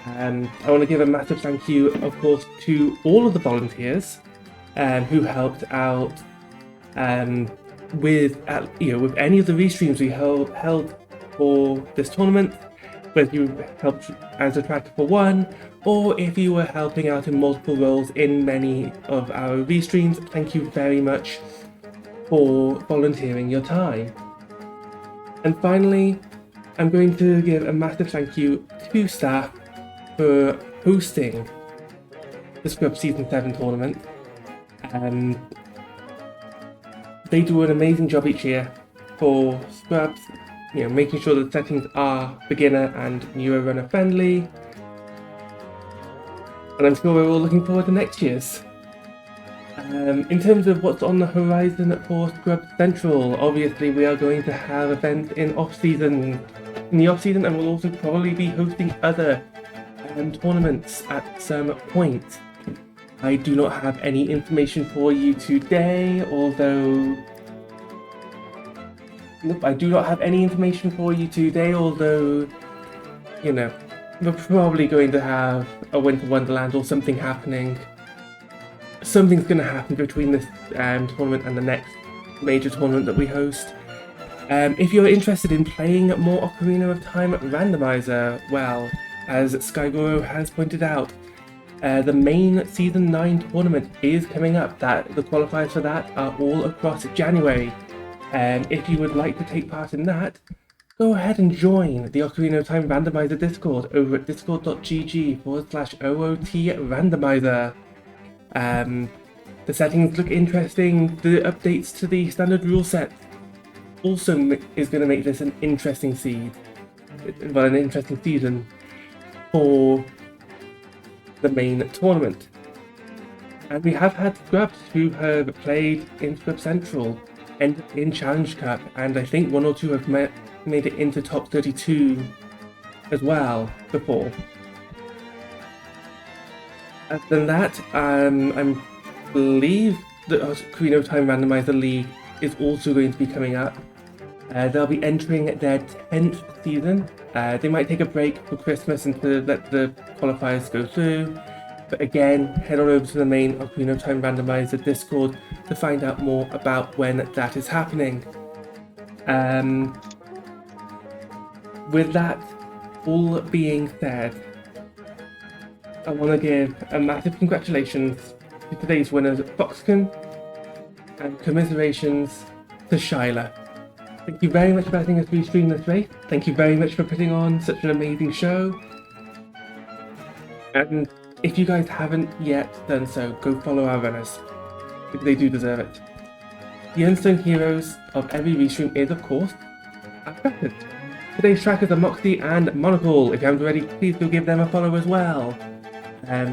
I want to give a massive thank you, of course, to all of the volunteers who helped out with any of the restreams we held for this tournament, whether you helped as a tracker for one, or if you were helping out in multiple roles in many of our restreams. Thank you very much for volunteering your time. And finally, I'm going to give a massive thank you to staff for hosting the Scrub Season 7 tournament. They do an amazing job each year for Scrubs, making sure the settings are beginner and newer runner friendly. And I'm sure we're all looking forward to next year's. In terms of what's on the horizon for Scrub Central, obviously we are going to have events in the off-season, and we'll also probably be hosting other tournaments at some point. I do not have any information for you today, although we're probably going to have a Winter Wonderland or something happening. Something's going to happen between this tournament and the next major tournament that we host. If you're interested in playing more Ocarina of Time Randomizer, well, as Skygoro has pointed out, the main Season 9 tournament is coming up. The qualifiers for that are all across January. If you would like to take part in that, go ahead and join the Ocarina of Time Randomizer Discord over at discord.gg/OOT Randomizer. The settings look interesting. The updates to the standard rule set also is going to make this an interesting season for the main tournament. And we have had Scrubs who have played in Scrub Central and in Challenge Cup, and I think one or two have made it into top 32 as well before. Other than that, I believe the Ocarina of Time Randomizer League is also going to be coming up. They'll be entering their 10th season. They might take a break for Christmas and to let the qualifiers go through. But again, head on over to the main Ocarina of Time Randomizer Discord to find out more about when that is happening. With that all being said, I want to give a massive congratulations to today's winners, FoxKun, and commiserations to Shyler. Thank you very much for letting us restream this race. Thank you very much for putting on such an amazing show. And if you guys haven't yet done so, go follow our runners, because they do deserve it. The unsung heroes of every restream is, of course, our trackers. Today's trackers are Moxie and Monocle. If you haven't already, please go give them a follow as well.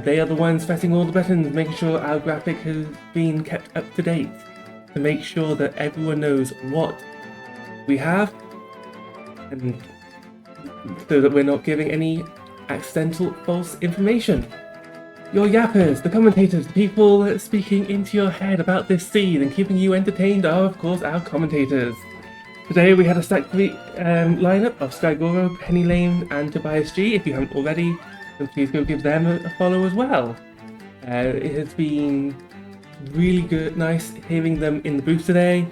They are the ones pressing all the buttons, making sure our graphic has been kept up to date, to make sure that everyone knows what we have, and so that we're not giving any accidental false information. Your yappers, the commentators, the people speaking into your head about this seed and keeping you entertained are, of course, our commentators. Today we had a stacked lineup of Skygoro, Penny Lane, and Tobias G. If you haven't already, then please go give them a follow as well. It has been really good, nice hearing them in the booth today,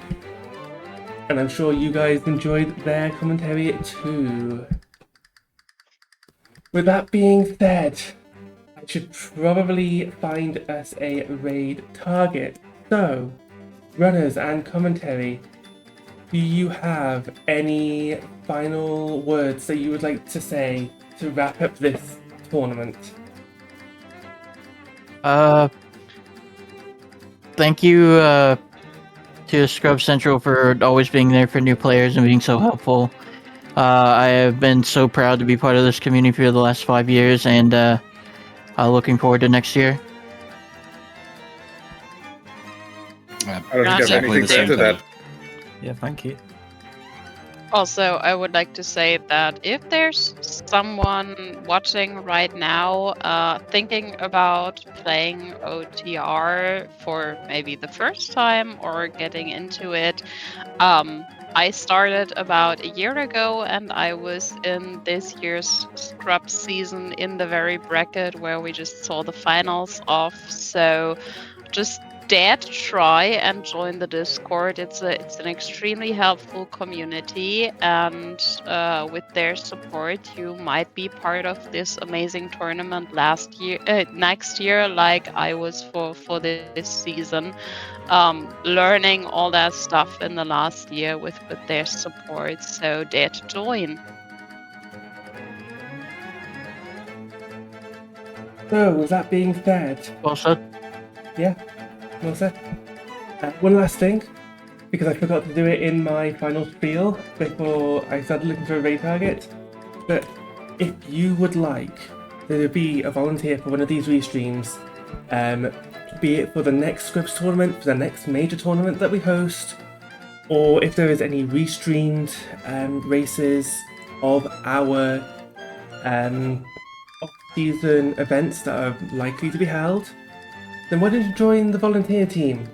and I'm sure you guys enjoyed their commentary too. With that being said, I should probably find us a raid target. So, runners and commentary, do you have any final words that you would like to say to wrap up this tournament? Thank you to Scrub Central for always being there for new players and being so helpful. I have been so proud to be part of this community for the last 5 years, and looking forward to next year. I don't think I have Exactly anything the to same add to that. thing. Yeah, thank you. Also, I would like to say that if there's someone watching right now thinking about playing OTR for maybe the first time or getting into it, I started about a year ago and I was in this year's Scrub season in the very bracket where we just saw the finals off. So just dare to try and join the Discord. It's an extremely helpful community, and with their support, you might be part of this amazing tournament next year, like I was for this season. Learning all that stuff in the last year with their support. So dare to join. So, with that being said, Well said. yeah, well said. One last thing, because I forgot to do it in my final spiel before I started looking for a raid target. But if you would like there to be a volunteer for one of these restreams, be it for the next Scripps tournament, for the next major tournament that we host, or if there is any restreamed races of our off-season events that are likely to be held, then why don't you join the volunteer team?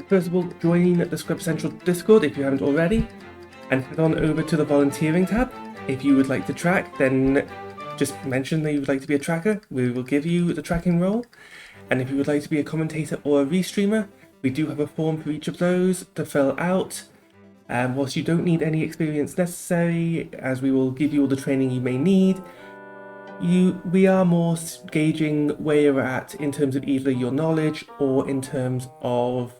First of all, join the Scripps Central Discord if you haven't already, and head on over to the volunteering tab. If you would like to track, then just mention that you would like to be a tracker. We will give you the tracking role. And if you would like to be a commentator or a restreamer, we do have a form for each of those to fill out. Whilst you don't need any experience necessary, as we will give you all the training you may need, we are more gauging where you're at in terms of either your knowledge or in terms of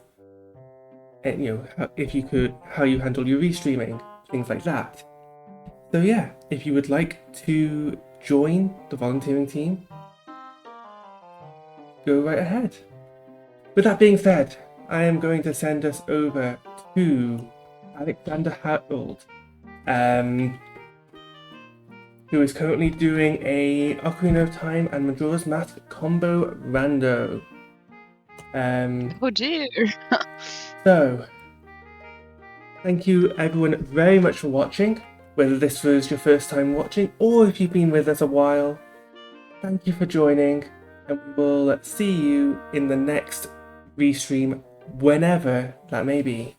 how you handle your restreaming, things like that. So yeah, if you would like to join the volunteering team, go right ahead. With that being said, I am going to send us over to Alexander Harold, who is currently doing a Ocarina of Time and Majora's Mask combo rando. Oh dear. So, thank you everyone very much for watching, whether this was your first time watching or if you've been with us a while. Thank you for joining, and we will see you in the next restream, whenever that may be.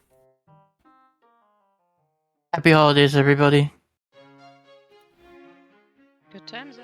Happy holidays, everybody. Good times.